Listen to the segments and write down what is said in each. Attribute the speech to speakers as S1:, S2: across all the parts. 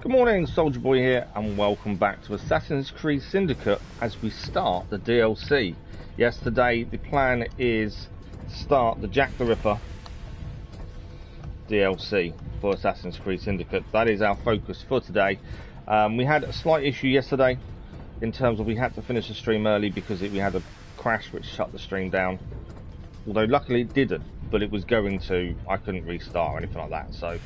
S1: Good morning, Soldier Boy here, and welcome back to Assassin's Creed Syndicate as we start the DLC. Yes, today the plan is to start the Jack the Ripper DLC for Assassin's Creed Syndicate. That is our focus for today. We had a slight issue yesterday in terms of we had to finish the stream early because we had a crash which shut the stream down. Although luckily it didn't, but it was going to. I couldn't restart or anything like that, so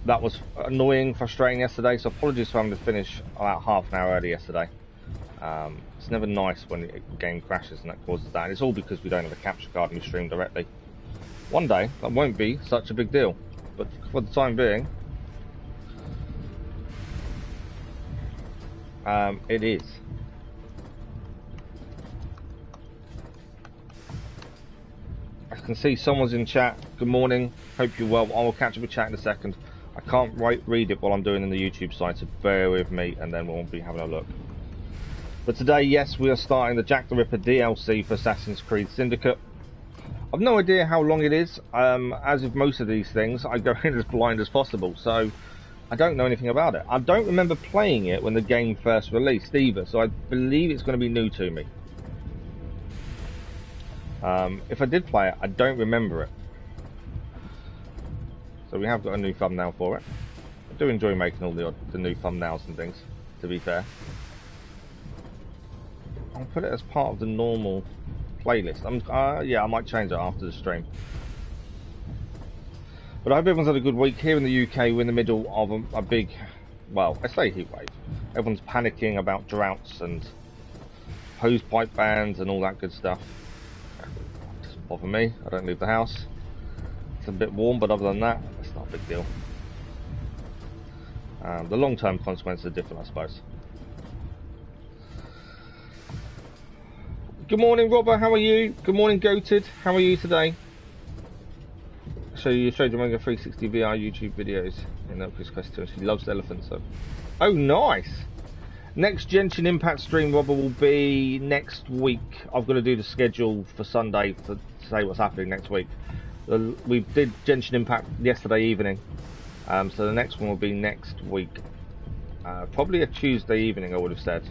S1: that was annoying, frustrating yesterday, so apologies for having to finish about half an hour early yesterday. It's never nice when the game crashes and that causes that. And it's all because we don't have a capture card and we stream directly. One day, that won't be such a big deal, but for the time being, it is. I can see someone's in chat. Good morning, hope you're well. I will catch up with chat in a second. I can't read it while I'm doing it on the YouTube side, so bear with me and then we'll be having a look. But today, yes, we are starting the Jack the Ripper DLC for Assassin's Creed Syndicate. I've no idea how long it is. As with most of these things, I go in as blind as possible, so I don't know anything about it. I don't remember playing it when the game first released either, so I believe it's going to be new to me. If I did play it, I don't remember it. So we have got a new thumbnail for it. I do enjoy making all the new thumbnails and things, to be fair. I'll put it as part of the normal playlist. Yeah, I might change it after the stream. But I hope everyone's had a good week. Here in the UK, we're in the middle of a big, well, I say heat wave. Everyone's panicking about droughts and hosepipe bans and all that good stuff. It doesn't bother me. I don't leave the house. It's a bit warm, but other than that, it's not a big deal. The long-term consequences are different, I suppose. Good morning, Robert. How are you? Good morning, Goated. How are you today? So you showed your Mega 360 VR YouTube videos in Elkris Quest 2. She loves elephants. So. Oh, nice. Next Genshin Impact stream, Robert, will be next week. I've got to do the schedule for Sunday to say what's happening next week. We did Genshin Impact yesterday evening, so the next one will be next week. Probably a Tuesday evening, I would have said.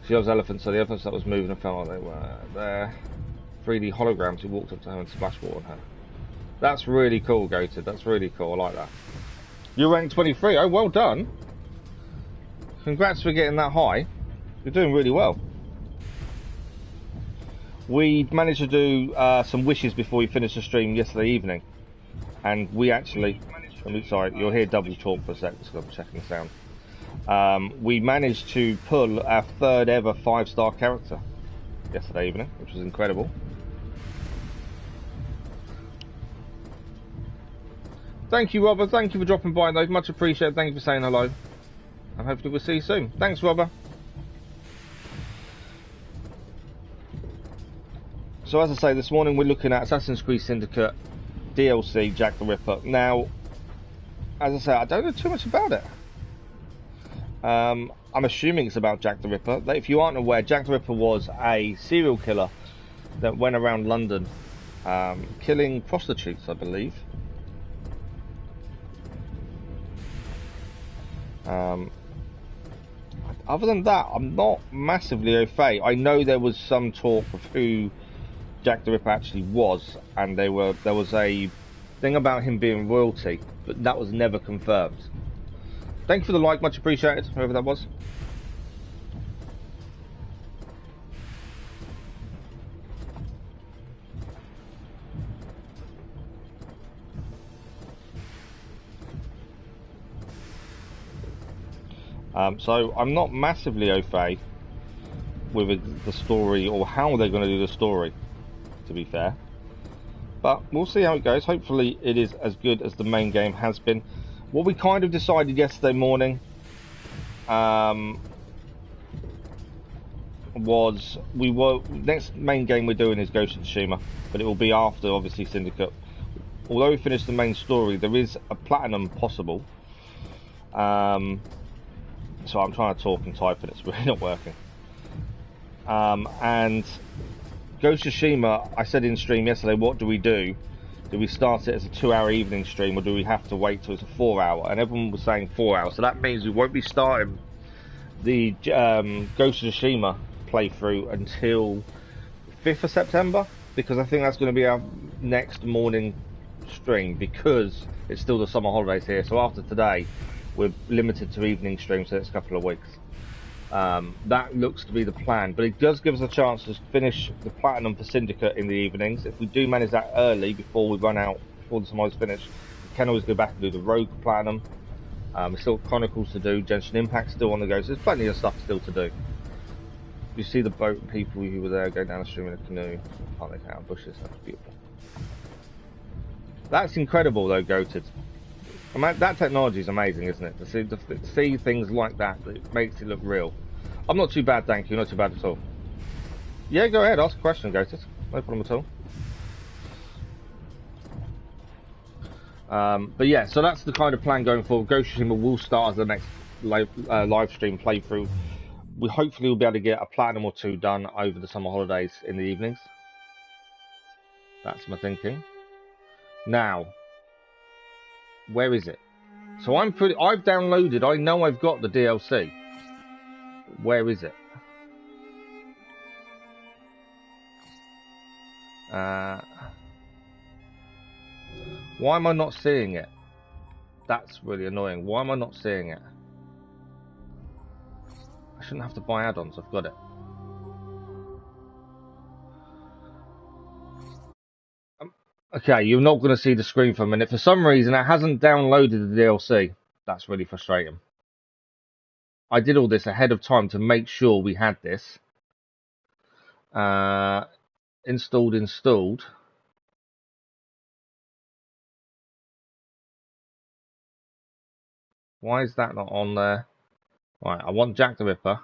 S1: She loves elephants, so the elephants that was moving and felt like they were there. 3D holograms who walked up to her and splashed water on her. That's really cool, Goated. That's really cool. I like that. You're ranked 23. Oh, well done. Congrats for getting that high. You're doing really well. We managed to do some wishes before we finished the stream yesterday evening, and we actually, sorry, you'll hear double talk for a sec, because I'm checking the sound. We managed to pull our third ever 5-star character yesterday evening, which was incredible. Thank you, Robert. Thank you for dropping by, though. Much appreciated. Thank you for saying hello, and hopefully we'll see you soon. Thanks, Robert. So as I say, this morning we're looking at Assassin's Creed Syndicate DLC Jack the Ripper. Now, as I say, I don't know too much about it. I'm assuming it's about Jack the Ripper. If you aren't aware, Jack the Ripper was a serial killer that went around London killing prostitutes, I believe. Other than that, I'm not massively au fait. I know there was some talk of who Jack the Ripper actually was, and there was a thing about him being royalty, but that was never confirmed. Thank you for the like, much appreciated, whoever that was. So I'm not massively au fait with the story or how they're going to do the story, to be fair, but we'll see how it goes. Hopefully it is as good as the main game has been. What we kind of decided yesterday morning was next main game we're doing is Ghost of Tsushima, but it will be after obviously Syndicate. Although we finished the main story, there is a platinum possible, so I'm trying to talk and type and it's really not working. And Ghost of Tsushima, I said in stream yesterday, what do we do? Do we start it as a 2-hour evening stream, or do we have to wait till it's a 4-hour? And everyone was saying 4 hours, so that means we won't be starting the Ghost of Tsushima playthrough until 5th of September, because I think that's going to be our next morning stream, because it's still the summer holidays here. So after today, we're limited to evening streams for the next couple of weeks. That looks to be the plan, but it does give us a chance to finish the platinum for Syndicate in the evenings. If we do manage that early, before we run out, before the summer's finished, we can always go back and do the Rogue platinum. There's still Chronicles to do, Genshin Impact still on the go, so there's plenty of stuff still to do. You see the boat and people who were there going down the stream in a canoe. Can't make out bushes, that's beautiful. That's incredible though, Goated. I mean, that technology is amazing, isn't it? To see things like that, it makes it look real. I'm not too bad, thank you. Not too bad at all. Yeah, go ahead. Ask a question, Goated. No problem at all. But yeah, so that's the kind of plan going forward. Ghost of Tsushima will start as the next live stream playthrough. We hopefully will be able to get a platinum or two done over the summer holidays in the evenings. That's my thinking. Now, where is it? So I've downloaded, I know I've got the DLC. Where is it? Why am I not seeing it? That's really annoying. Why am I not seeing it? I shouldn't have to buy add-ons, I've got it. Okay, you're not going to see the screen for a minute. For some reason, it hasn't downloaded the DLC. That's really frustrating. I did all this ahead of time to make sure we had this. Installed. Why is that not on there? Right, I want Jack the Ripper.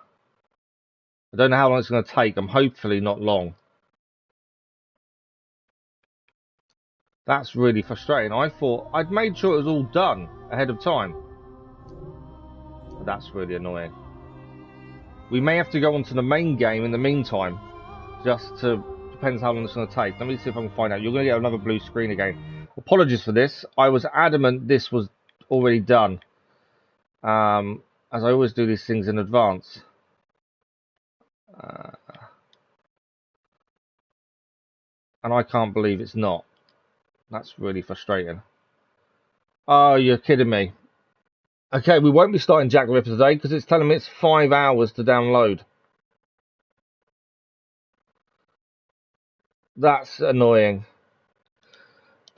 S1: I don't know how long it's going to take. I'm hopefully not long. That's really frustrating. I thought I'd made sure it was all done ahead of time. That's really annoying. We may have to go on to the main game in the meantime. Depends how long it's going to take. Let me see if I can find out. You're going to get another blue screen again. Apologies for this. I was adamant this was already done. As I always do these things in advance. And I can't believe it's not. That's really frustrating. Oh, you're kidding me. Okay, we won't be starting Jack the Ripper today because it's telling me it's 5 hours to download. That's annoying.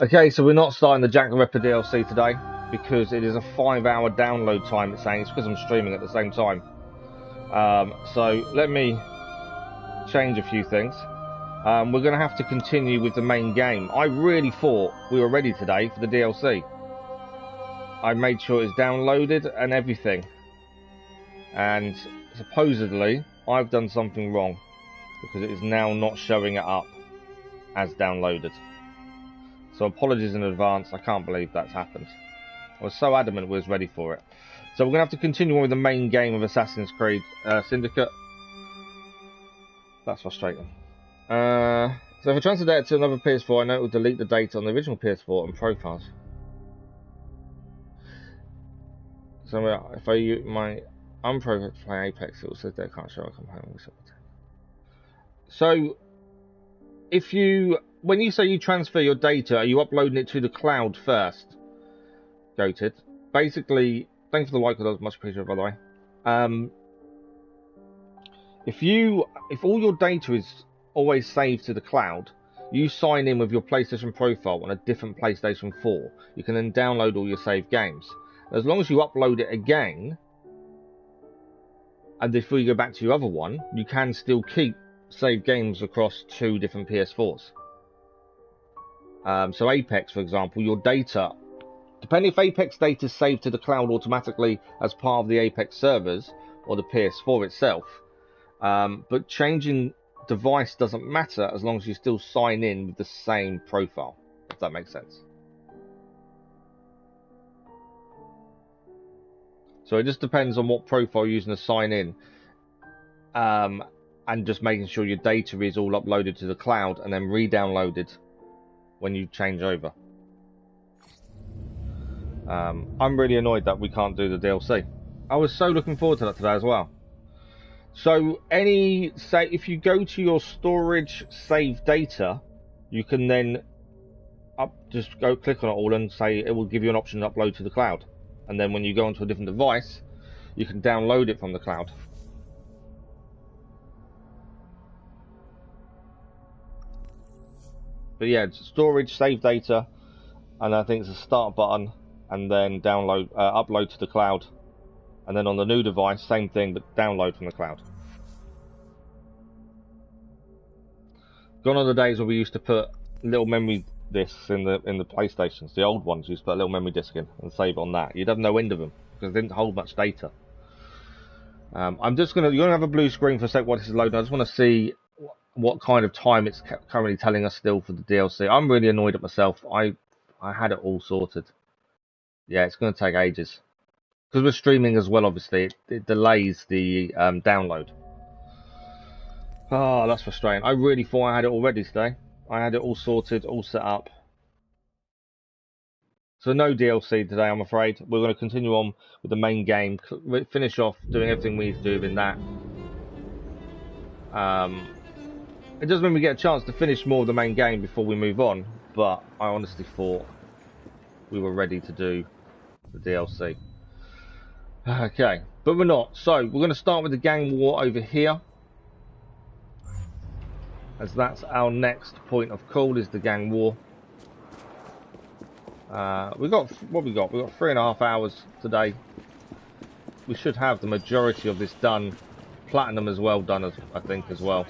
S1: Okay, so we're not starting the Jack the Ripper DLC today because it is a 5-hour download time, it's saying. It's because I'm streaming at the same time. So let me change a few things. We're going to have to continue with the main game. I really thought we were ready today for the DLC. I made sure it's downloaded and everything. And supposedly, I've done something wrong. Because it is now not showing it up as downloaded. So apologies in advance, I can't believe that's happened. I was so adamant we was ready for it. So we're going to have to continue on with the main game of Assassin's Creed Syndicate. That's frustrating. So if I transfer data to another PS4, I know it will delete the data on the original PS4 and profiles. So if I use my unprofiled to play Apex, it will say that I can't show a component. So when you say you transfer your data, are you uploading it to the cloud first? Goated. Basically, thanks for the like, that was much appreciated, by the way. If all your data is always saved to the cloud, you sign in with your PlayStation profile on a different PlayStation 4. You can then download all your saved games. As long as you upload it again, and before you go back to your other one, you can still keep saved games across 2 different PS4s. So Apex, for example, your data, depending if Apex data is saved to the cloud automatically as part of the Apex servers or the PS4 itself, but changing device doesn't matter as long as you still sign in with the same profile, if that makes sense. So it just depends on what profile you're using to sign in, and just making sure your data is all uploaded to the cloud and then re-downloaded when you change over. I'm really annoyed that we can't do the DLC. I was so looking forward to that today as well. So if you go to your storage save data, you can then just go click on it all and say it will give you an option to upload to the cloud. And then when you go onto a different device, you can download it from the cloud. But yeah, it's storage, save data, and I think it's a start button, and then upload to the cloud. And then on the new device, same thing, but download from the cloud. Gone are the days where we used to put little memory discs in the PlayStations. The old ones used to put a little memory disc in and save it on that. You'd have no end of them because they didn't hold much data. You're gonna have a blue screen for a sec while this is loading. I just want to see what kind of time it's currently telling us still for the DLC. I'm really annoyed at myself. I had it all sorted. Yeah, it's going to take ages because we're streaming as well. Obviously, it delays the download. Oh, that's frustrating. I really thought I had it all ready today. I had it all sorted, all set up. So no DLC today, I'm afraid. We're going to continue on with the main game, finish off doing everything we need to do within that. It does mean we get a chance to finish more of the main game before we move on, but I honestly thought we were ready to do the DLC. Okay, but we're not. So we're going to start with the gang war over here, as that's our next point of call, is the gang war. We got 3.5 hours today. We should have the majority of this done, platinum as well done, I think as well.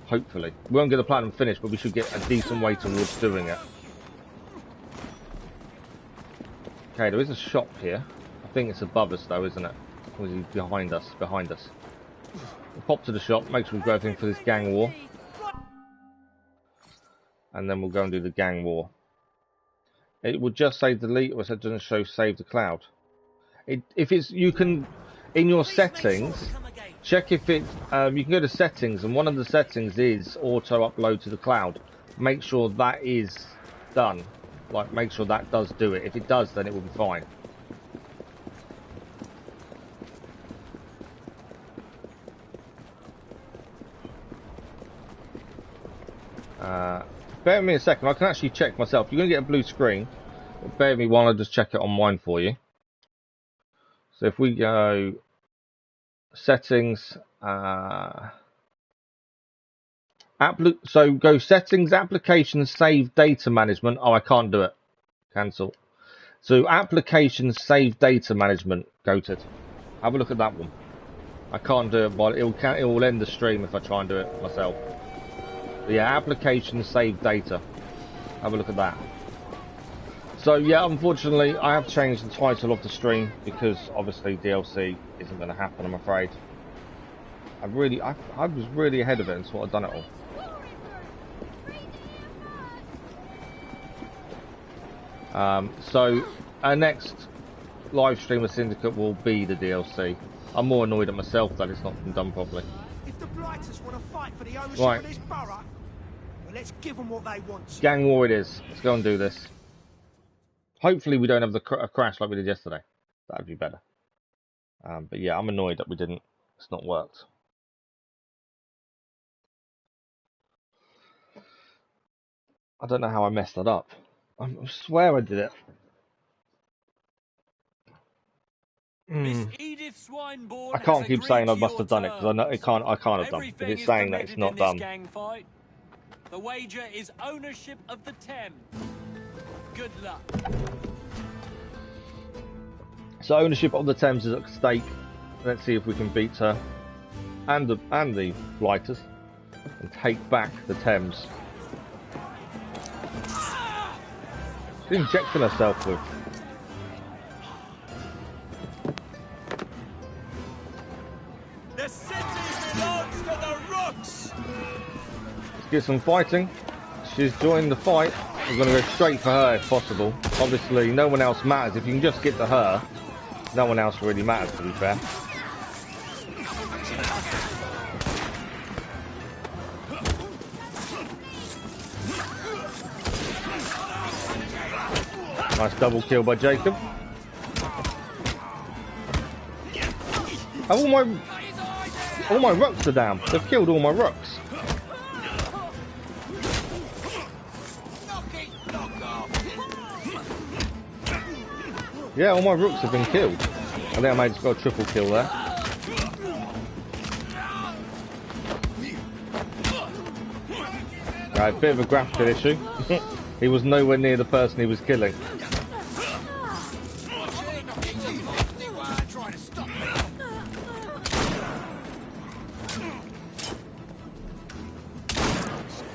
S1: Hopefully, we won't get the platinum finished, but we should get a decent way towards doing it. Okay, there is a shop here. I think it's above us though, isn't it? Or is he behind us? Behind us. We'll pop to the shop, make sure we've got everything for this gang war. And then we'll go and do the gang war. It will just say delete, or it doesn't show save the cloud. If it's, you can, in your settings, check if it, you can go to settings, and one of the settings is auto upload to the cloud. Make sure that is done. Like, make sure that does do it. If it does, then it will be fine. Bear with me a second, I can actually check myself. You're going to get a blue screen. But bear with me while I just check it on mine for you. So if we go settings, so go settings, applications, save data management. Oh, I can't do it. Cancel. So applications, save data management. Go to it. Have a look at that one. I can't do it, but it will end the stream if I try and do it myself. But yeah, applications, save data. Have a look at that. So yeah, unfortunately, I have changed the title of the stream because obviously DLC isn't going to happen, I'm afraid. I was really ahead of it and sort of done it all. So our next live stream of Syndicate will be the DLC. I'm more annoyed at myself that it's not been done properly.
S2: If the blighters want to fight for the ownership of this borough, well, let's give them what they want.
S1: Gang war it is. Let's go and do this. Hopefully we don't have a crash like we did yesterday. That would be better. But yeah, I'm annoyed that it's not worked. I don't know how I messed that up. I swear I did it. I can't keep saying I must have done it because I know I can't have done. If it's saying that it's not done.
S3: The wager is ownership of the Thames. Good luck.
S1: So ownership of the Thames is at stake. Let's see if we can beat her and the blighters and take back the Thames. She's injecting herself with.
S3: The city belongs to the Rooks.
S1: Let's get some fighting. She's joined the fight. We're going to go straight for her if possible. Obviously, no one else matters. If you can just get to her, no one else really matters, to be fair. Nice double kill by Jacob. All my rooks are down. They've killed all my rooks. Yeah, all my rooks have been killed. I think I may just got a triple kill there. Right, bit of a graphical issue. He was nowhere near the person he was killing.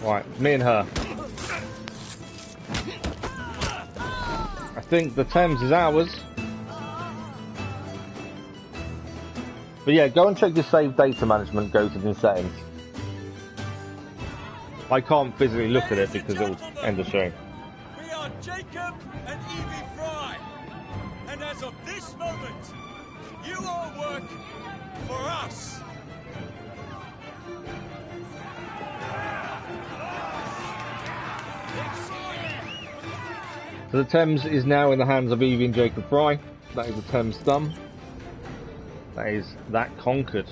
S1: Right, me and her. I think the Thames is ours. But yeah, go and check your save data management, go to the settings. I can't physically look at it because it will end the stream.
S3: We are Jacob and Evie Fry. And as of this moment, you all work for us.
S1: So the Thames is now in the hands of Evie and Jacob Fry. That is the Thames done. That is that conquered.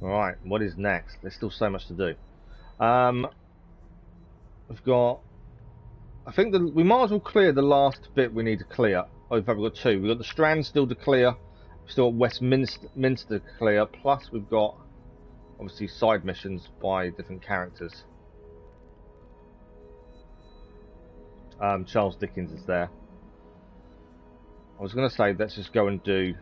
S1: Alright, what is next? There's still so much to do. We've got... I think we might as well clear the last bit we need to clear. Oh, in fact, we've got two. We've got the Strand still to clear. Still got Westminster to clear. Plus, we've got, obviously, side missions by different characters. Charles Dickens is there. I was going to say, let's just go and do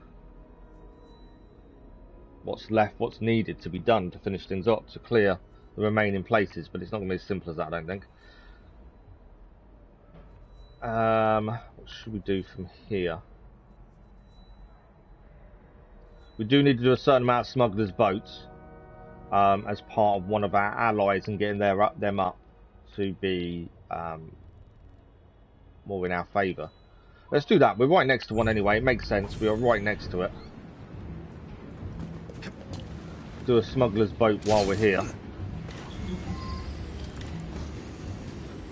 S1: what's left, what's needed to be done to finish things up, to clear the remaining places, but it's not going to be as simple as that, I don't think. What should we do from here? We do need to do a certain amount of smugglers' boats as part of one of our allies and getting them up to be more in our favour. Let's do that. We're right next to one anyway. It makes sense. We are right next to it. Do a smuggler's boat while we're here.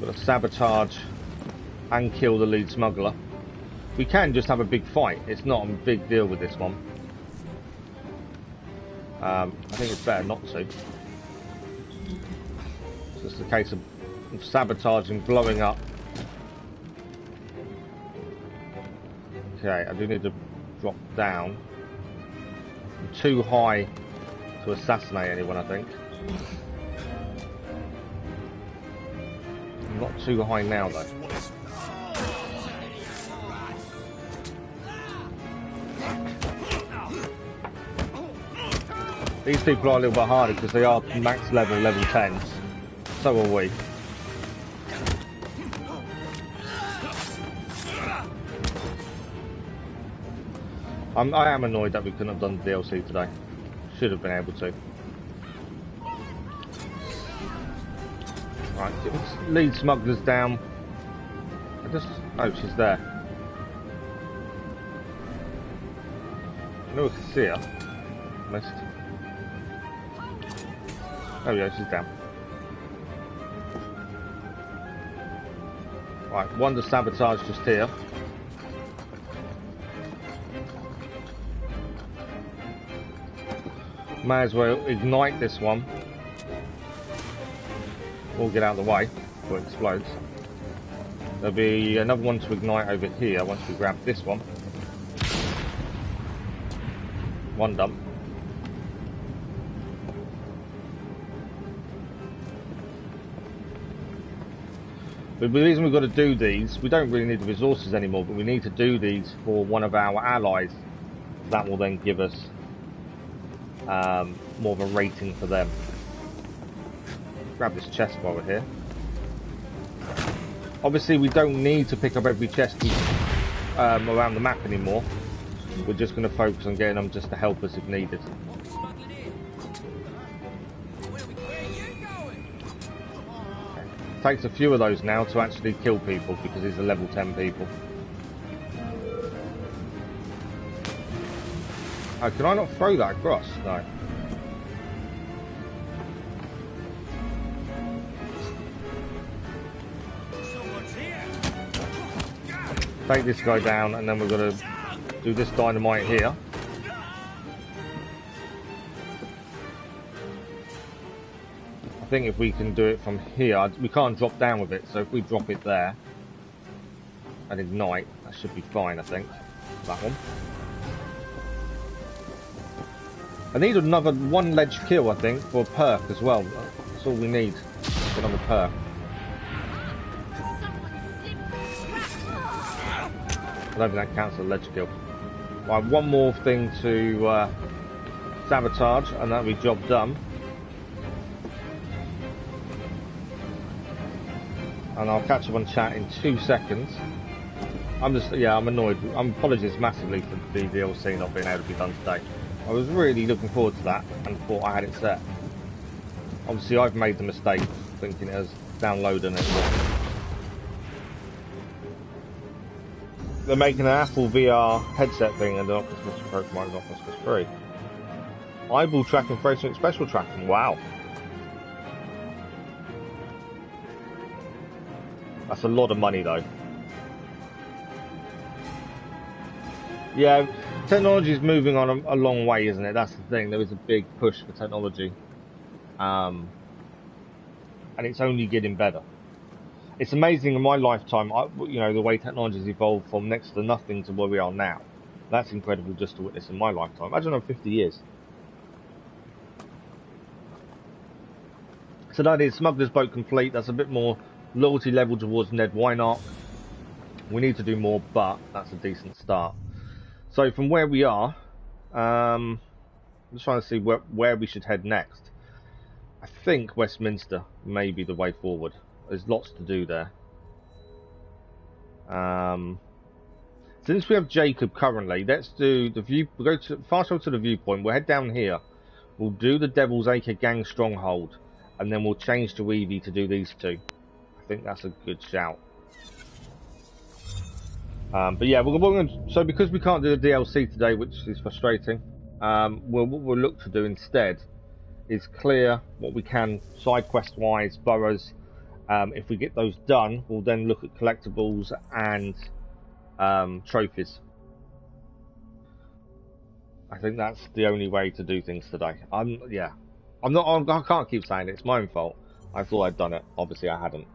S1: Got to sabotage and kill the lead smuggler. We can just have a big fight. It's not a big deal with this one. I think it's better not to. It's just a case of sabotaging, blowing up. Okay, I do need to drop down. I'm too high to assassinate anyone, I think. I'm not too high now, though. These people are a little bit harder because they are max level 10s. So are we. I am annoyed that we couldn't have done the DLC today. Should have been able to. Right, lead smugglers down. Oh, she's there. I know I can see her. Missed. Oh yeah, she's down. Right, one to sabotage just here. May as well ignite this one. Or get out of the way before it explodes. There'll be another one to ignite over here once we grab this one. One dump. But the reason we've got to do these, we don't really need the resources anymore, but we need to do these for one of our allies. That will then give us more of a rating for them. Grab this chest while we're here. Obviously we don't need to pick up every chest around the map anymore. We're just going to focus on getting them just to help us if needed. Takes a few of those now to actually kill people because these are level 10 people. Oh, can I not throw that across? No. Take this guy down and then we're going to do this dynamite here. I think if we can do it from here, we can't drop down with it, so if we drop it there and ignite, that should be fine, I think. That one. I need another one ledge kill, I think, for a perk as well. That's all we need. Another perk. I don't think that counts as a ledge kill. Right, one more thing to sabotage, and that'll be job done. And I'll catch up on chat in 2 seconds. I'm annoyed. Apologies massively for the DLC not being able to be done today. I was really looking forward to that and thought I had it set. Obviously I've made the mistake thinking it was downloaded and it wasn't. They're making an Apple VR headset thing and the Oculus Pro combines Oculus 3. Eyeball tracking, frame special tracking, wow. That's a lot of money though. Yeah, technology is moving on a long way, isn't it? That's the thing. There is a big push for technology. And it's only getting better. It's amazing in my lifetime, the way technology has evolved from next to nothing to where we are now. That's incredible just to witness in my lifetime. Imagine over 50 years. So that is Smuggler's Boat complete. That's a bit more loyalty level towards Ned. Why not? We need to do more, but that's a decent start. So from where we are, I'm just trying to see where we should head next. I think Westminster may be the way forward. There's lots to do there. Since we have Jacob currently, let's do the view. We'll go fast travel to the viewpoint. We'll head down here. We'll do the Devil's Acre Gang Stronghold, and then we'll change to Evie to do these two. I think that's a good shout. But yeah, so because we can't do the DLC today, which is frustrating, what we'll look to do instead is clear what we can side quest wise, boroughs. If we get those done, we'll then look at collectibles and trophies. I think that's the only way to do things today. I can't keep saying it. It's my own fault. I thought I'd done it. Obviously, I hadn't.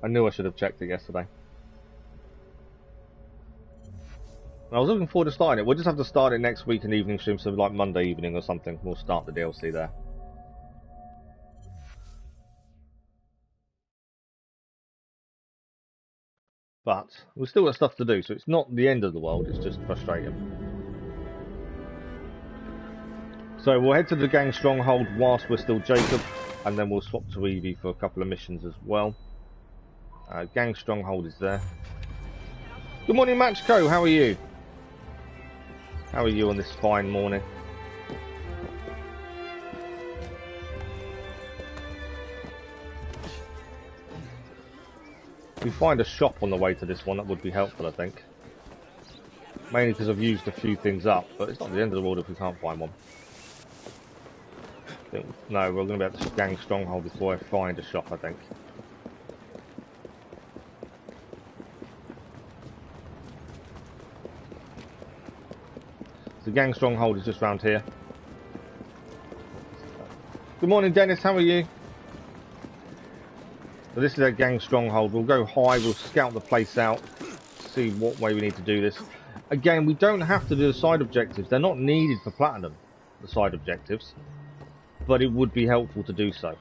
S1: I knew I should have checked it yesterday. I was looking forward to starting it. We'll just have to start it next week in evening stream, so like Monday evening or something. We'll start the DLC there. But we've still got stuff to do, so it's not the end of the world. It's just frustrating. So we'll head to the Gang Stronghold whilst we're still Jacob, and then we'll swap to Evie for a couple of missions as well. Gang Stronghold is there. Good morning, Matchco. How are you? How are you on this fine morning? If we find a shop on the way to this one, that would be helpful, I think. Mainly because I've used a few things up, but it's not the end of the world if we can't find one. No, we're going to be at the Gang Stronghold before I find a shop, I think. The Gang Stronghold is just round here. Good morning, Dennis. How are you? So this is a Gang Stronghold. We'll go high. We'll scout the place out. See what way we need to do this. Again, we don't have to do the side objectives. They're not needed for Platinum, the side objectives. But it would be helpful to do so.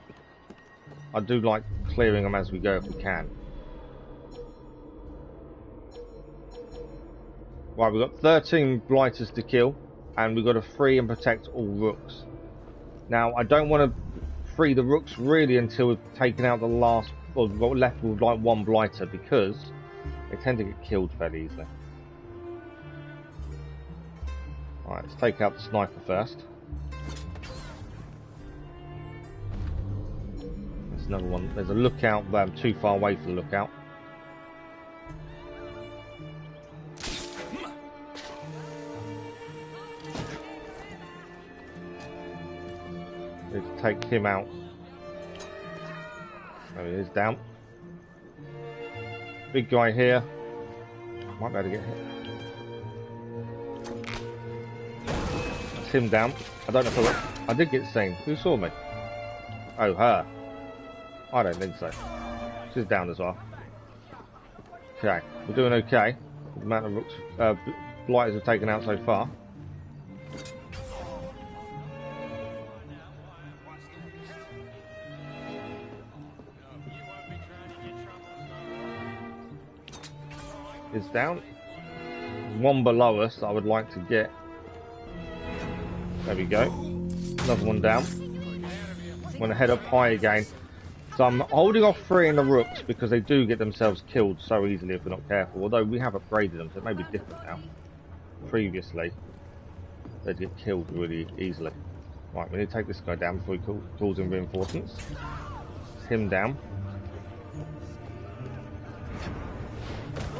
S1: I do like clearing them as we go if we can. Right, we've got 13 blighters to kill, and we've got to free and protect all rooks. Now, I don't want to free the rooks really until we've taken out the last, or we've got left with like one blighter, because they tend to get killed fairly easily. Alright, let's take out the sniper first. There's another one. There's a lookout, but I'm too far away for the lookout. take him out. There he is, down. Big guy here. Might be able to get hit. That's him down. I don't know if I did get seen. Who saw me? Oh, her. I don't think so. She's down as well. Okay, we're doing okay. The amount of rooks, blighters we've taken out so far. Is down. There's one below us that I would like to get. There we go. Another one down. I'm going to head up high again. So I'm holding off freeing the rooks because they do get themselves killed so easily if we're not careful. Although we have upgraded them, so it may be different now. Previously, they'd get killed really easily. Right, we need to take this guy down before he calls in reinforcements. It's him down.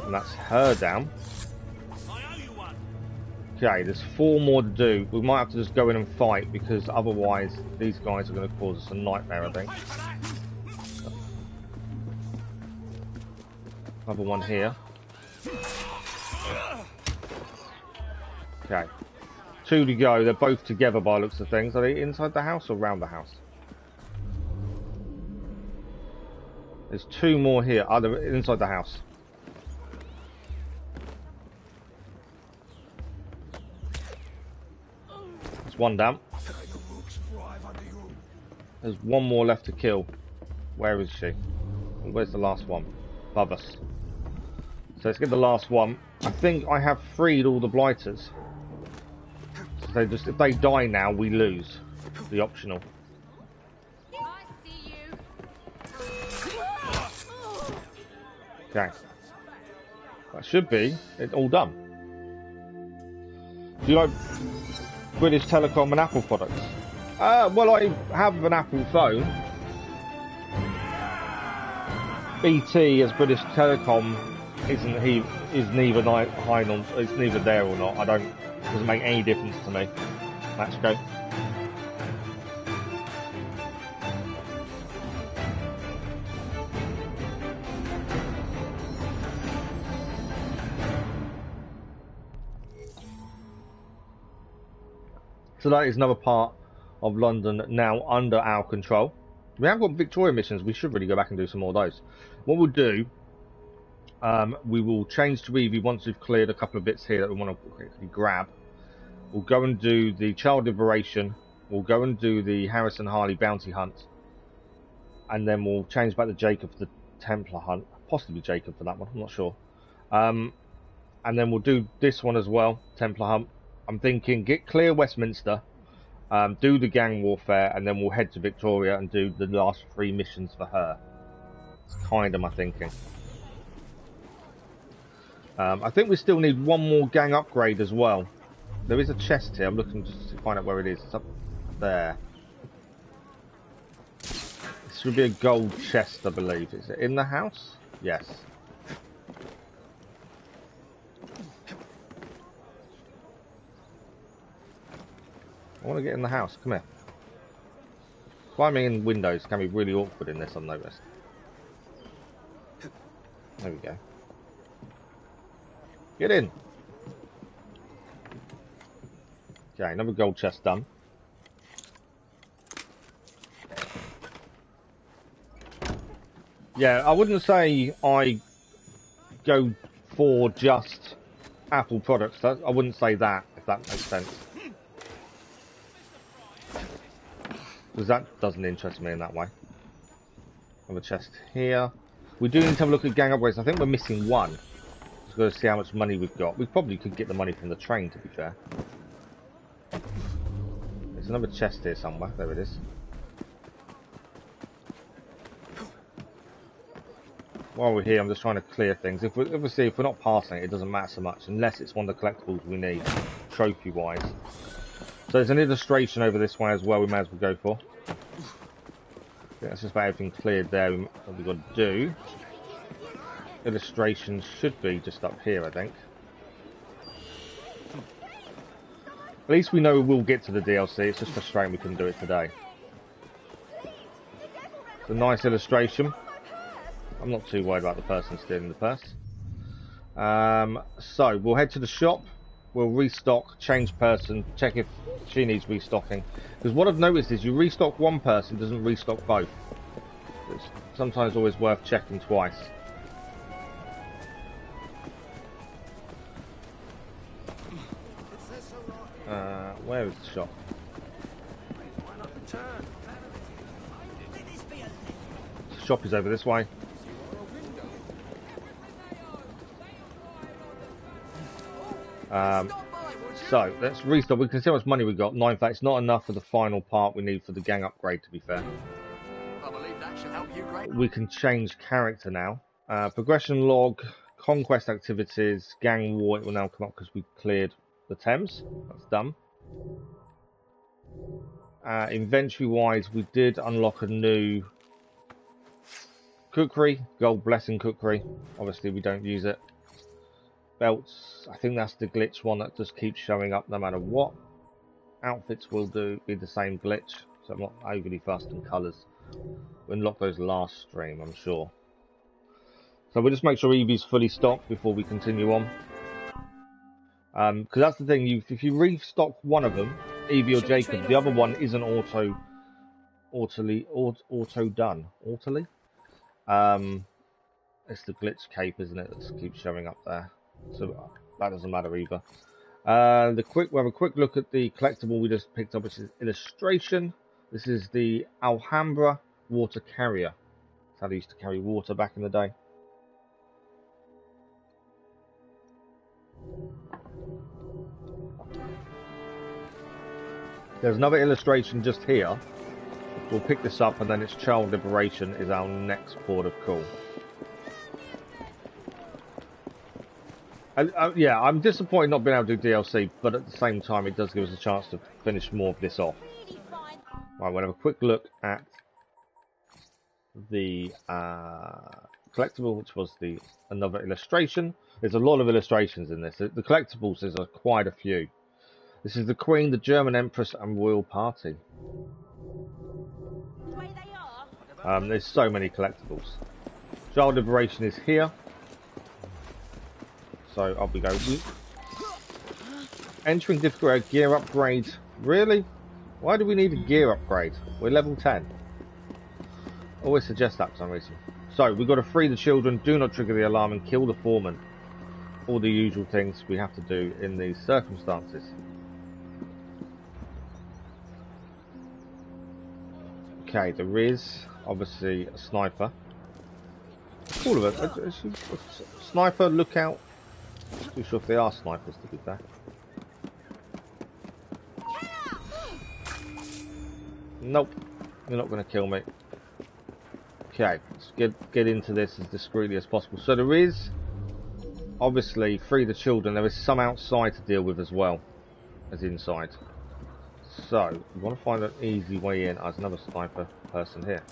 S1: And that's her down. Okay, there's 4 more to do. We might have to just go in and fight because otherwise these guys are going to cause us a nightmare, I think. Another one here. Okay. 2 to go. They're both together by the looks of things. Are they inside the house or around the house? There's 2 more here. Are they inside the house? There's one down. There's 1 more left to kill. Where is she? Where's the last one? Above us. So let's get the last one. I think I have freed all the blighters. So they just, if they die now, we lose the optional.
S4: I see you.
S1: Okay. That should be it all done. Do you like British Telecom and Apple products? Well, I have an Apple phone. BT as British Telecom is neither high nor it's neither there or not. Doesn't make any difference to me. Let's go. So that is another part of London now under our control. We have got Victoria missions. We should really go back and do some more of those. What we'll do, we will change to Evie once we've cleared a couple of bits here that we want to quickly grab. We'll go and do the Child Liberation. We'll go and do the Harrison Harley bounty hunt. And then we'll change back to Jacob for the Templar hunt. Possibly Jacob for that one, I'm not sure. And then we'll do this one as well, Templar hunt. I'm thinking get clear Westminster. Do the gang warfare, and then we'll head to Victoria and do the last 3 missions for her. It's kind of my thinking. I think we still need 1 more gang upgrade as well. There is a chest here. I'm looking just to find out where it is. It's up there. This should be a gold chest, I believe. Is it in the house? Yes. I want to get in the house. Come here. Climbing in windows can be really awkward in this, I've noticed. There we go. Get in. Okay, another gold chest done. Yeah, I wouldn't say I go for just Apple products. I wouldn't say that, if that makes sense. Because that doesn't interest me in that way. Another chest here. We do need to have a look at gang upgrades. I think we're missing 1. Just got to see how much money we've got. We probably could get the money from the train, to be fair. There's another chest here somewhere. There it is. While we're here, I'm just trying to clear things. If we're not passing it, it doesn't matter so much, unless it's one of the collectibles we need, trophy-wise. So there's an illustration over this way as well. We may as well go for. I think that's just about everything cleared there. What we've got to do. Illustrations should be just up here, I think. At least we know we'll get to the DLC. It's just frustrating we couldn't do it today. It's a nice illustration. I'm not too worried about the person stealing the purse. So we'll head to the shop. We'll restock, change person, check if she needs restocking. Because what I've noticed is you restock one person, doesn't restock both. It's sometimes always worth checking twice. Where is the shop? The shop is over this way. So let's restock. We can see how much money we got. 9 facts, not enough for the final part we need for the gang upgrade, to be fair.
S5: I believe that should help you great.
S1: We can change character now. Progression log, conquest activities, gang war, it will now come up because we cleared the Thames. That's done. Inventory wise, we did unlock a new cookery, gold blessing cookery. Obviously we don't use it. Belts, I think that's the glitch one that just keeps showing up no matter what. Outfits will be the same glitch, so I'm not overly fussed on colours. We'll unlock those last stream, I'm sure. So we'll just make sure Evie's fully stocked before we continue on. Because that's the thing, if you restock one of them, Evie or Jacob, the other one isn't auto done. Autoly? It's the glitch cape, isn't it, that keeps showing up there. So that doesn't matter either. We'll have a quick look at the collectible we just picked up, which is illustration. This is the Alhambra water carrier. That's how they used to carry water back in the day. There's another illustration just here. We'll pick this up, and then it's child liberation is our next port of call. Yeah, I'm disappointed not being able to do DLC, but at the same time it does give us a chance to finish more of this off. Right, we'll have a quick look at the collectible, which was another illustration. There's a lot of illustrations in this. The collectibles, there's quite a few. This is the Queen, the German Empress, and Royal Party. There's so many collectibles. Child liberation is here. So I'll be going. Entering difficulty gear upgrade. Really? Why do we need a gear upgrade? We're level 10. Always suggest that for some reason. So we've got to free the children, do not trigger the alarm, and kill the foreman. All the usual things we have to do in these circumstances. Okay, there is obviously a sniper. All of it. Sniper, lookout. Not too sure if they are snipers, to be fair. Nope, you're not going to kill me. Okay, let's get into this as discreetly as possible. So there is, obviously, free the children. There is some outside to deal with as well as inside. So we want to find an easy way in. There's another sniper person here.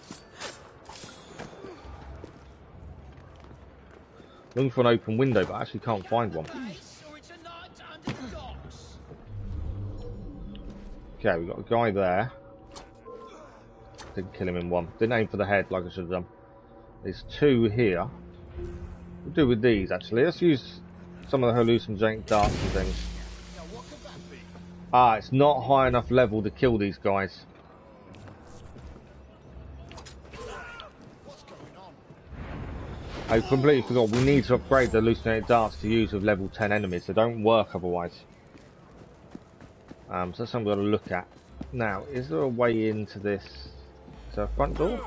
S1: Looking for an open window, but I actually can't find one. Okay, we've got a guy there. Didn't kill him in one. Didn't aim for the head like I should have done. There's two here. We'll do with these actually. Let's use some of the hallucinogenic darts and things. Ah, it's not high enough level to kill these guys. I completely forgot. We need to upgrade the hallucinogenic darts to use with level 10 enemies. They don't work otherwise. So that's something we've got to look at. Now, is there a way into this? Is there a front door?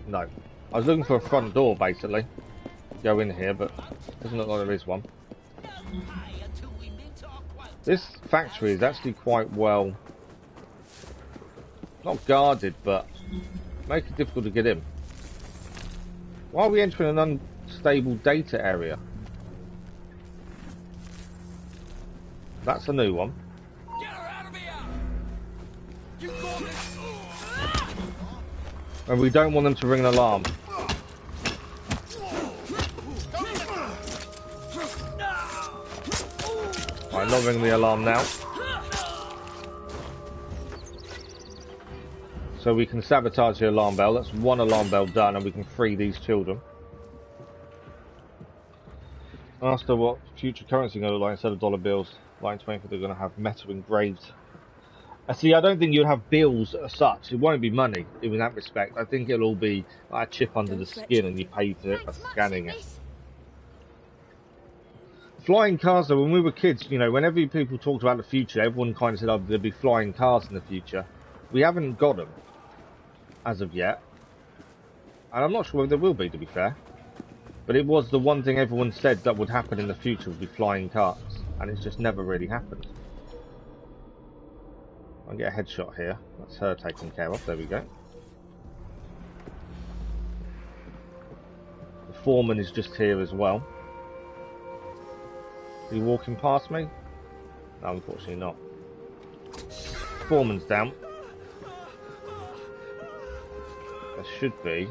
S1: No. I was looking for a front door, basically. Go in here, but it doesn't look like there is one. This factory is actually quite well... not guarded, but make it difficult to get in. Why are we entering an unstable data area? That's a new one.
S3: Get her out of here! You got this!
S1: And we don't want them to ring an alarm. Right, not ringing the alarm now. So we can sabotage the alarm bell. That's one alarm bell done, and we can free these children. Asked her what future currency going to look like instead of dollar bills. Line 20, they're going to have metal engraved. See, I don't think you'd have bills as such. It won't be money in that respect. I think it'll all be like a chip under the skin, and you pay for it by scanning it. Flying cars, though, when we were kids, you know, whenever people talked about the future, everyone kind of said, oh, there'll be flying cars in the future. We haven't got them as of yet. And I'm not sure whether there will be, to be fair. But it was the one thing everyone said that would happen in the future would be flying cars. And it's just never really happened. I'll get a headshot here. That's her taken care of. There we go. The foreman is just here as well. Are you walking past me? No, unfortunately not. Foreman's down. There should be.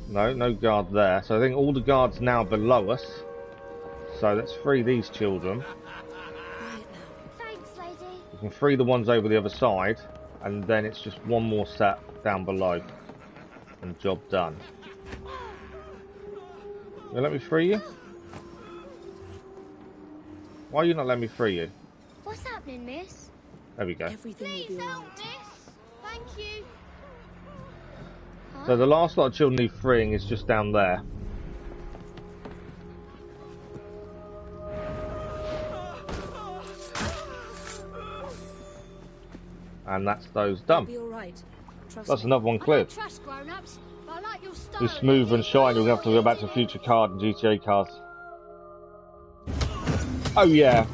S1: No guard there. So I think all the guards now below us. So let's free these children.
S4: Thanks, lady.
S1: We can free the ones over the other side, and then it's just one more set down below, and job done. You let me free you? Why are you not letting me free you?
S4: What's happening, miss?
S1: There we go.
S4: Please help, miss. Thank you.
S1: So the last lot of children need freeing is just down there. And that's those done. That's another one cleared. It's smooth and shiny. We're going to have to go back to Future Card and GTA cars. Oh yeah,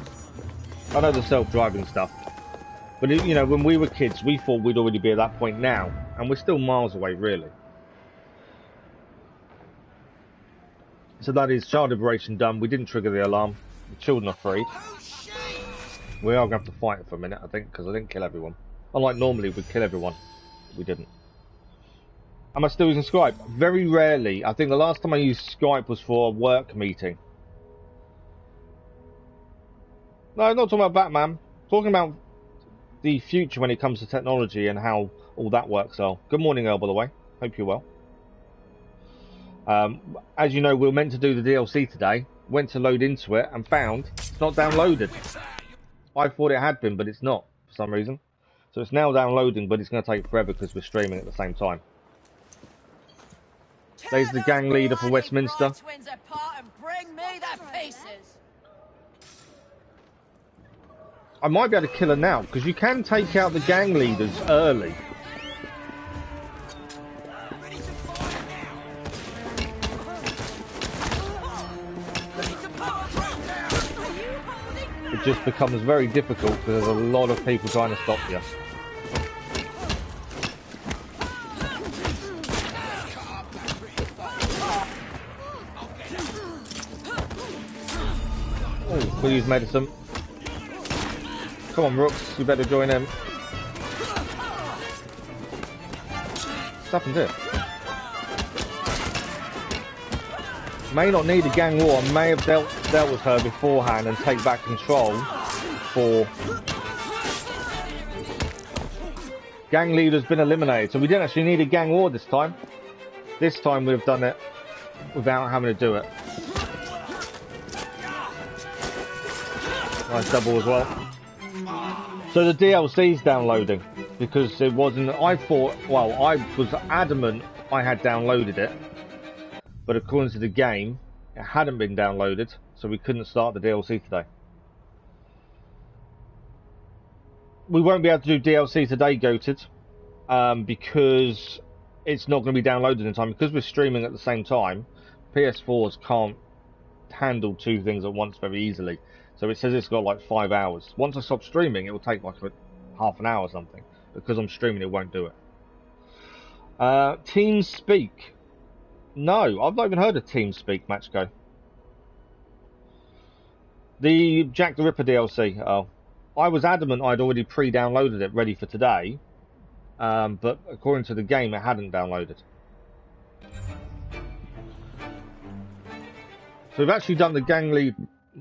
S1: I know the self-driving stuff. But it, you know, when we were kids, we thought we'd already be at that point now. And we're still miles away, really. So that is child liberation done. We didn't trigger the alarm. The children are freed. We are going to have to fight it for a minute, I think, because I didn't kill everyone. Unlike normally, we'd kill everyone. We didn't. Am I still using Skype? Very rarely. I think the last time I used Skype was for a work meeting. No, I'm not talking about Batman. Talking about the future when it comes to technology and how all that works. So, good morning, Earl, by the way. Hope you're well. As you know, we were meant to do the DLC today. Went to load into it and found it's not downloaded. I thought it had been, but it's not for some reason. So it's now downloading, but it's going to take forever because we're streaming at the same time. There's the gang leader for Westminster. I might be able to kill her now, because you can take out the gang leaders early. It just becomes very difficult because there's a lot of people trying to stop you. Oh, we'll use medicine. Come on, Rooks, you better join in. What's happened here? May not need a gang war. May have dealt with her beforehand and take back control for... Gang leader's been eliminated, so we didn't actually need a gang war this time. This time we've done it without having to do it. Nice double as well. So the DLC's downloading because it wasn't. I thought, well, I was adamant I had downloaded it, but according to the game, it hadn't been downloaded, so we couldn't start the DLC today. We won't be able to do DLC today, Goated, because it's not going to be downloaded in time. Because we're streaming at the same time, PS4s can't handle two things at once very easily. So it says it's got like 5 hours. Once I stop streaming, it will take like half an hour or something. Because I'm streaming, it won't do it. TeamSpeak. No, I've not even heard of TeamSpeak, Matchgo. The Jack the Ripper DLC. Oh, I was adamant I'd already pre-downloaded it, ready for today. But according to the game, it hadn't downloaded. So we've actually done the gang lead.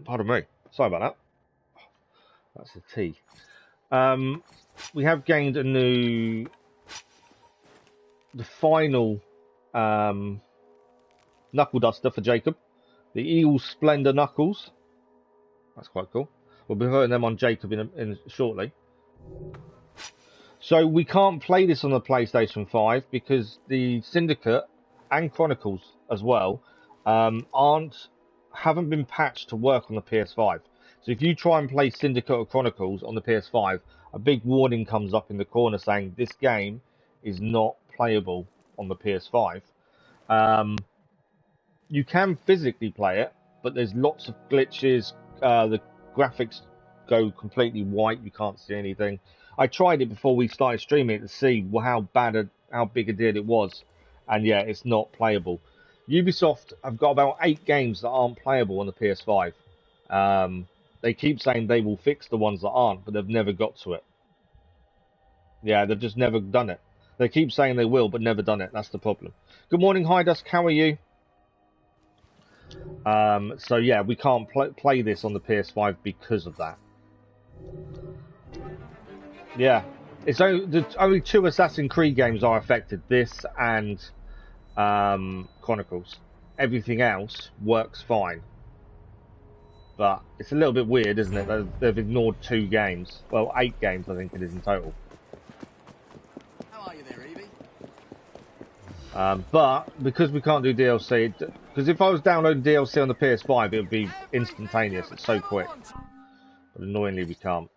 S1: Pardon me. Sorry about that. That's a T. we have gained a new, the final knuckle duster for Jacob, the Eel Splendor Knuckles. That's quite cool. We'll be putting them on Jacob in shortly. So we can't play this on the PlayStation 5 because the Syndicate and Chronicles as well haven't been patched to work on the PS5. So if you try and play Syndicate or Chronicles on the PS5, a big warning comes up in the corner saying this game is not playable on the PS5. You can physically play it, but there's lots of glitches. The graphics go completely white. You can't see anything. I tried it before we started streaming it to see how big a deal it was, and yeah, it's not playable. Ubisoft have got about 8 games that aren't playable on the PS5. They keep saying they will fix the ones that aren't, but they've never got to it. Yeah, they've just never done it. They keep saying they will, but never done it. That's the problem. Good morning, Hi Dusk. How are you? So yeah, we can't play this on the PS5 because of that. Yeah, it's only 2 Assassin's Creed games are affected. This and Chronicles. Everything else works fine. But it's a little bit weird, isn't it? They've ignored 2 games. Well, 8 games I think it is in total.
S5: How are you there, Evie?
S1: But because we can't do DLC, because if I was downloading DLC on the PS5, it would be instantaneous. It's so quick. But annoyingly, we can't.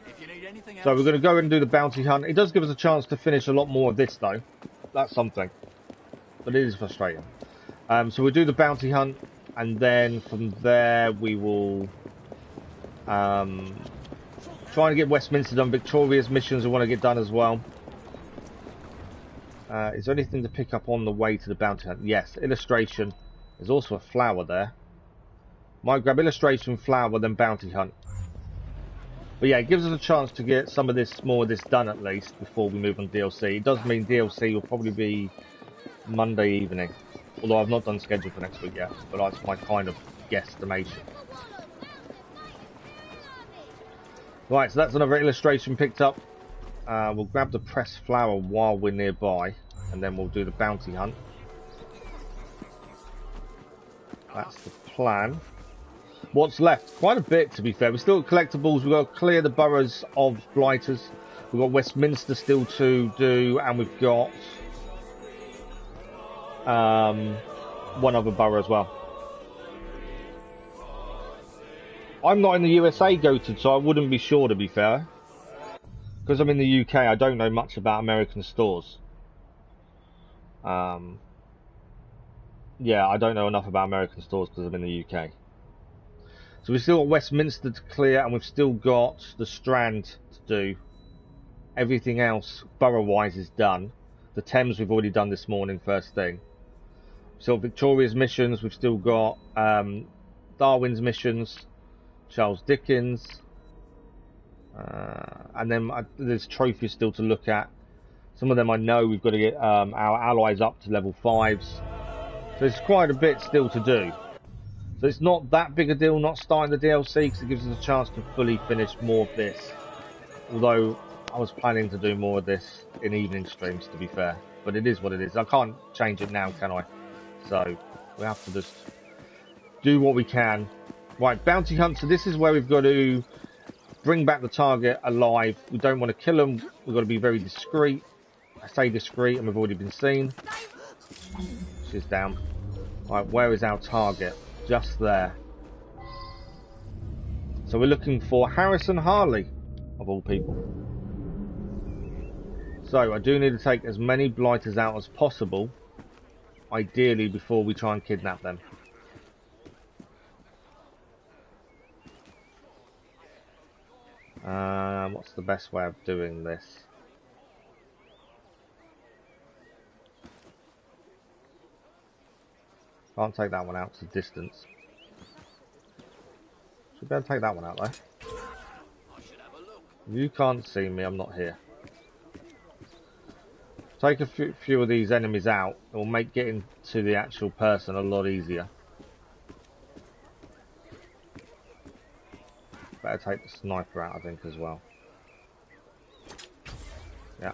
S5: If you need anything else...
S1: So we're going to go and do the bounty hunt. It does give us a chance to finish a lot more of this, though. That's something. But it is frustrating. So we'll do the bounty hunt, and then from there we will try and get Westminster done. Victoria's missions we want to get done as well. Is there anything to pick up on the way to the bounty hunt? Yes, illustration. There's also a flower there. Might grab illustration, flower, then bounty hunt. But yeah, it gives us a chance to get some of this, more of this done at least before we move on DLC. It does mean DLC will probably be Monday evening. Although I've not done schedule for next week yet, but that's my kind of guesstimation. Right, so that's another illustration picked up. We'll grab the pressed flower while we're nearby, and then we'll do the bounty hunt. That's the plan. What's left? Quite a bit, to be fair. We're still at collectibles. We've got to clear the boroughs of blighters. We've got Westminster still to do, and we've got one other borough as well. I'm not in the USA, Goated, so I wouldn't be sure, to be fair. Because I'm in the UK, I don't know much about American stores. Yeah, I don't know enough about American stores because I'm in the UK. So we've still got Westminster to clear, and we've still got the Strand to do. Everything else, borough-wise, is done. The Thames we've already done this morning, first thing. So Victoria's missions, we've still got Darwin's missions, Charles Dickens, and then there's trophies still to look at. Some of them I know we've got to get our allies up to level 5s. So there's quite a bit still to do. So it's not that big a deal not starting the DLC because it gives us a chance to fully finish more of this. Although I was planning to do more of this in evening streams, to be fair. But it is what it is. I can't change it now, can I? So we have to just do what we can. Right, bounty hunt. So this is where we've got to bring back the target alive. We don't want to kill them. We've got to be very discreet. I say discreet, and we've already been seen. She's down. Right, where is our target? Just there. So we're looking for Harrison Harley, of all people. So I do need to take as many blighters out as possible, ideally before we try and kidnap them. What's the best way of doing this? Can't take that one out, it's a distance. Should be able to take that one out though. You can't see me, I'm not here. Take a few of these enemies out, it will make getting to the actual person a lot easier. Better take the sniper out, I think, as well. Yeah.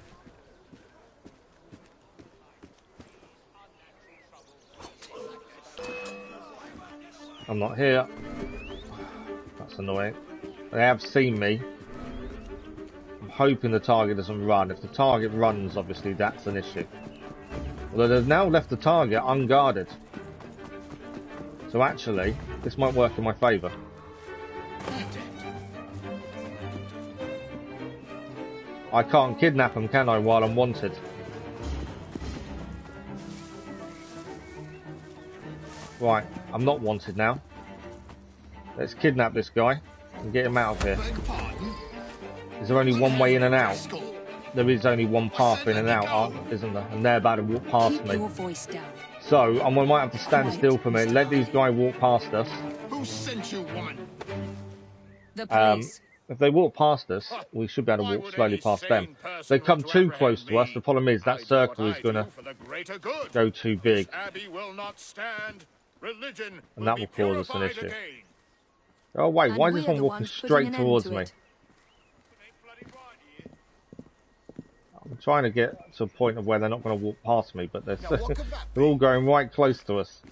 S1: I'm not here. That's annoying. They have seen me. I'm hoping the target doesn't run. If the target runs, obviously that's an issue. Although they've now left the target unguarded. So actually, this might work in my favour. I can't kidnap them, can I, while I'm wanted? Right, I'm not wanted now. Let's kidnap this guy and get him out of here. Is there only one way in and out? There is only one path in and out, isn't there? And they're about to walk past me. So, I might have to stand still for a minute. Let these guys walk past us.
S6: Who sent you one?
S7: The police.
S1: If they walk past us, we should be able to walk slowly past them. If they come too close to us, the problem is that circle is going to go too big. And that will cause us an issue. Oh wait, why is this one walking straight towards me? I'm trying to get to a point of where they're not going to walk past me, but they're, they're all going right close to us.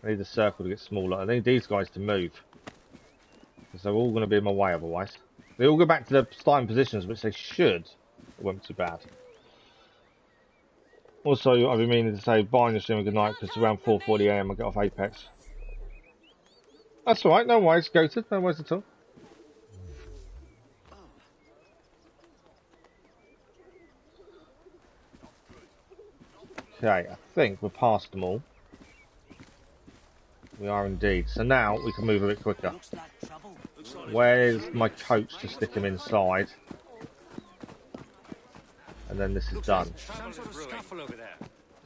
S1: I need the circle to get smaller. I need these guys to move. Because they're all going to be in my way otherwise. They all go back to their starting positions, which they should. It won't be too bad. Also, I've been meaning to say bye on the stream and good night, because it's around 4:40 AM I get off Apex. That's alright, no worries, Goated, no worries at all. Okay, I think we're past them all. We are indeed. So now we can move a bit quicker. Where's my coach to stick him inside? And then this is done.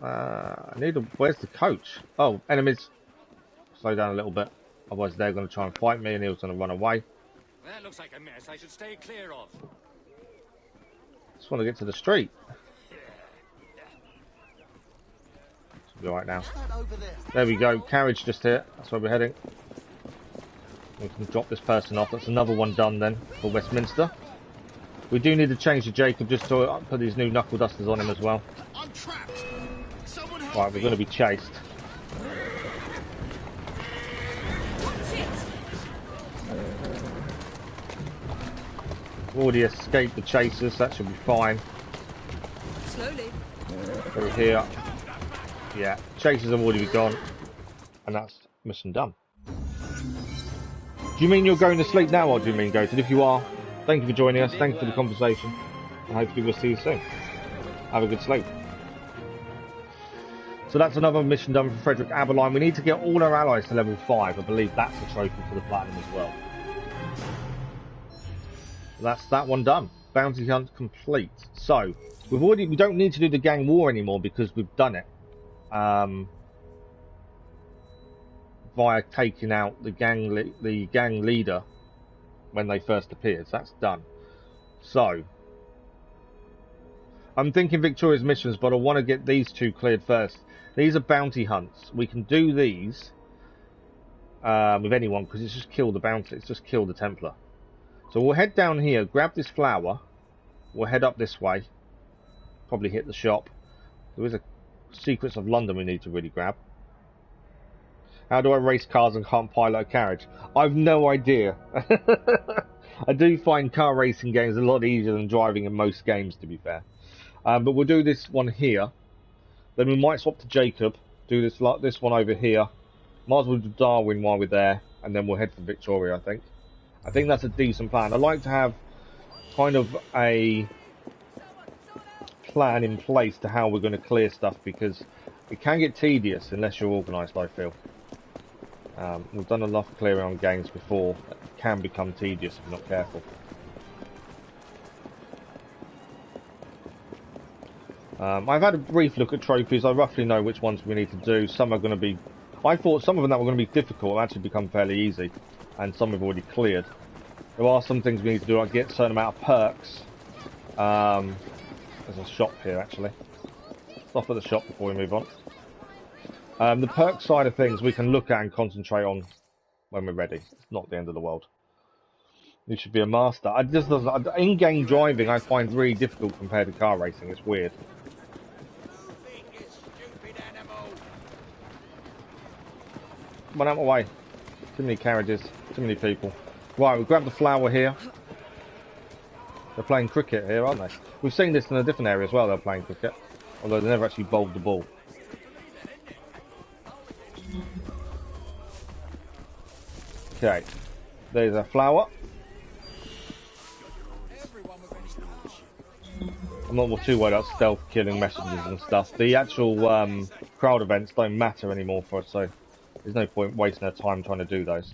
S1: I need a... Where's the coach? Oh, enemies. Slow down a little bit. Otherwise they're going to try and fight me and he was going to run away.
S3: That looks like a mess I should stay clear of.
S1: Just want to get to the street. Should be alright now. There we go. Carriage just here. That's where we're heading. We can drop this person off. That's another one done then for Westminster. We do need to change the Jacob just to put these new knuckle dusters on him as well. Right, we're going to be chased. We've already escaped the chasers, that should be fine.
S7: Slowly.
S1: Over here. Yeah, chasers have already gone. And that's mission done. Do you mean you're going to sleep now, or do you mean Goated? If you are, thank you for joining us, thank you for the conversation, and hopefully we'll see you soon. Have a good sleep. So that's another mission done for Frederick Aberline. We need to get all our allies to level 5. I believe that's the trophy for the platinum as well. That's that one done. Bounty hunt complete. So we don't need to do the gang war anymore because we've done it. Via taking out the gang leader when they first appeared. So that's done. So I'm thinking Victoria's missions, but I want to get these two cleared first. These are bounty hunts. We can do these with anyone because it's just kill the bounty. It's just kill the Templar. So we'll head down here, grab this flower. We'll head up this way. Probably hit the shop. There is a Secrets of London we need to really grab. How do I race cars and can't pilot a carriage? I've no idea. I do find car racing games a lot easier than driving in most games, to be fair. But we'll do this one here. Then we might swap to Jacob. Do this one over here. Might as well do Darwin while we're there. And then we'll head for Victoria, I think. I think that's a decent plan. I like to have kind of a plan in place to how we're going to clear stuff, because it can get tedious unless you're organised, I feel. We've done enough clearing on games before. It can become tedious if you're not careful. I've had a brief look at trophies. I roughly know which ones we need to do. Some are going to be... I thought some of them that were going to be difficult have actually become fairly easy. And some we've already cleared. There are some things we need to do, like get a certain amount of perks. There's a shop here, actually. Stop at the shop before we move on. The perk side of things we can look at and concentrate on when we're ready. It's not the end of the world. You should be a master. I just doesn't. In-game driving I find really difficult compared to car racing. It's weird. Come on out of my way. Too many carriages. Too many people. Right, we grab the flower here. They're playing cricket here, aren't they? We've seen this in a different area as well. They're playing cricket, although they never actually bowled the ball. Okay, there's a flower. I'm not too worried about stealth killing messengers and stuff. The actual crowd events don't matter anymore for us, so there's no point wasting our time trying to do those.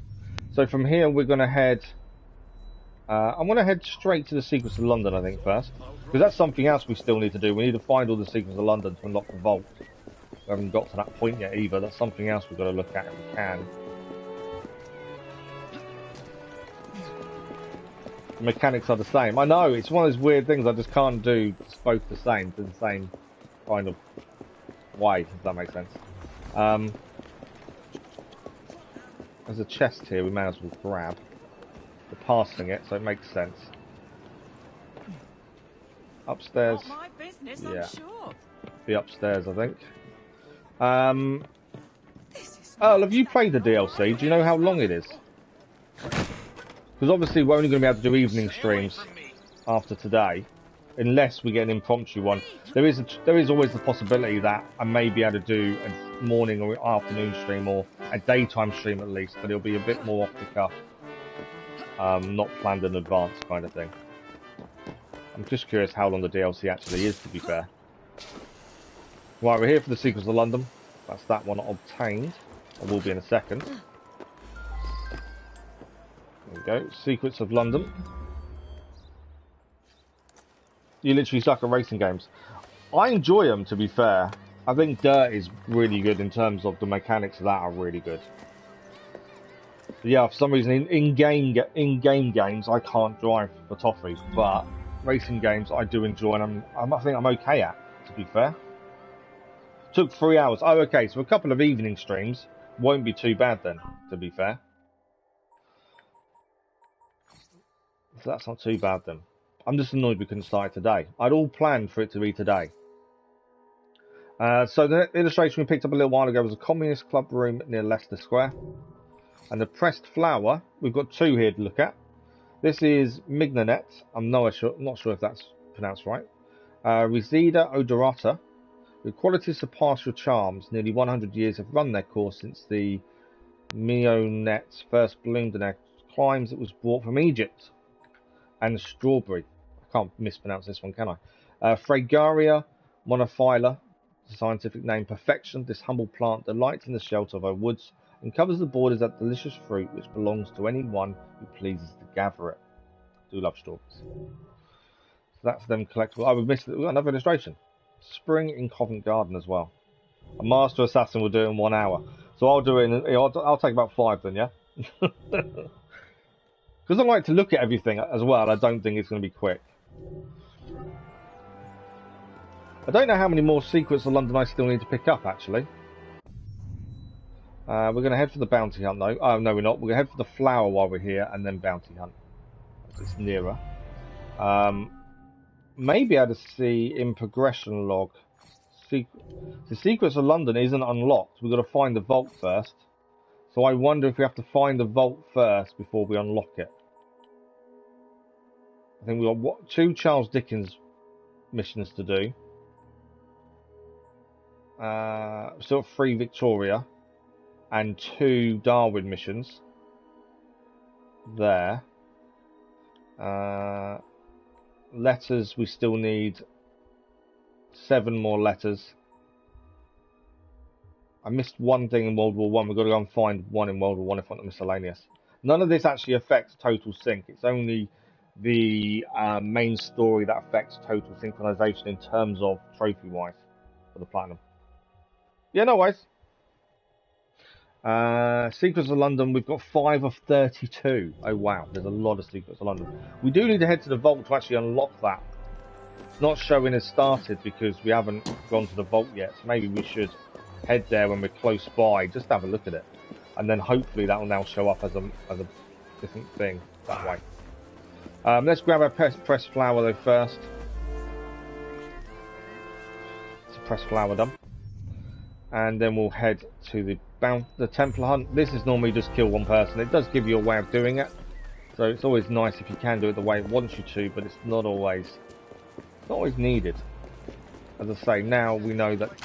S1: So from here we're going to head... I'm going to head straight to the Secrets of London, I think, first. Because that's something else we still need to do. We need to find all the Secrets of London to unlock the vault. We haven't got to that point yet either. That's something else we've got to look at if we can. The mechanics are the same. I know, it's one of those weird things I just can't do both the same, to the same kind of way, if that makes sense. There's a chest here we may as well grab. We're passing it, so it makes sense. Upstairs.
S6: Not my business,
S1: yeah.
S6: I'm sure.
S1: Be upstairs, I think. Oh, have you played the DLC? Do you know how long it is? Because obviously we're only going to be able to do evening streams after today, unless we get an impromptu one. There is always the possibility that I may be able to do a morning or afternoon stream, or a daytime stream at least, but it'll be a bit more off the cuff. Not planned in advance kind of thing. I'm just curious how long the DLC actually is, to be fair. Right, we're here for the Secrets of London. That's that one obtained. I will be in a second. There we go. Secrets of London. You literally suck at racing games. I enjoy them, to be fair. I think Dirt is really good in terms of the mechanics of that are really good. Yeah, for some reason in-game games I can't drive for toffee, but racing games I do enjoy, and I think I'm okay at, to be fair. Took 3 hours. Oh, okay, so a couple of evening streams won't be too bad then, to be fair. So that's not too bad then. I'm just annoyed we couldn't start it today. I'd all planned for it to be today. So the illustration we picked up a little while ago was a communist club room near Leicester Square. And the pressed flower, we've got two here to look at. This is Mignanet. I'm not sure if that's pronounced right. Reseda odorata. The qualities surpass your charms. Nearly 100 years have run their course since the Mignanet first bloomed in their climes. It was brought from Egypt. And strawberry. I can't mispronounce this one, can I? Fragaria monophylla. The scientific name, perfection. This humble plant delights in the shelter of our woods and covers the borders of that delicious fruit which belongs to anyone who pleases to gather it. Do love strawberries. So that's them collectible. Oh, we've missed it. We've got another illustration. Spring in Covent Garden as well. A master assassin will do it in 1 hour. So I'll do it in. I'll take about 5 then, yeah. Because I like to look at everything as well. I don't think it's going to be quick. I don't know how many more Secrets of London I still need to pick up, actually. We're going to head for the bounty hunt, though. Oh, no, we're not. We're going to head for the flower while we're here, and then bounty hunt. It's nearer. Maybe able to see in progression log. The Secrets of London isn't unlocked. We've got to find the vault first. So I wonder if we have to find the vault first before we unlock it. I think we've got 2 Charles Dickens missions to do. Still 3 Victoria. And 2 Darwin missions. There. Letters, we still need 7 more letters. I missed one thing in World War One. We've got to go and find one in World War One if I want the miscellaneous. None of this actually affects total sync. It's only the main story that affects total synchronization in terms of trophy-wise for the platinum. Yeah, no worries. Secrets of London, we've got 5 of 32. Oh wow, there's a lot of Secrets of London. We do need to head to the vault to actually unlock that. It's not showing as started because we haven't gone to the vault yet, so maybe we should head there when we're close by, just have a look at it. and then hopefully that will now show up as a different thing that way. Let's grab our pressed flour though first. It's a pressed flour done, and then we'll head to the Templar hunt. This is normally just kill one person. It does give you a way of doing it, so it's always nice if you can do it the way it wants you to, but it's not always needed. As I say, now we know that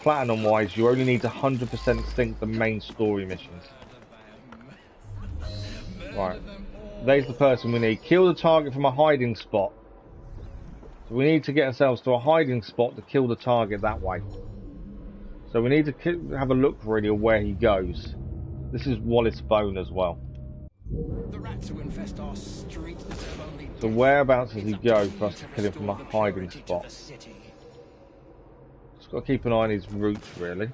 S1: platinum wise you only need to 100% sync the main story missions. Right, there's the person we need. Kill the target from a hiding spot. So we need to get ourselves to a hiding spot to kill the target that way. So we need to have a look really of where he goes. This is Wallace Bone as well.
S5: The rats who infest our streets deserve only
S1: So whereabouts does he go for us to kill him from a hiding spot? Just got to keep an eye on his route really.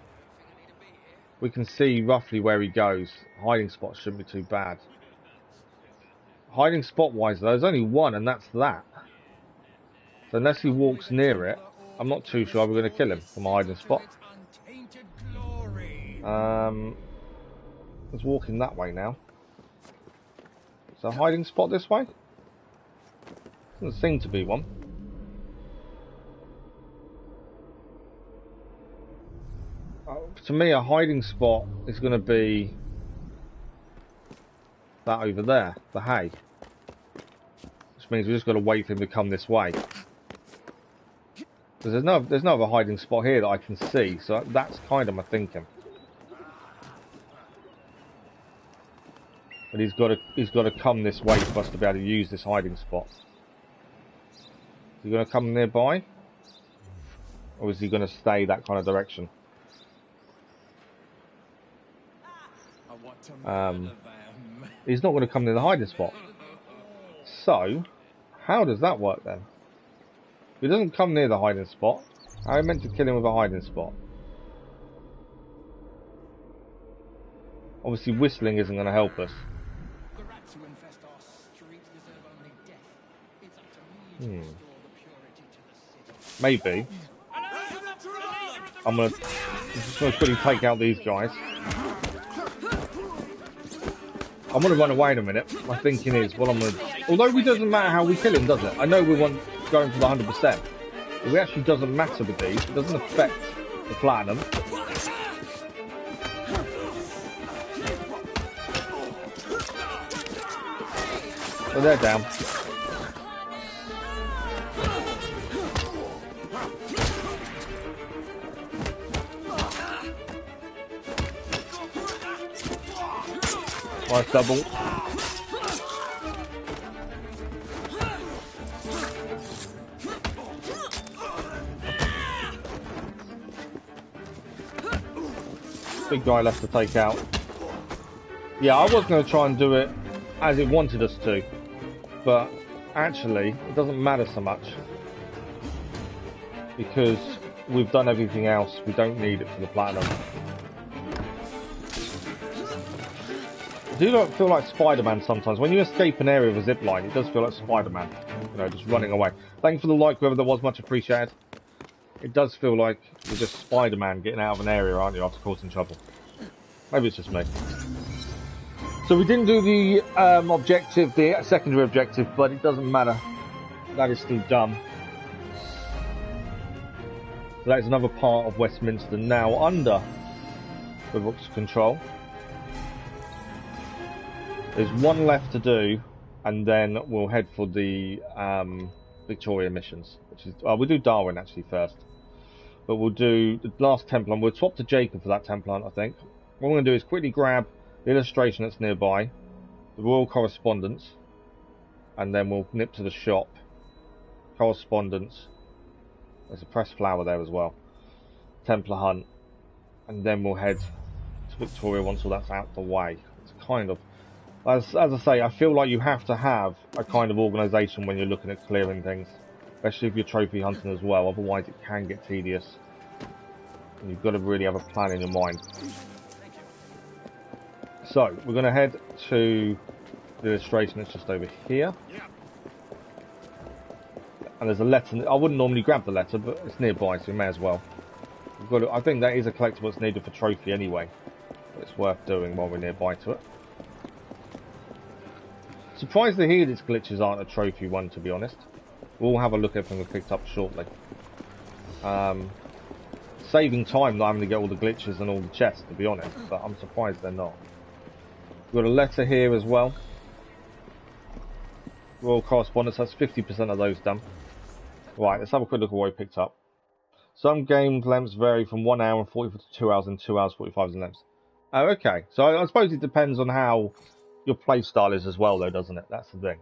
S1: We can see roughly where he goes. Hiding spot shouldn't be too bad. Hiding spot wise though, there's only one, and that's that. So unless he walks near it, I'm not too sure we're going to kill him from a hiding spot. Let's walk in that way now. Is there a hiding spot this way? Doesn't seem to be one. To me, a hiding spot is going to be that over there, the hay. Which means we just got to wait for him to come this way. Because there's no other hiding spot here that I can see, so that's kind of my thinking. But he's got to come this way for us to be able to use this hiding spot. Is he going to come nearby, or is he going to stay that kind of direction? He's not going to come near the hiding spot. So, how does that work then? If he doesn't come near the hiding spot, how are we meant to kill him with a hiding spot? Obviously, whistling isn't going to help us. Maybe. I'm just going to quickly take out these guys. I'm going to run away in a minute. My thinking is, well, although it doesn't matter how we kill him, does it? I know we want going for the 100%. It actually doesn't matter with these. It doesn't affect the platinum. So they're down. Nice double. Big guy left to take out. Yeah, I was going to try and do it as it wanted us to, but actually it doesn't matter so much because we've done everything else. We don't need it for the platinum. I do feel like Spider-Man sometimes. When you escape an area with a zipline, it does feel like Spider-Man. You know, just running away. Thank you for the like, whoever that was, much appreciated. It does feel like you're just Spider-Man getting out of an area, aren't you, after causing trouble. Maybe it's just me. So we didn't do the objective, the secondary objective, but it doesn't matter. That is still done. So that is another part of Westminster now under the Rook's control. There's one left to do, and then we'll head for the Victoria missions, which is we'll do Darwin actually first, but we'll do the last Templar. We'll swap to Jacob for that Templar, I think. What we're going to do is quickly grab the illustration that's nearby, the Royal Correspondence, and then we'll nip to the shop. Correspondence. There's a pressed flower there as well. Templar hunt, and then we'll head to Victoria once all that's out the way. It's kind of. As I say, I feel like you have to have a kind of organisation when you're looking at clearing things, especially if you're trophy hunting as well, otherwise it can get tedious. And you've got to really have a plan in your mind. So, we're going to head to the illustration that's just over here. And there's a letter. I wouldn't normally grab the letter, but it's nearby, so we may as well. We've got to, I think that is a collectible that's needed for trophy anyway. It's worth doing while we're nearby to it. Surprised to hear its glitches aren't a trophy one, to be honest. We'll have a look at everything we've picked up shortly. Saving time not having to get all the glitches and all the chests, to be honest, but I'm surprised they're not. We've got a letter here as well. Royal correspondence, that's 50% of those done. Right, let's have a quick look at what we picked up. Some game lengths vary from 1 hour and 40 to 2 hours and 2 hours 45 lengths. Oh, okay. So I suppose it depends on how your play style is as well, though, doesn't it? That's the thing.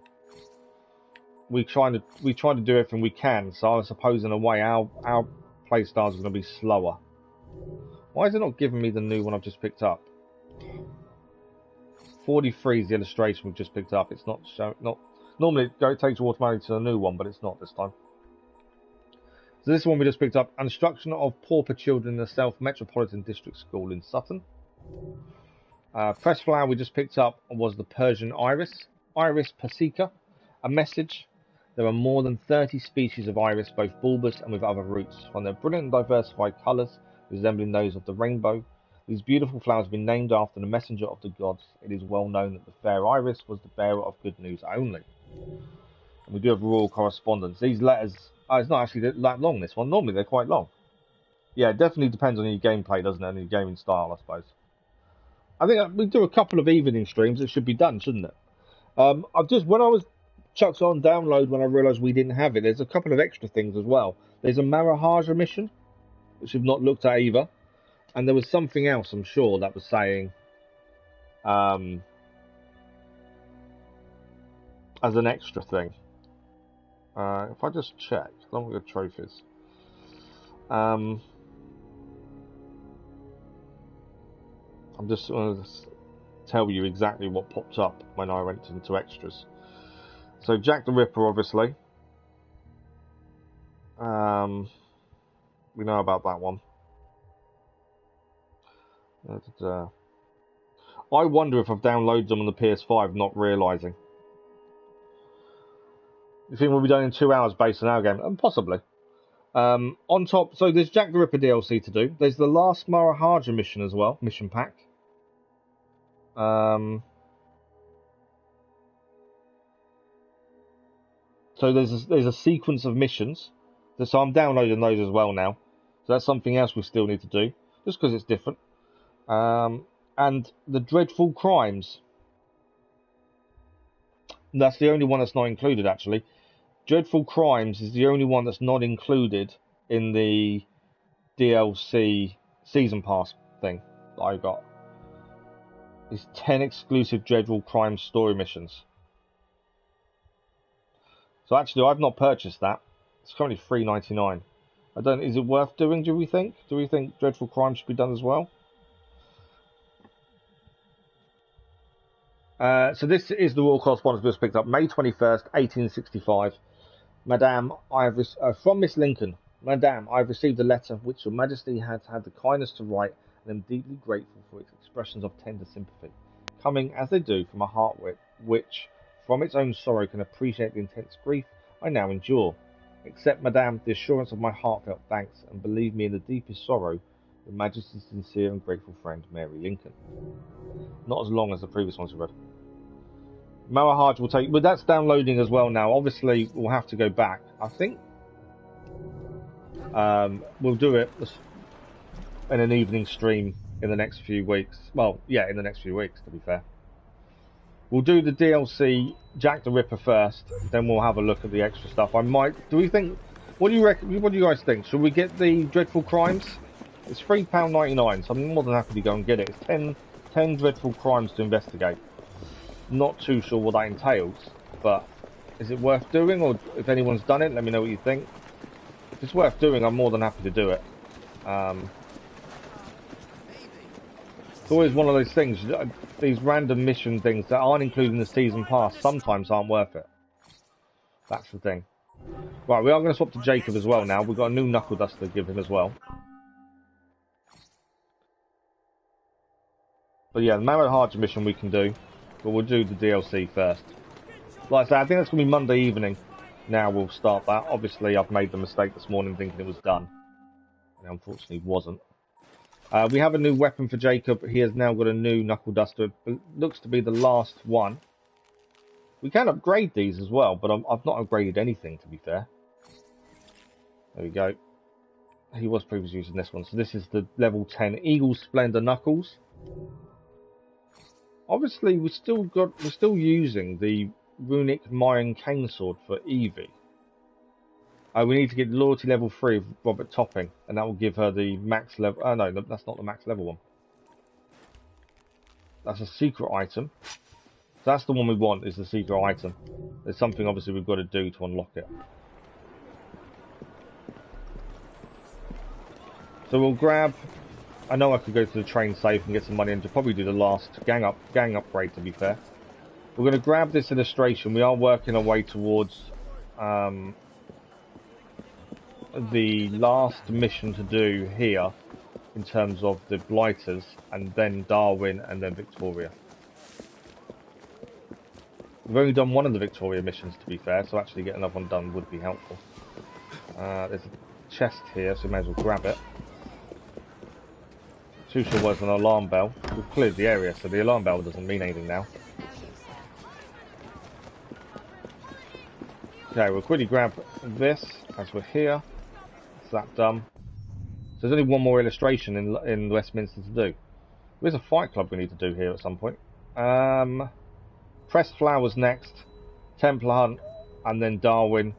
S1: We try to do everything we can. So I suppose in a way our play styles are going to be slower. Why is it not giving me the new one I've just picked up? 43 is the illustration we've just picked up. It's not showing. Normally it takes you automatically to the new one, but it's not this time. So this one we just picked up. Instruction of pauper children in the South Metropolitan District School in Sutton. Press flower we just picked up was the Persian iris. Iris persica. A message. There are more than 30 species of iris, both bulbous and with other roots. From their brilliant and diversified colours, resembling those of the rainbow, these beautiful flowers have been named after the messenger of the gods. It is well known that the fair iris was the bearer of good news only. And we do have royal correspondence. These letters, it's not actually that long, this one. Normally they're quite long. Yeah, it definitely depends on your gameplay, doesn't it, and your gaming style, I suppose. I think we do a couple of evening streams. It should be done, shouldn't it? when I was chucked on download, when I realised we didn't have it, there's a couple of extra things as well. There's a Marahaja mission, which I've not looked at either, and there was something else, I'm sure, that was saying as an extra thing. If I just check, along with the trophies. I'm just going to tell you exactly what popped up when I went into extras. So Jack the Ripper, obviously. We know about that one. I wonder if I've downloaded them on the PS5, not realising. You think we'll be done in 2 hours based on our game? Possibly. On top, so there's Jack the Ripper DLC to do. There's the last Marahaja mission as well, mission pack. So there's a sequence of missions. So I'm downloading those as well now. So that's something else we still need to do, just because it's different. And the Dreadful Crimes. That's the only one that's not included, actually. Dreadful Crimes is the only one that's not included in the DLC Season Pass thing that I got. It's 10 exclusive Dreadful Crimes story missions. So actually, I've not purchased that. It's currently $3.99. I don't. Is it worth doing? Do we think? Do we think Dreadful Crimes should be done as well? So this is the royal correspondence we just picked up, May 21st, 1865. Madame, from Miss Lincoln. Madame, I have received a letter which Your Majesty has had the kindness to write, and am deeply grateful for its expressions of tender sympathy, coming as they do from a heart which, from its own sorrow, can appreciate the intense grief I now endure. Accept, Madame, the assurance of my heartfelt thanks, and believe me in the deepest sorrow, Your Majesty's sincere and grateful friend, Mary Lincoln. Not as long as the previous ones we read. Marahaja will take, but that's downloading as well now. Obviously, we'll have to go back. I think we'll do it in an evening stream in the next few weeks. Well, yeah, in the next few weeks, to be fair. We'll do the DLC Jack the Ripper first, then we'll have a look at the extra stuff. I might. Do we think? What do you reckon? What do you guys think? Should we get the Dreadful Crimes? It's £3.99, so I'm more than happy to go and get it. It's 10 Dreadful Crimes to investigate. Not too sure what that entails, but is it worth doing? Or if anyone's done it, let me know what you think. If it's worth doing, I'm more than happy to do it. It's always one of those things, these random mission things that aren't included in the season pass sometimes aren't worth it. That's the thing. Right, we are going to swap to Jacob as well now. We've got a new knuckle duster to give him as well. But yeah, the Marahaja mission we can do. But we'll do the DLC first. Like I said, I think that's going to be Monday evening. Now we'll start that. Obviously, I've made the mistake this morning thinking it was done. It unfortunately wasn't. We have a new weapon for Jacob. He has now got a new knuckle duster. It looks to be the last one. We can upgrade these as well, but I've not upgraded anything, to be fair. There we go. He was previously using this one. So this is the level 10 Eagle Splendor Knuckles. Obviously, we're still using the Runic Mayan Cane Sword for Evie. We need to get Loyalty level 3 of Robert Topping, and that will give her the max level. Oh no, that's not the max level one. That's a secret item. So that's the one we want, is the secret item. There's something obviously we've got to do to unlock it. So we'll grab. I know I could go to the train safe and get some money and to probably do the last gang upgrade, to be fair. We're going to grab this illustration. We are working our way towards the last mission to do here in terms of the Blighters, and then Darwin, and then Victoria. We've only done one of the Victoria missions, to be fair, so actually getting another one done would be helpful. There's a chest here, so we may as well grab it. Too sure was an alarm bell. We've cleared the area, so the alarm bell doesn't mean anything now. Okay, we'll quickly grab this as we're here. That's that done. So there's only one more illustration in Westminster to do. There's a fight club we need to do here at some point. Pressed Flowers next, Templar Hunt, and then Darwin,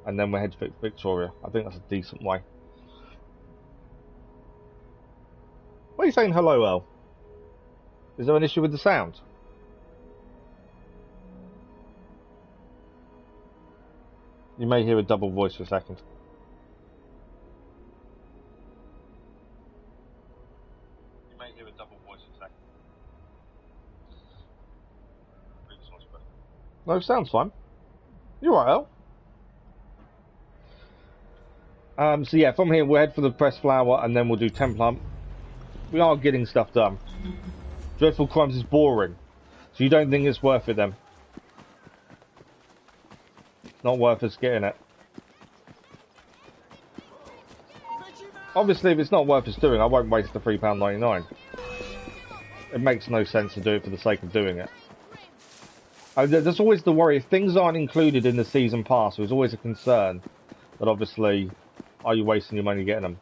S1: and then we'll head to Victoria. I think that's a decent way. What are you saying hello, El? Is there an issue with the sound? You may hear a double voice for a second. No, sounds fine. You're right, El. So yeah, from here we'll head for the Pressed Flower, and then we'll do Templar. We are getting stuff done. Dreadful Crimes is boring, so you don't think it's worth it then? Not worth us getting it. Obviously, if it's not worth us doing, I won't waste the £3.99. It makes no sense to do it for the sake of doing it. There's always the worry, if things aren't included in the season pass, there's always a concern that obviously, are you wasting your money getting them?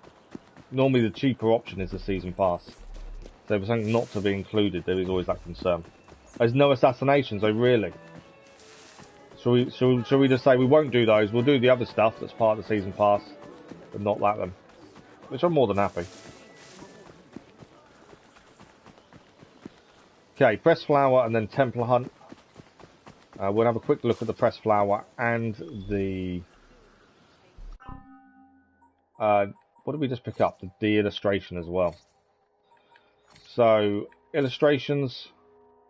S1: Normally the cheaper option is the season pass. So if it's something not to be included, there is always that concern. There's no assassinations, though, really. Shall we just say we won't do those, we'll do the other stuff that's part of the season pass, but not that then. Which I'm more than happy. Okay, Pressed Flower and then Templar Hunt. We'll have a quick look at the Pressed Flower and the... what did we just pick up? The illustration as well. So, illustrations...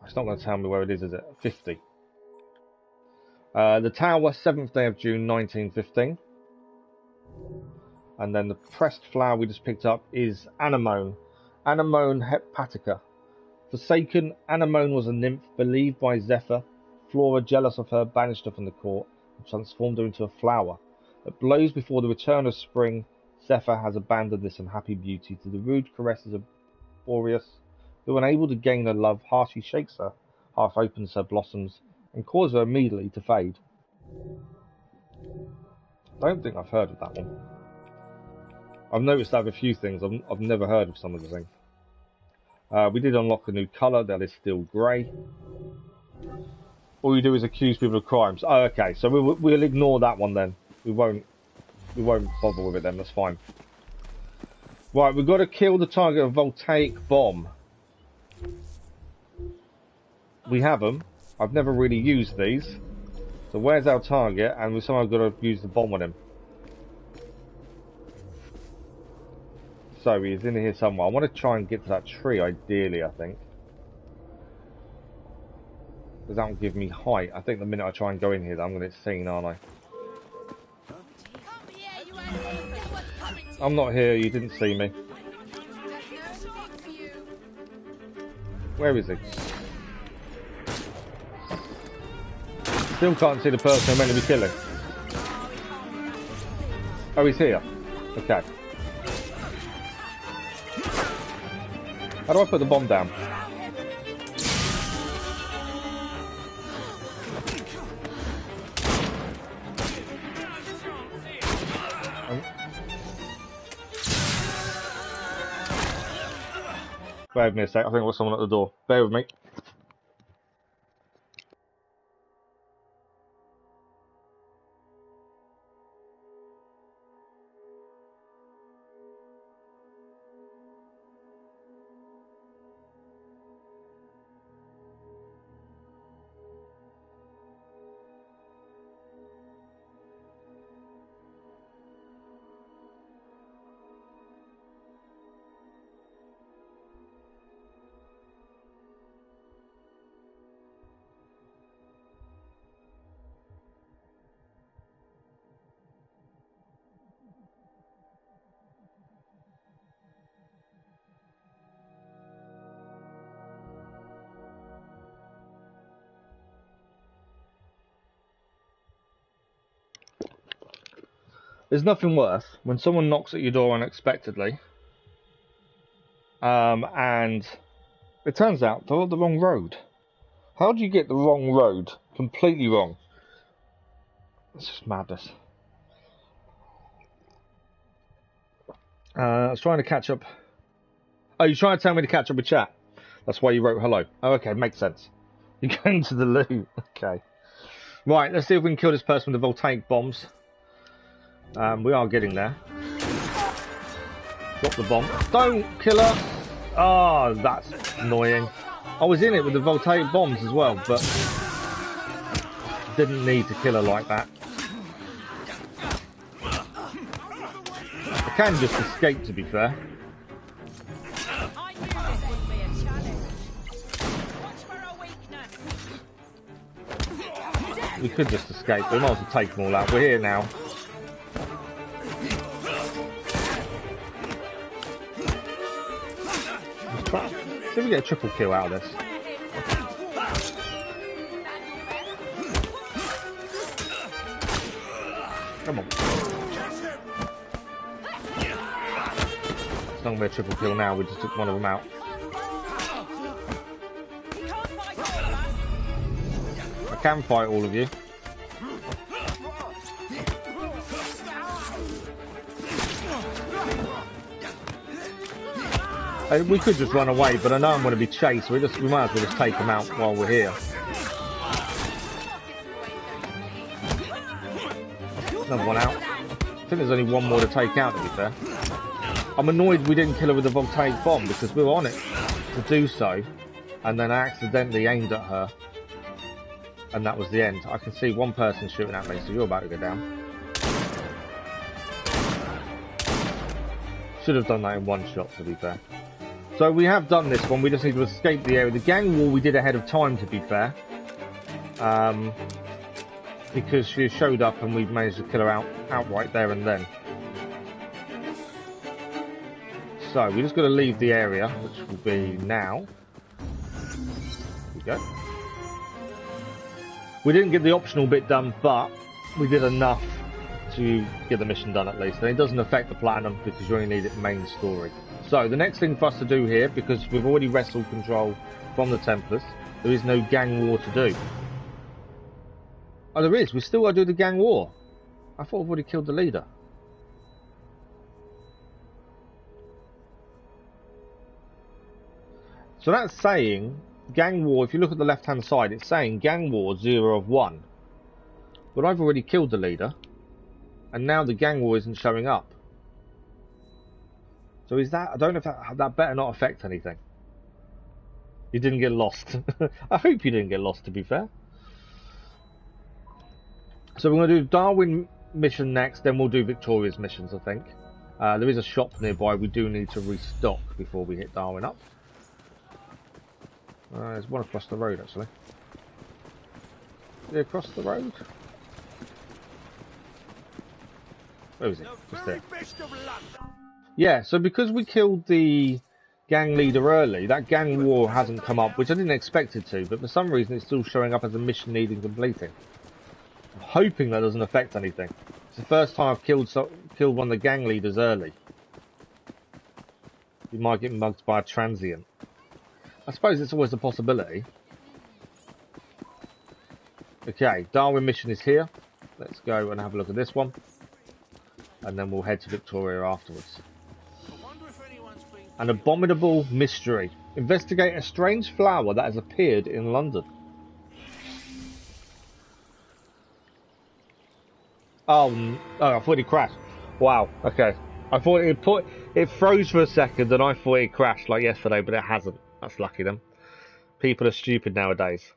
S1: It's not going to tell me where it is it? 50. The Tower, 7th day of June, 1915. And then the Pressed Flower we just picked up is Anemone. Anemone hepatica. Forsaken, Anemone was a nymph believed by Zephyr. Flora, jealous of her, banished her from the court and transformed her into a flower. That blows before the return of spring, Zephyr has abandoned this unhappy beauty to the rude caresses of Boreas, who, unable to gain her love, harshly shakes her, half opens her blossoms, and causes her immediately to fade. I don't think I've heard of that one. I've noticed that with a few things. I've never heard of some of the things. We did unlock a new colour that is still grey. All you do is accuse people of crimes. Oh, okay. So we'll ignore that one then. We won't bother with it then. That's fine. Right, we've got to kill the target of voltaic bomb. We have them. I've never really used these. So where's our target? And we've somehow got to use the bomb on him. So he's in here somewhere. I want to try and get to that tree, ideally, I think. Because that will give me height. I think the minute I try and go in here, I'm going to get seen, aren't I? I'm not here, you didn't see me. Where is he? Still can't see the person I'm meant to be killing. Oh, he's here. Okay. How do I put the bomb down? Bear with me a sec, I think there's someone at the door. Bear with me. There's nothing worse when someone knocks at your door unexpectedly, and it turns out they're on the wrong road. How do you get the wrong road completely wrong? It's just madness. I was trying to catch up. Oh, you're trying to tell me to catch up with chat? That's why you wrote hello. Oh, okay, makes sense. You're going to the loo. Okay. Right, let's see if we can kill this person with the voltaic bombs. We are getting there. Drop the bomb. Don't kill her! Oh, that's annoying. I was in it with the voltaic bombs as well, but didn't need to kill her like that. I can just escape, to be fair. We could just escape, but we might as well take them all out. We're here now. See if we get a triple kill out of this. Come on. It's not going to be a triple kill now, we just took one of them out. I can fight all of you. We could just run away, but I know I'm going to be chased, so we might as well just take them out while we're here. Another one out. I think there's only one more to take out, to be fair. I'm annoyed we didn't kill her with the voltaic bomb, because we were on it to do so, and then I accidentally aimed at her, and that was the end. I can see one person shooting at me, so you're about to go down. Should have done that in one shot, to be fair. So we have done this one, we just need to escape the area. The gang war we did ahead of time, to be fair. Because she showed up and we managed to kill her outright there and then. So we just got to leave the area, which will be now. There we go. We didn't get the optional bit done, but we did enough to get the mission done at least. And it doesn't affect the platinum because you only need it main story. So the next thing for us to do here, because we've already wrestled control from the Templars, there is no gang war to do. Oh, there is. We still got to do the gang war. I thought we've already killed the leader. So that's saying gang war, if you look at the left hand side, it's saying gang war 0 of 1. But I've already killed the leader, and now the gang war isn't showing up. So is that, I don't know if that better not affect anything. You didn't get lost. I hope you didn't get lost, to be fair. So we're going to do Darwin mission next, then we'll do Victoria's missions, I think. There is a shop nearby, we do need to restock before we hit Darwin up. There's one across the road, actually. Is it across the road? Where is it? Just there. Yeah, so because we killed the gang leader early, that gang war hasn't come up, which I didn't expect it to, but for some reason it's still showing up as a mission needing completing. I'm hoping that doesn't affect anything. It's the first time I've killed one of the gang leaders early. You might get mugged by a transient. I suppose it's always a possibility. Okay, Darwin mission is here. Let's go and have a look at this one. And then we'll head to Victoria afterwards. An abominable mystery. Investigate a strange flower that has appeared in London. Oh, I thought it crashed. Wow, okay. I thought it froze for a second and I thought it crashed like yesterday, but it hasn't. That's lucky then. People are stupid nowadays.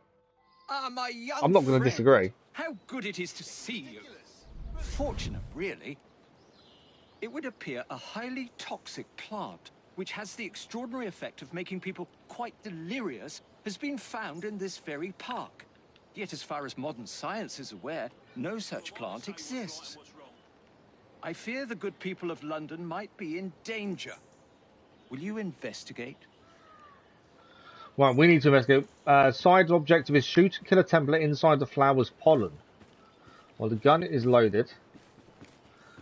S5: My young
S1: I'm not going to disagree.
S5: How good it is to see you. Fortunate, really. It would appear a highly toxic plant, which has the extraordinary effect of making people quite delirious, has been found in this very park. Yet as far as modern science is aware, no such plant exists. I fear the good people of London might be in danger. Will you investigate?
S1: Right, we need to investigate. Side objective is shoot and kill a Templar inside the flower's pollen. While the gun is loaded,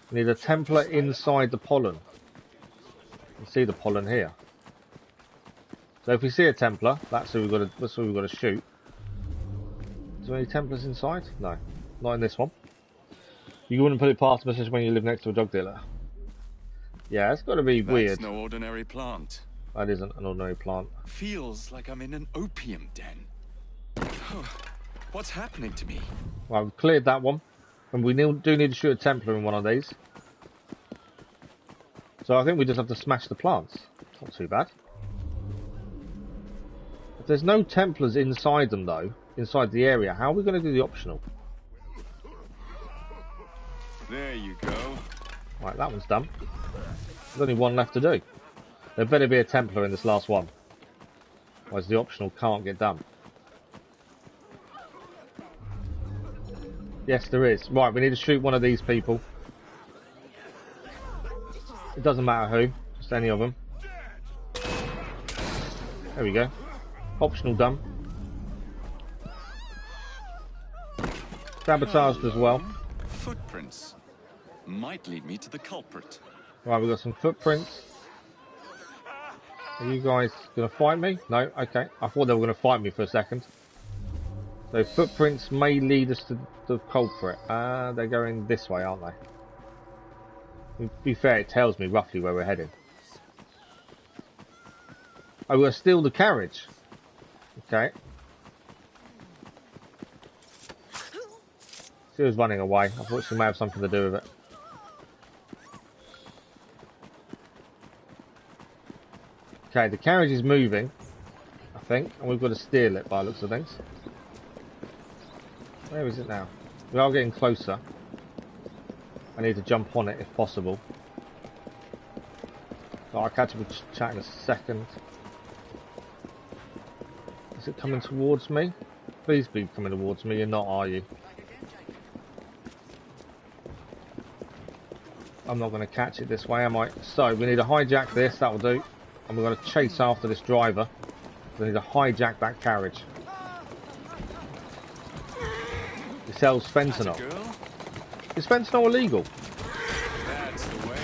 S1: we need a Templar inside the pollen. You can see the pollen here. So if we see a Templar, that's who we've got to shoot. Is there any Templars inside? No, not in this one. You wouldn't put it past them, especially when you live next to a drug dealer. Yeah, it's got to be weird.
S3: That's no ordinary plant.
S1: That isn't an ordinary plant.
S3: Feels like I'm in an opium den. Oh, what's happening to me?
S1: Well, we've cleared that one. And we do need to shoot a Templar in one of these. So I think we just have to smash the plants. Not too bad. If there's no Templars inside them though, inside the area, how are we going to do the optional?
S3: There you go.
S1: Right, that one's done. There's only one left to do. There better be a Templar in this last one. Otherwise the optional can't get done. Yes, there is. Right, we need to shoot one of these people. It doesn't matter who, just any of them. There we go. Optional done. Sabotaged as well.
S3: Footprints. Might lead me to the culprit.
S1: Right, we've got some footprints. Are you guys going to fight me? No? Okay. I thought they were going to fight me for a second. So footprints may lead us to the culprit. They're going this way, aren't they? To be fair, it tells me roughly where we're heading. Oh, we're going to steal the carriage. Okay. She was running away. I thought she may have something to do with it. Okay, the carriage is moving, I think, and we've got to steal it by the looks of things. Where is it now? We are getting closer. I need to jump on it if possible. So I'll catch up with chat in a second. Is it coming towards me? Please be coming towards me. You're not, are you? I'm not going to catch it this way, am I? So we need to hijack this. That will do. And we're going to chase after this driver. We need to hijack that carriage. It sells fentanyl. Is fentanyl illegal?
S3: That's the way.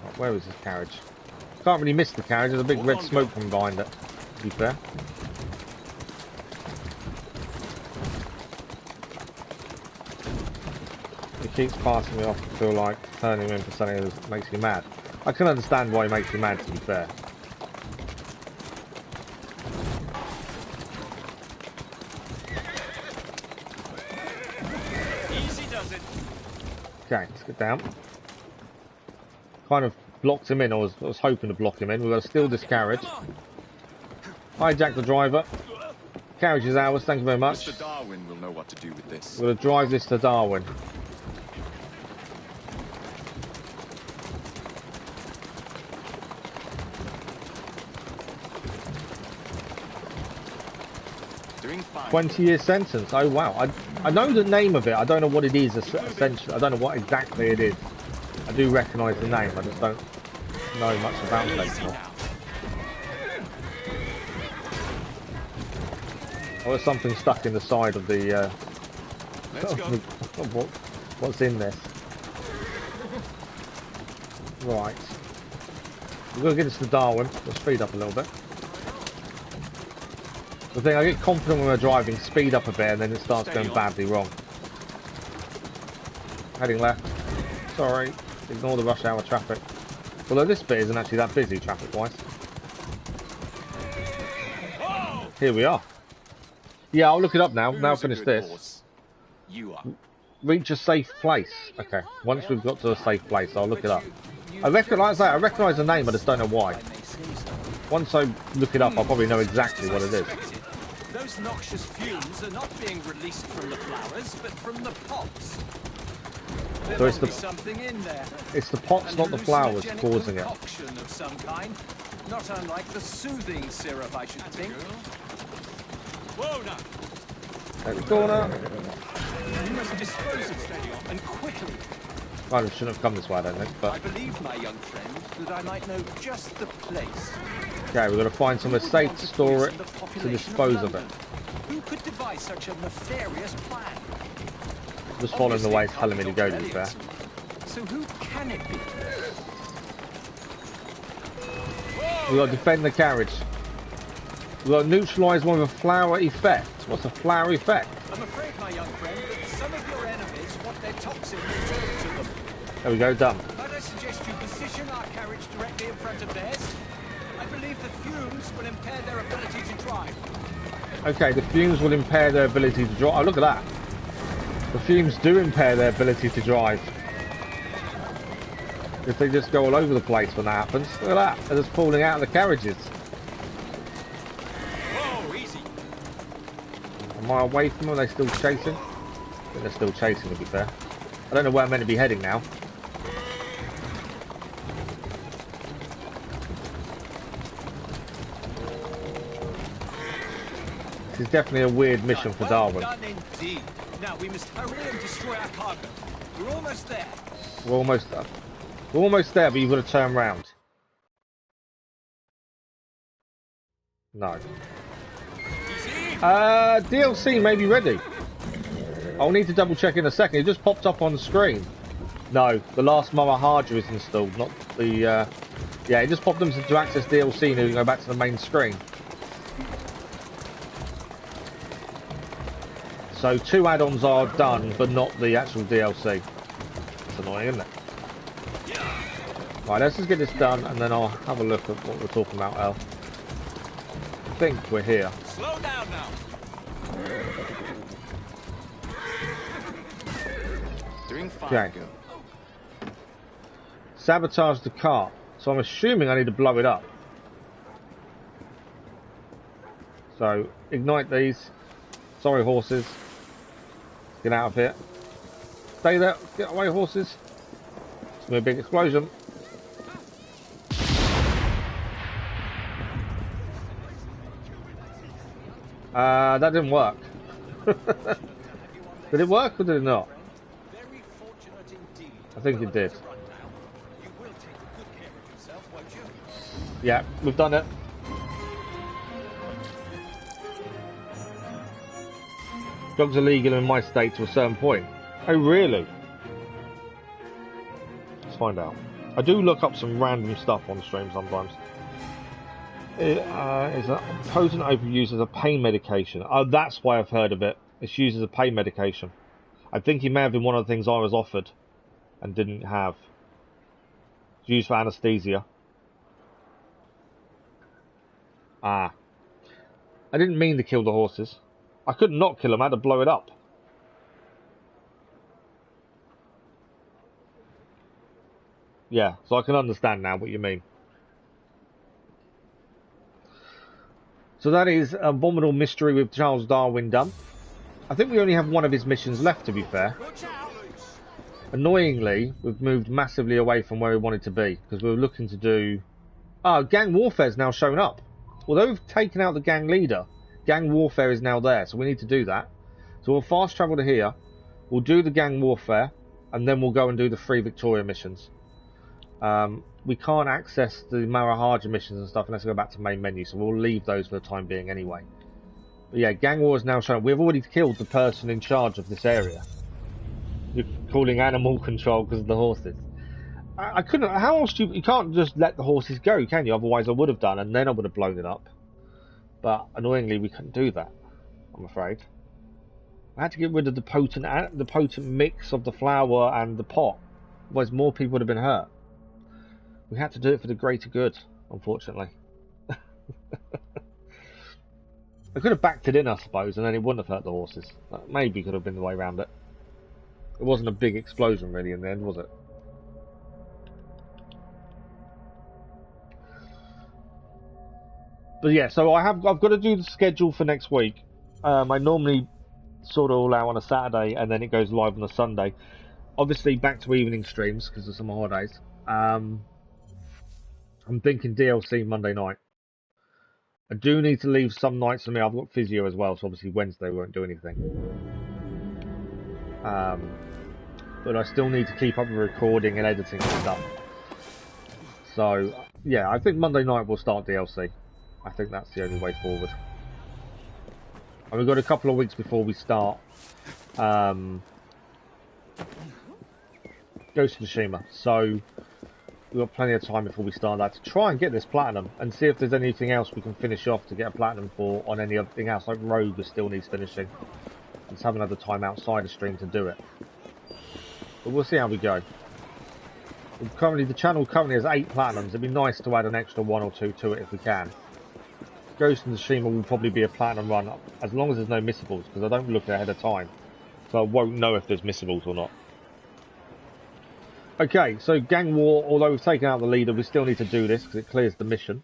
S1: Oh, where is this carriage? Can't really miss the carriage. There's a big red smoke from behind it, to be fair. It keeps passing me off. I feel like turning him in for something that makes me mad. I can understand why he makes me mad, to be fair.
S3: Easy does it.
S1: Okay, let's get down. Kind of blocked him in. I was hoping to block him in. We've got to steal this carriage. Hijack the driver. Carriage is ours. Thank you very much.
S3: Mr. Darwin will know what to do with this.
S1: We're going to drive this to Darwin.
S3: Doing fine.
S1: 20-year sentence. Oh wow. I know the name of it. I don't know what it is essentially. I don't know what exactly it is. I do recognise the name. I just don't know much about it. Oh, there's something stuck in the side of the.
S3: Let's go.
S1: What's in this? Right. We're going to get us to Darwin. We'll speed up a little bit. The thing, I get confident when we're driving, speed up a bit, and then it starts going badly wrong. Heading left. Sorry. Ignore the rush hour traffic. Although this bit isn't actually that busy traffic-wise. Here we are. Yeah, I'll look it up now. Now finish this.
S5: You are.
S1: Reach a safe place. Okay. Once we've got to a safe place, I'll look it up. I recognise that. I recognise the name, I just don't know why. Once I look it up, I'll probably know exactly what it is.
S5: Those noxious fumes are not being released from the flowers, but from the pots.
S1: So it's the
S5: something in there.
S1: It's the pots, not the flowers, causing it.
S5: Of some kind, not unlike the soothing syrup, I should think. Whoa, now.
S1: At the corner.
S5: You must dispose of it, and quickly.
S1: I shouldn't have come this way, I don't think. But
S5: I believe, my young friend, that I might know just the place.
S1: Okay, we've got to find somewhere safe to store it, to dispose of it.
S5: Who could devise such a nefarious plan?
S1: Just following the way it's telling me to go, to be fair.
S5: So who can it be?
S1: We've got to defend the carriage. We've got to neutralise one with a flower effect. What's a flower effect?
S5: I'm afraid, my young friend, that some of your enemies want their toxin returned to them.
S1: There we go, done.
S5: Might I suggest you position our carriage directly in front of theirs? I believe the fumes will impair their ability to drive.
S1: Okay, the fumes will impair their ability to drive. Oh, look at that. The fumes do impair their ability to drive. If they just go all over the place when that happens. Look at that. They're just falling out of the carriages.
S5: Whoa, easy.
S1: Am I away from them? Are they still chasing? I think they're still chasing, to be fair. I don't know where I'm meant to be heading now. This is definitely a weird mission for Darwin.
S5: Well done indeed. Now we must hurry and destroy our cargo. We're almost there.
S1: We're almost there, but you've got to turn round. No. DLC may be ready. I'll need to double check in a second. It just popped up on the screen. No, the last Maharaja is installed, not the... yeah, it just popped them to access DLC and you can go back to the main screen. So 2 add-ons are done, but not the actual DLC. It's annoying, isn't it? Right, let's just get this done, and then I'll have a look at what we're talking about, El. I think we're here.
S5: Slow down now. Doing fine.
S1: Okay. Sabotage the cart. So I'm assuming I need to blow it up. So, ignite these. Sorry, horses. Get out of here. Stay there. Get away, horses. It's going to be a big explosion. That didn't work. Did it work or did it not? I think it did. Yeah, we've done it. Drugs are legal in my state to a certain point. Oh, really? Let's find out. I do look up some random stuff on stream sometimes. It is a potent opiate used as a pain medication. Oh, that's why I've heard of it. It's used as a pain medication. I think it may have been one of the things I was offered and didn't have. It's used for anesthesia. Ah. I didn't mean to kill the horses. I could not kill them, I had to blow it up. Yeah, so I can understand now what you mean. So that is Abominable Mystery with Charles Darwin done. I think we only have one of his missions left, to be fair. Annoyingly, we've moved massively away from where we wanted to be, because we were looking to do... Ah, gang warfare's now shown up. Although we've taken out the gang leader, gang warfare is now there, so we need to do that. So we'll fast travel to here, we'll do the gang warfare, and then we'll go and do the 3 Victoria missions. We can't access the Maharaja missions and stuff unless we go back to main menu, so we'll leave those for the time being anyway. But yeah, gang war is now shown. We've already killed the person in charge of this area. You're calling animal control because of the horses. I couldn't. How else do you can't just let the horses go, can you? Otherwise, I would have done, and then I would have blown it up. But annoyingly, we couldn't do that. I'm afraid. I had to get rid of the potent mix of the flour and the pot. Otherwise, more people would have been hurt. We had to do it for the greater good, unfortunately. I could have backed it in, I suppose, and then it wouldn't have hurt the horses. That maybe could have been the way around it. It wasn't a big explosion, really, in the end, was it? But yeah, so I've got to do the schedule for next week. I normally sort it all out on a Saturday, and then it goes live on a Sunday. Obviously, back to evening streams because of some holidays. I'm thinking DLC Monday night. I do need to leave some nights for me. I've got physio as well, so obviously Wednesday won't do anything. But I still need to keep up with recording and editing and stuff. So, yeah, I think Monday night we'll start DLC. I think that's the only way forward. And we've got a couple of weeks before we start Ghost of Tsushima. So, we've got plenty of time before we start that to try and get this platinum and see if there's anything else we can finish off to get a platinum for on any other thing else. Like Rogue still needs finishing. I just haven't had the time outside the stream to do it. But we'll see how we go. Currently, the channel currently has 8 platinums. It'd be nice to add an extra 1 or 2 to it if we can. Ghost of Tsushima will probably be a platinum run as long as there's no missables, because I don't look ahead of time. So I won't know if there's missables or not. Okay, so Gang War, although we've taken out the leader, we still need to do this because it clears the mission.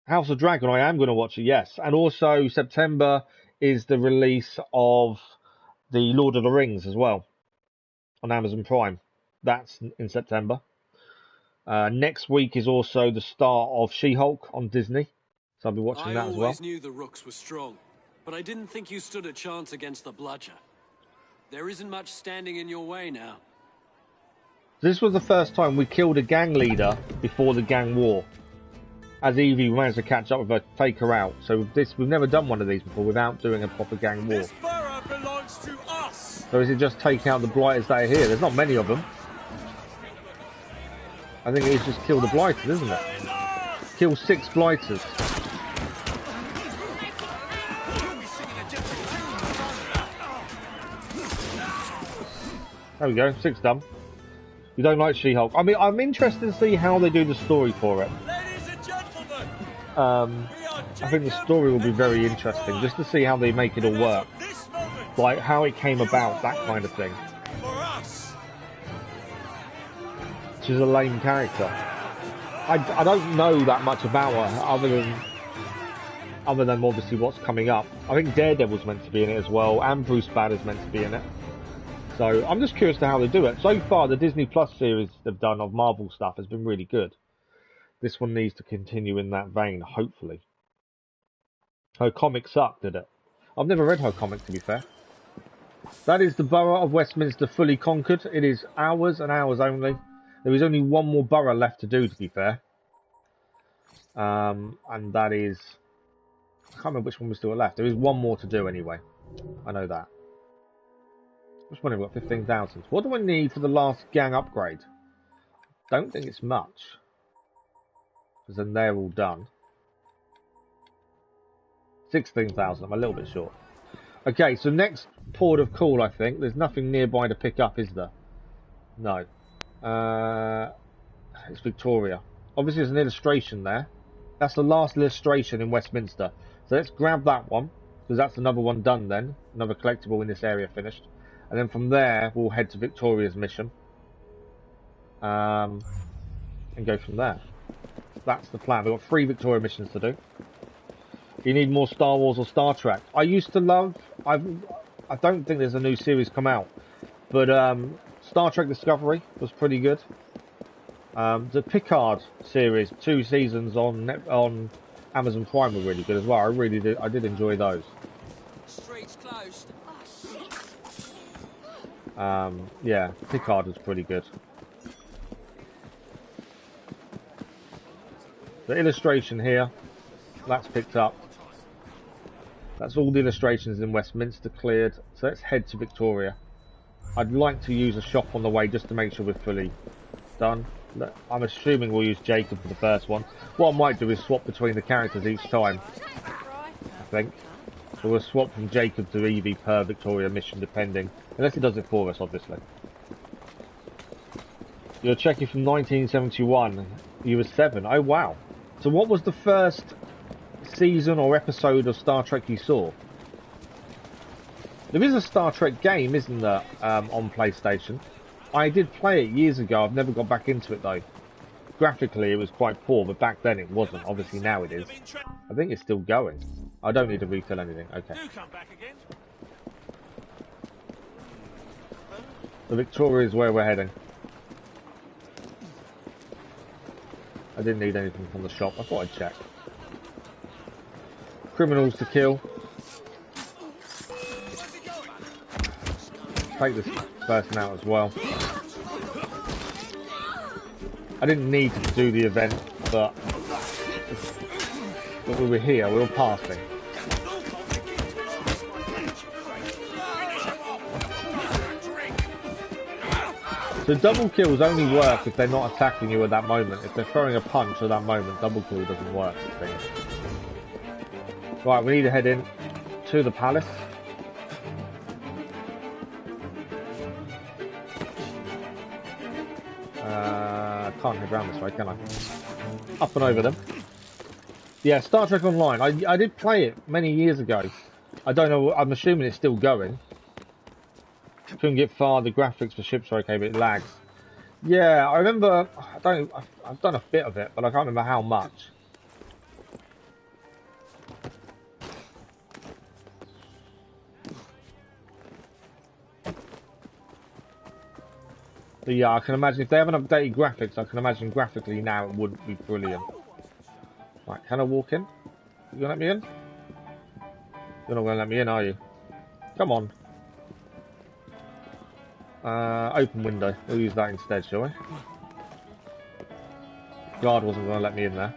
S1: House of Dragon, I am going to watch it, yes. And also, September is the release of the Lord of the Rings as well on Amazon Prime. That's in September. Next week is also the start of She-Hulk on Disney, so I'll be watching that as well.
S6: I always knew the Rooks were strong, but I didn't think you stood a chance against the Bludger. There isn't much standing in your way now.
S1: This was the first time we killed a gang leader before the gang war. As Evie managed to catch up with her, take her out. So we've never done one of these before without doing a proper gang war.
S3: This borough belongs to us.
S1: So is it just taking out the blighters that are here? There's not many of them. I think it's just kill the blighters, isn't it? Kill 6 blighters. There we go, 6 done. You don't like She-Hulk? I mean, I'm interested to see how they do the story for it.
S3: Ladies and gentlemen,
S1: I think the story will be very interesting, just to see how they make it all work. Like, how it came about, that kind of thing. She's a lame character. I don't know that much about her, other than obviously what's coming up. I think Daredevil's meant to be in it as well, and Bruce Banner's meant to be in it. So I'm just curious to how they do it. So far, the Disney Plus series they've done of Marvel stuff has been really good. This one needs to continue in that vein, hopefully. Her comic sucked, did it? I've never read her comic, to be fair. That is the Borough of Westminster fully conquered. It is hours and hours only. There is only one more borough left to do, to be fair. And that is... I can't remember which one was still left. There is one more to do anyway. I know that. Which one have we got? 15,000. What do I need for the last gang upgrade? Don't think it's much. Because then they're all done. 16,000. I'm a little bit short. Okay, so next port of call, I think. There's nothing nearby to pick up, is there? No. It's Victoria. Obviously, there's an illustration there. That's the last illustration in Westminster. So let's grab that one, because that's another one done then. Another collectible in this area finished. And then from there, we'll head to Victoria's mission. And go from there. That's the plan. We've got 3 Victoria missions to do. You need more Star Wars or Star Trek. I used to love... I don't think there's a new series come out. But Star Trek Discovery was pretty good. The Picard series, 2 seasons on Amazon Prime were really good as well. I did enjoy those.
S6: Street's closed.
S1: Yeah, Picard was pretty good. The illustration here, that's picked up. That's all the illustrations in Westminster cleared. So let's head to Victoria. I'd like to use a shop on the way just to make sure we're fully done. I'm assuming we'll use Jacob for the first one. What I might do is swap between the characters each time, I think. So we'll swap from Jacob to Evie per Victoria mission, depending. Unless he does it for us, obviously. You're checking from 1971. You were 7. Oh, wow. So what was the first season or episode of Star Trek you saw? There is a Star Trek game, isn't there, on PlayStation? I did play it years ago. I've never got back into it, though. Graphically, it was quite poor, but back then it wasn't. Obviously, now it is. I think it's still going. I don't need to refill anything. Okay. The Victoria is where we're heading. I didn't need anything from the shop. I thought I'd check. Criminals to kill. Take this person out as well. I didn't need to do the event, but we were here, we were passing. So double kills only work if they're not attacking you at that moment. If they're throwing a punch at that moment, double kill doesn't work, it seems. Right, we need to head in to the palace. I can't head around this way, can I? Up and over them. Yeah, Star Trek Online. I did play it many years ago. I don't know, I'm assuming it's still going. Couldn't get far, the graphics for ships are okay, but it lags. Yeah, I remember, I've done a bit of it, but I can't remember how much. But yeah, I can imagine, if they haven't updated graphics, I can imagine graphically now it would be brilliant. Right, can I walk in? You gonna let me in? You're not gonna let me in, are you? Come on. Open window. We'll use that instead, shall we? Guard wasn't going to let me in there.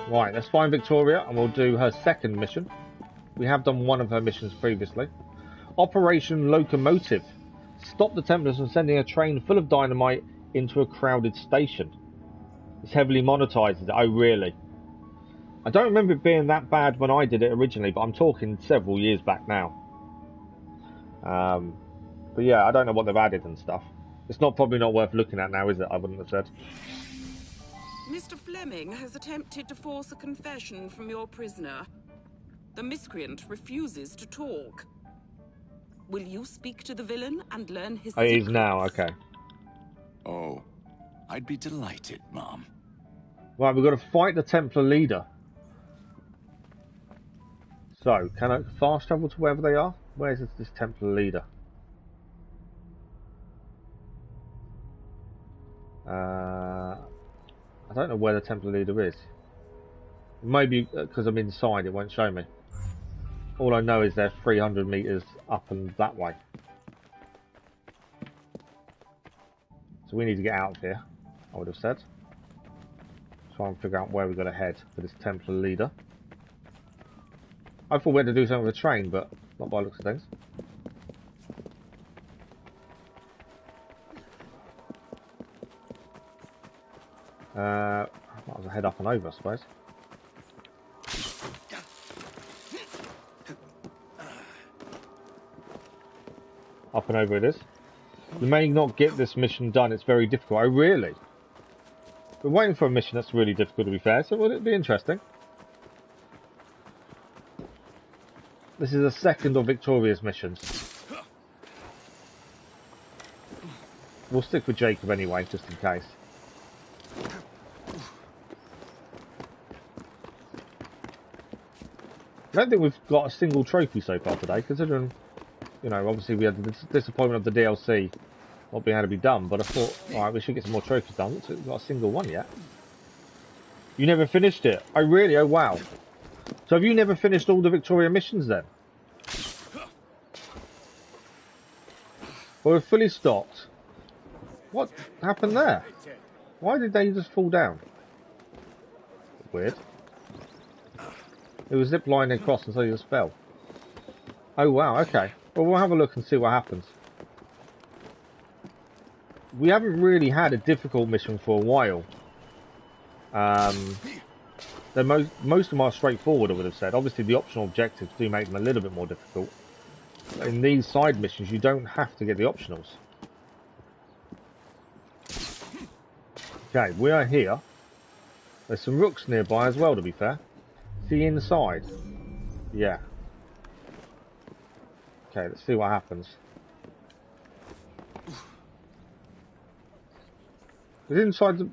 S1: Right, let's find Victoria and we'll do her second mission. We have done one of her missions previously. Operation Locomotive. Stop the Templars from sending a train full of dynamite into a crowded station. It's heavily monetized. Oh, really? I don't remember it being that bad when I did it originally, but I'm talking several years back now. But yeah, I don't know what they've added and stuff. It's probably not worth looking at now, is it? I wouldn't have said.
S8: Mr. Fleming has attempted to force a confession from your prisoner. The miscreant refuses to talk. Will you speak to the villain and learn his secrets?
S1: He is now, okay.
S9: Oh, I'd be delighted, Mom.
S1: Right, we've got to fight the Templar leader. So, can I fast travel to wherever they are? Where's this Templar leader? I don't know where the Templar leader is. Maybe because I'm inside it won't show me. All I know is they're 300 meters up and that way. So we need to get out of here, I would have said. Try and figure out where we've got to head for this Templar leader. I thought we had to do something with a train, but not by the looks of things. Might as well head up and over, I suppose. Up and over it is. You may not get this mission done, it's very difficult. Oh, really? We're waiting for a mission that's really difficult, to be fair, so will it be interesting? This is the second of Victoria's missions. We'll stick with Jacob anyway, just in case. I don't think we've got a single trophy so far today, considering, you know, obviously we had the disappointment of the DLC not being able to be done, but I thought, alright, we should get some more trophies done. We've got a single one yet. You never finished it? Oh, really? Oh, wow. So have you never finished all the Victoria missions then? Well, we're fully stopped. What happened there? Why did they just fall down? Weird. It was zip lining across and so you just fell. Oh wow, okay. Well, we'll have a look and see what happens. We haven't really had a difficult mission for a while. Most of them are straightforward, I would have said. Obviously, the optional objectives do make them a little bit more difficult. But in these side missions, you don't have to get the optionals. Okay, we are here. There's some rooks nearby as well, to be fair. See inside? Yeah. Okay, let's see what happens. Is it inside the...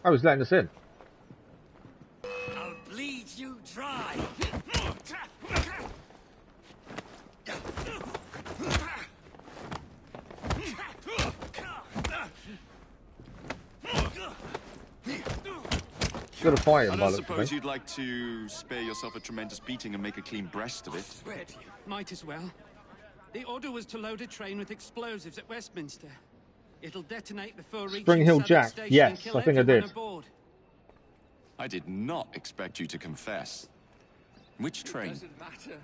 S1: Oh, he's letting us in.
S3: I'll bleed you dry.
S1: Got to fight him,
S10: I
S1: by
S10: don't
S1: the looks of
S10: suppose
S1: it.
S10: you'd like to spare yourself a tremendous beating and make a clean breast of it.
S11: Red, might as well. The order was to load a train with explosives at Westminster. It'll detonate before reaching
S1: Spring-Hill
S11: Southwark
S1: Jack.
S11: Station
S1: Yes,
S11: and kill
S1: I think I
S11: everyone
S1: did.
S11: aboard.
S10: I did not expect you to confess. Which train?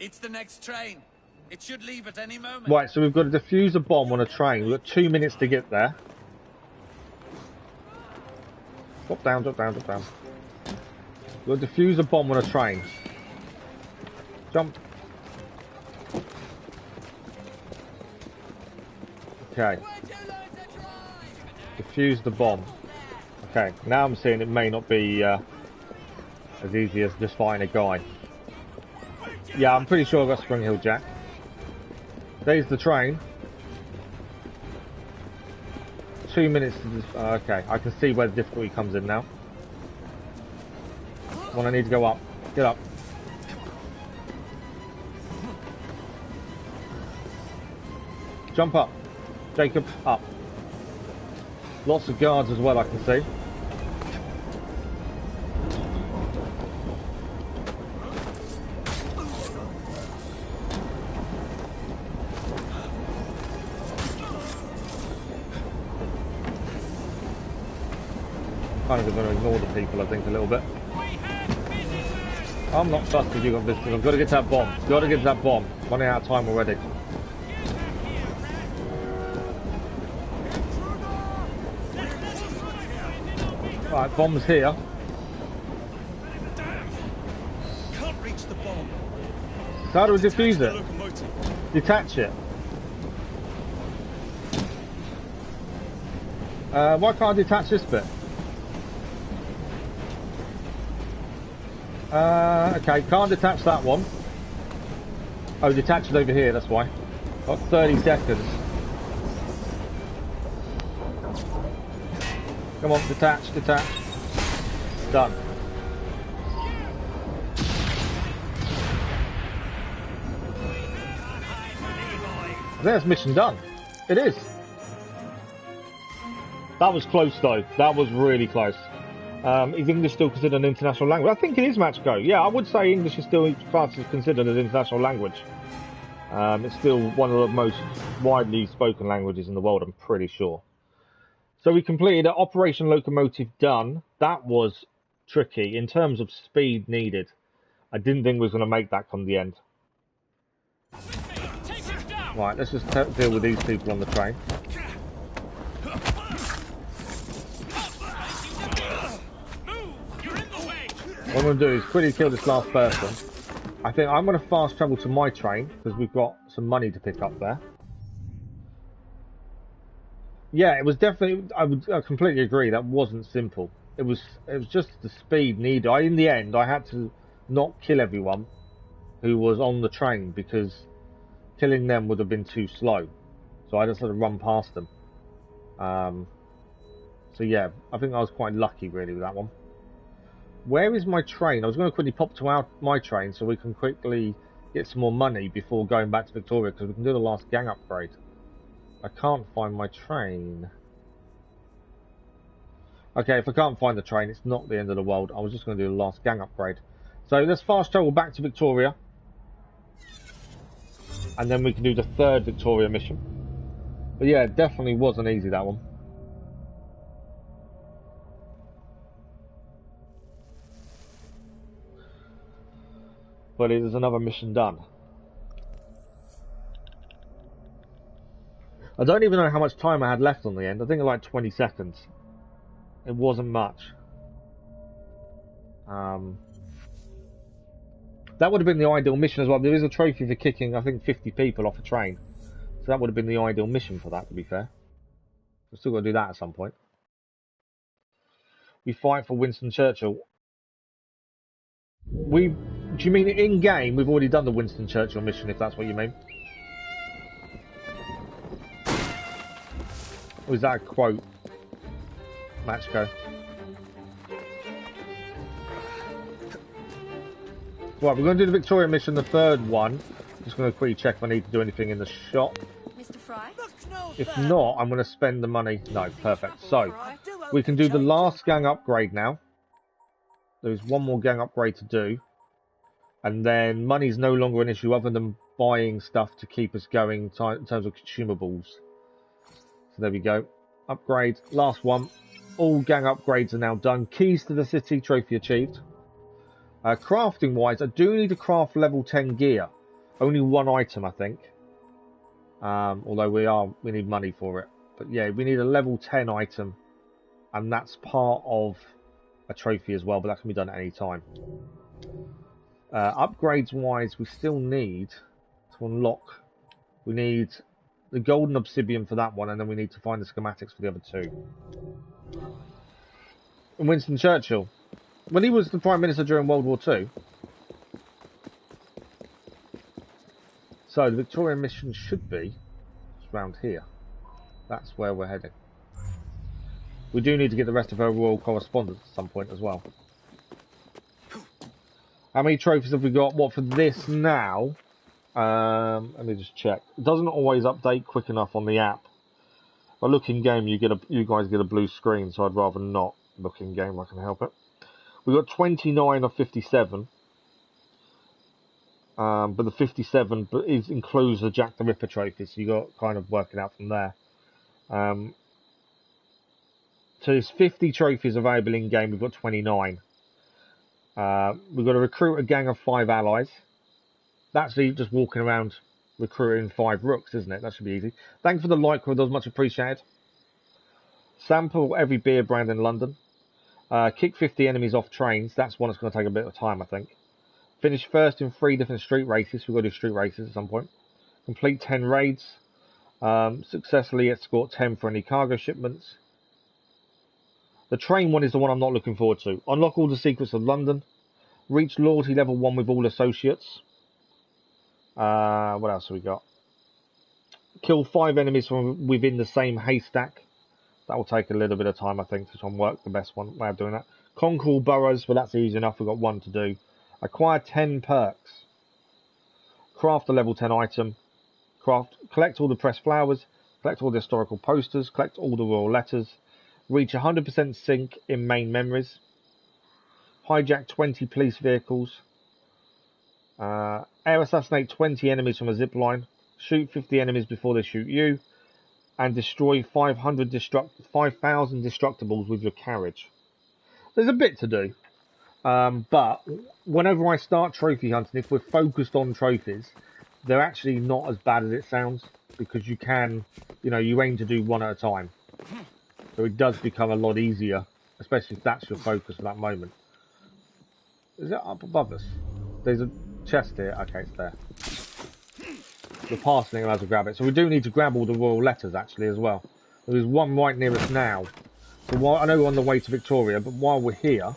S3: It's the next train. It should leave at any moment.
S1: Right, so we've got to defuse a bomb on a train. We've got 2 minutes to get there. Drop down, drop down, drop down. We'll defuse a bomb on a train. Jump. Okay. Defuse the bomb. Okay, now I'm seeing it may not be as easy as just fighting a guy. Yeah, I'm pretty sure I've got Spring-Hill Jack. There's the train. 2 minutes to... okay, I can see where the difficulty comes in now. When I need to go up. Get up. Jump up. Jacob, up. Lots of guards as well, I can see. Kind of going to ignore the people, I think, a little bit. I'm not fussed if you've got visitors. I've got to get to that bomb. Got to get to that bomb. Running out of time already. Right, bomb's here.
S3: Can't reach the bomb.
S1: So how do we defuse it? Detach it. Why can't I detach this bit? Okay, can't detach that one. Oh, detach it over here, that's why. Got 30 seconds. Come on, detach, detach. Done. There's mission done. It is. That was close though. That was really close. Is English still considered an international language? I think it is, Matchgo. Yeah, I would say English is still considered an international language. It's still one of the most widely spoken languages in the world, I'm pretty sure. So we completed Operation Locomotive done. That was tricky in terms of speed needed. I didn't think we was going to make that come the end. Right, let's just deal with these people on the train. What I'm going to do is quickly kill this last person. I think I'm going to fast travel to my train because we've got some money to pick up there. Yeah, it was definitely. I completely agree. That wasn't simple. It was just the speed needed. In the end, I had to not kill everyone who was on the train because killing them would have been too slow. So I just had to run past them. So yeah, I think I was quite lucky really with that one. Where is my train? I was going to quickly pop to my train so we can quickly get some more money before going back to Victoria because we can do the last gang upgrade. I can't find my train. Okay, if I can't find the train, it's not the end of the world. I was just going to do the last gang upgrade. So let's fast travel back to Victoria. And then we can do the third Victoria mission. But yeah, it definitely wasn't easy, that one. But it is another mission done. I don't even know how much time I had left on the end. I think like 20 seconds. It wasn't much. That would have been the ideal mission as well. There is a trophy for kicking, I think, 50 people off a train. So that would have been the ideal mission for that, to be fair. We've still got to do that at some point. We fight for Winston Churchill. Do you mean in game? We've already done the Winston Churchill mission, if that's what you mean. Or is that a quote? Matchco. Right, we're going to do the Victoria mission, the third one. Just going to quickly check if I need to do anything in the shop.
S7: Mr. Fry?
S1: If not, I'm going to spend the money. No, perfect. So, we can do the last gang upgrade now. There's one more gang upgrade to do. And then money's no longer an issue other than buying stuff to keep us going in terms of consumables. So there we go. Upgrade. Last one. All gang upgrades are now done. Keys to the city. Trophy achieved. Crafting wise, I do need to craft level 10 gear. Only one item, I think. Although we need money for it. But yeah, we need a level 10 item. And that's part of a trophy as well, but that can be done at any time. Upgrades wise, we still need to unlock. We need the golden obsidian for that one, and then we need to find the schematics for the other two. And Winston Churchill, when he was the Prime Minister during World War II. So the Victorian mission should be around here. That's where we're heading. We do need to get the rest of her royal correspondence at some point as well. How many trophies have we got? What for this now? Let me just check. It doesn't always update quick enough on the app. If I look in game, you guys get a blue screen, so I'd rather not look in game. I can help it. We got 29 of 57. But the 57 includes the Jack the Ripper trophy, so you got kind of working out from there. So there's 50 trophies available in game. We've got 29. We've got to recruit a gang of 5 allies. That's just walking around recruiting 5 rooks, isn't it? That should be easy. Thanks for the like, those much appreciated. Sample every beer brand in London. Kick 50 enemies off trains. That's one that's going to take a bit of time, I think. Finish first in 3 different street races. We've got to do street races at some point. Complete 10 raids. Successfully escort 10 friendly cargo shipments. The train one is the one I'm not looking forward to. Unlock all the secrets of London. Reach loyalty level 1 with all associates. What else have we got? Kill 5 enemies from within the same haystack. That will take a little bit of time, I think, to try and work the best way of doing that. Conquer all boroughs, but that's easy enough. We've got 1 to do. Acquire 10 perks. Craft a level 10 item. Collect all the pressed flowers. Collect all the historical posters. Collect all the royal letters. Reach 100% sync in main memories. Hijack 20 police vehicles. Air assassinate 20 enemies from a zip line. Shoot 50 enemies before they shoot you. And destroy 5,000 destructibles with your carriage. There's a bit to do. But whenever I start trophy hunting, if we're focused on trophies, they're actually not as bad as it sounds. Because you can, you aim to do 1 at a time. So it does become a lot easier, especially if that's your focus at that moment. Is it up above us? There's a chest here. Okay, it's there. The passing allows us to grab it. So we do need to grab all the royal letters, actually, as well. There's one right near us now. So I know we're on the way to Victoria, but while we're here,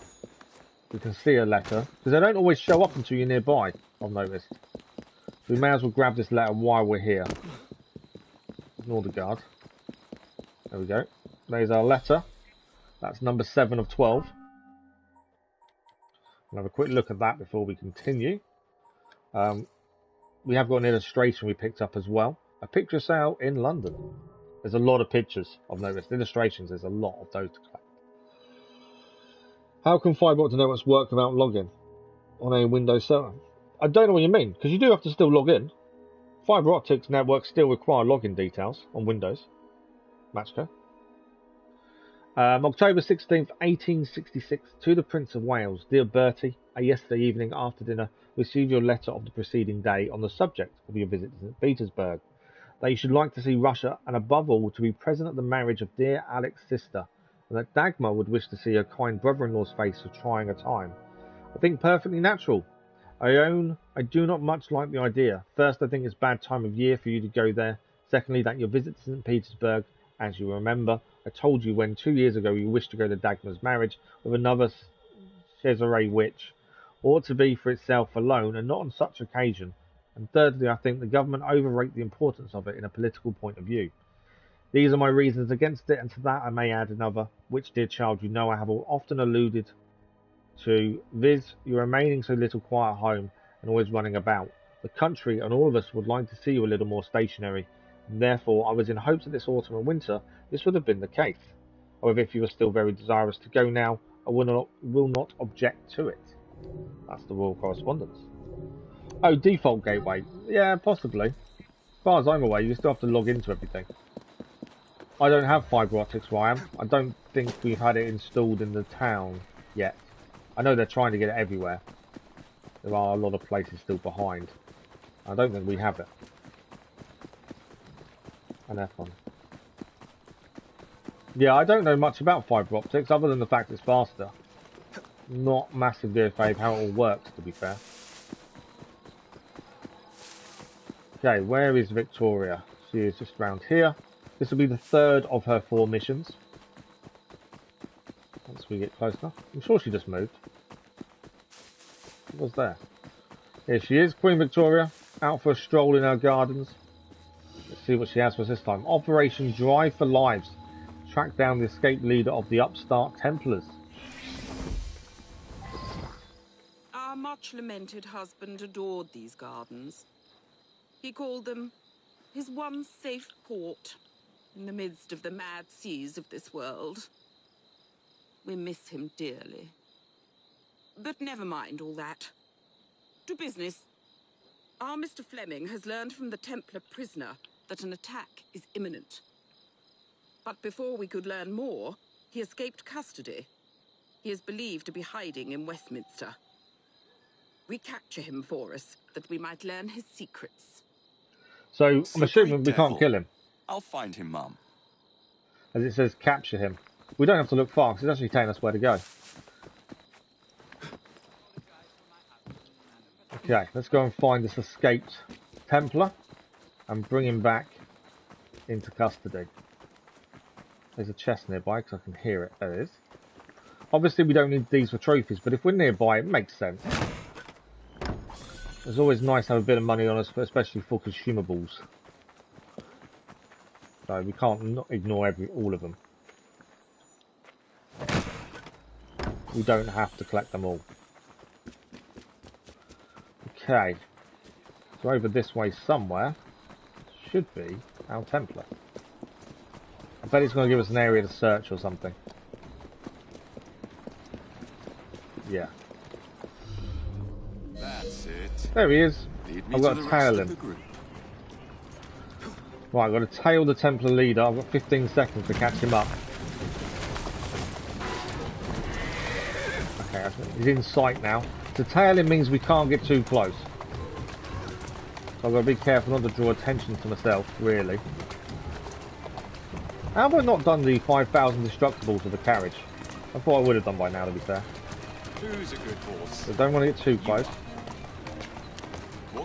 S1: we can see a letter. Because they don't always show up until you're nearby, I've noticed. So we may as well grab this letter while we're here. Ignore the guard. There we go. There's our letter. That's number 7 of 12. We'll have a quick look at that before we continue. We have got an illustration we picked up as well. A picture sale in London. There's a lot of pictures, I've noticed. Illustrations, there's a lot of those to collect. How can Fibre Optic Networks work without login on a Windows server? I don't know what you mean, because you do have to still log in. Fibre Optics networks still require login details on Windows. Matchco. October 16th, 1866. To the Prince of Wales. Dear Bertie, yesterday evening after dinner, received your letter of the preceding day on the subject of your visit to St. Petersburg. that you should like to see Russia, and above all, to be present at the marriage of dear Alex's sister, and that Dagmar would wish to see her kind brother-in-law's face for trying a time. I think perfectly natural. I own I do not much like the idea. First, I think it's bad time of year for you to go there. Secondly, that your visit to St. Petersburg, as you remember, I told you when 2 years ago you wished to go to Dagmar's marriage with another Cesare witch, ought to be for itself alone and not on such occasion. And thirdly, I think the government overrate the importance of it in a political point of view. These are my reasons against it, and to that I may add another, which, dear child, you know I have often alluded to, viz. Your remaining so little quiet at home and always running about. The country and all of us would like to see you a little more stationary, and therefore I was in hopes that this autumn and winter this would have been the case. However, if you are still very desirous to go now, I will not object to it. That's the royal correspondence. Oh, default gateway. Yeah, possibly. As far as I'm aware, you still have to log into everything. I don't have fibre optics where I am. I don't think we've had it installed in the town yet. I know they're trying to get it everywhere. There are a lot of places still behind. I don't think we have it. And F1. Yeah, I don't know much about fibre optics other than the fact it's faster. Not massively afraid how it all works, to be fair. Okay, where is Victoria? She is just around here. This will be the third of her 4 missions. Once we get close enough. I'm sure she just moved. What was there? Here she is, Queen Victoria, out for a stroll in her gardens. Let's see what she has for us this time. Operation Drive for Lives. Track down the escaped leader of the upstart Templars.
S8: Our much-lamented husband adored these gardens. He called them his one safe port in the midst of the mad seas of this world. We miss him dearly. But never mind all that. To business. Our Mr. Fleming has learned from the Templar prisoner that an attack is imminent. But before we could learn more, he escaped custody. He is believed to be hiding in Westminster. We capture him for us, that we might learn his secrets.
S1: So, I'm assuming we can't kill him.
S10: I'll find him, Mum.
S1: As it says, capture him. We don't have to look far, because it's actually telling us where to go. Okay, let's go and find this escaped Templar and bring him back into custody. There's a chest nearby, because I can hear it. There it is. Obviously, we don't need these for trophies, but if we're nearby, it makes sense. It's always nice to have a bit of money on us, especially for consumables. So we can't ignore all of them. We don't have to collect them all. Okay. So over this way somewhere should be our Templar. I bet it's going to give us an area to search or something. Yeah.
S10: That's it.
S1: There he is. I've got to tail him. Right, I've got to tail the Templar leader. I've got 15 seconds to catch him up. Okay, he's in sight now. To tail him means we can't get too close. So I've got to be careful not to draw attention to myself, really. How have I not done the 5,000 destructibles of the carriage? I thought I would have done by now, to be fair.
S10: Who's a good horse?
S1: So don't want to get too close.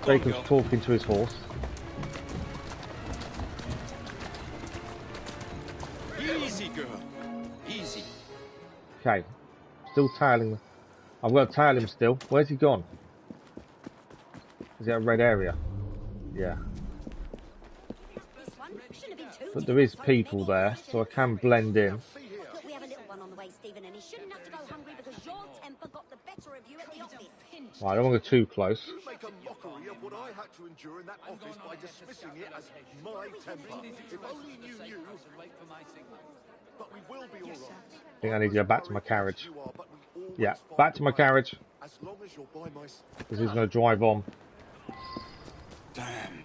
S1: Jacob's talking to his horse.
S10: Easy, girl. Easy.
S1: Okay. Still tailing. I've got to tail him still. Where's he gone? Is it a red area? Yeah. But there is people there, so I can blend in.
S12: We have a little one on the way, Stephen, and he shouldn't have to go hungry because your temper got the better of you at the office.
S1: Right, I don't want to get too close.
S13: You make a mockery of what I had to endure in that office by dismissing it as my temper. If only you knew. But we will be all right.
S1: I think I need to go back to my carriage. Yeah, back to my carriage.
S13: As long as you're by my side.
S1: Because he's going to drive on.
S10: Damn.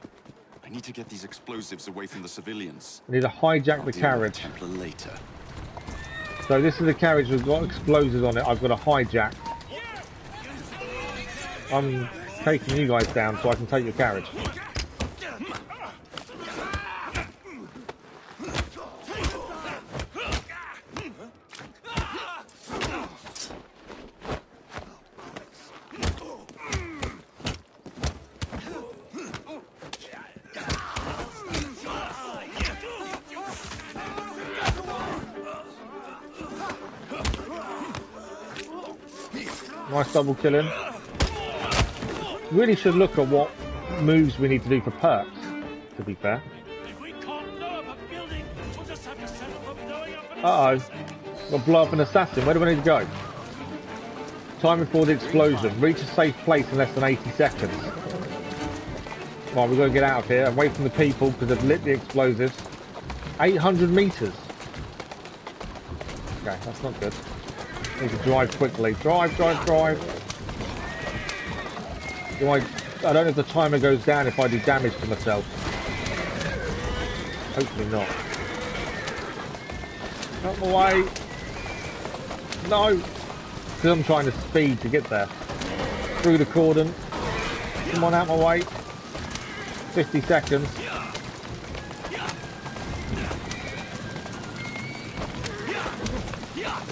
S10: I need to get these explosives away from the civilians.
S1: I need to hijack the carriage.
S10: Templar later.
S1: So this is the carriage that's got explosives on it. I've got to hijack. I'm taking you guys down so I can take your carriage. Nice double killing. Really should look at what moves we need to do for perks, to be fair. Uh-oh. Got to blow up an assassin. Where do we need to go? Time before the explosion. Reach a safe place in less than 80 seconds. Right, we've got to get out of here, away from the people, because they've lit the explosives. 800 meters. Okay, that's not good. Need to drive quickly. Drive. I don't know if the timer goes down if I do damage to myself. Hopefully not. Out my way. No. Because I'm trying to speed to get there. Through the cordon. Come on, out my way. 50 seconds.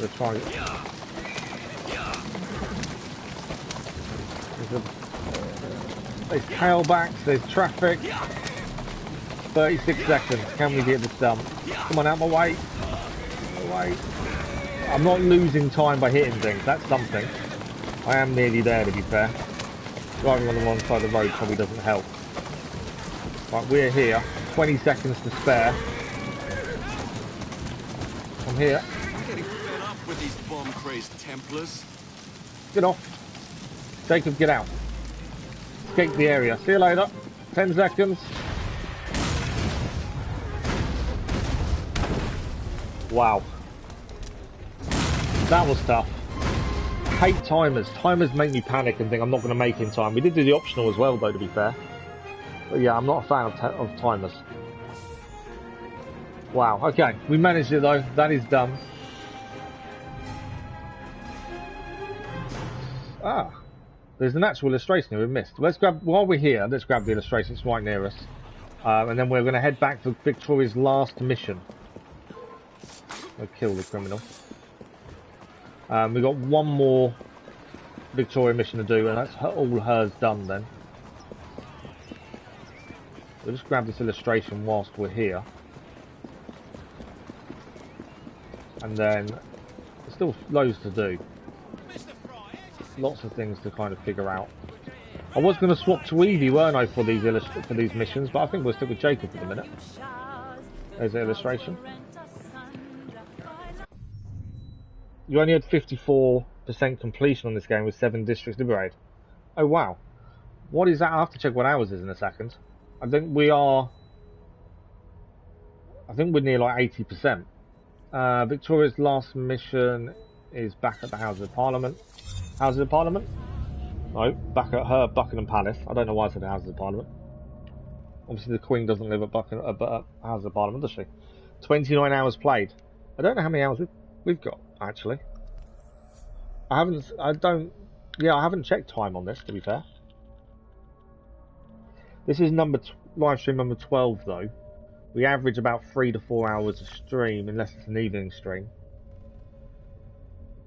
S1: Let's try it. There's tailbacks, there's traffic. 36 seconds. Can we get this done? Come on, out my way. I'm not losing time by hitting things. That's something. I am nearly there, to be fair. Driving on the wrong side of the road probably doesn't help. Right, we're here. 20 seconds to spare. I'm here.
S10: I'm getting fed up with these bomb-crazed Templars.
S1: Get off. Jacob, get out. Escape the area. See you later. 10 seconds. Wow. That was tough. I hate timers. Timers make me panic and think I'm not going to make in time. We did do the optional as well, though, to be fair. But yeah, I'm not a fan of timers. Wow. Okay, we managed it, though. That is done. Ah. There's an actual illustration here we missed. Let's grab, while we're here, let's grab the illustration. It's right near us. And then we're going to head back for Victoria's last mission. We'll kill the criminal. We've got one more Victoria mission to do, and that's all hers done then. We'll just grab this illustration whilst we're here. And then, there's still loads to do. Lots of things to kind of figure out. I was going to swap to Evie, weren't I, for these missions, but I think we'll stick with Jacob for the minute. There's the illustration. You only had 54% completion on this game with 7 districts liberated. Oh wow. What is that? I'll have to check what ours is in a second. I think we're near like 80%. Victoria's last mission is back at the Houses of Parliament. Houses of Parliament? No, back at her Buckingham Palace. I don't know why I said the Houses of Parliament. Obviously the Queen doesn't live at Houses of Parliament, does she? 29 hours played. I don't know how many hours we've got, actually. I haven't checked time on this, to be fair. This is live stream number 12, though. We average about 3 to 4 hours of stream, unless it's an evening stream.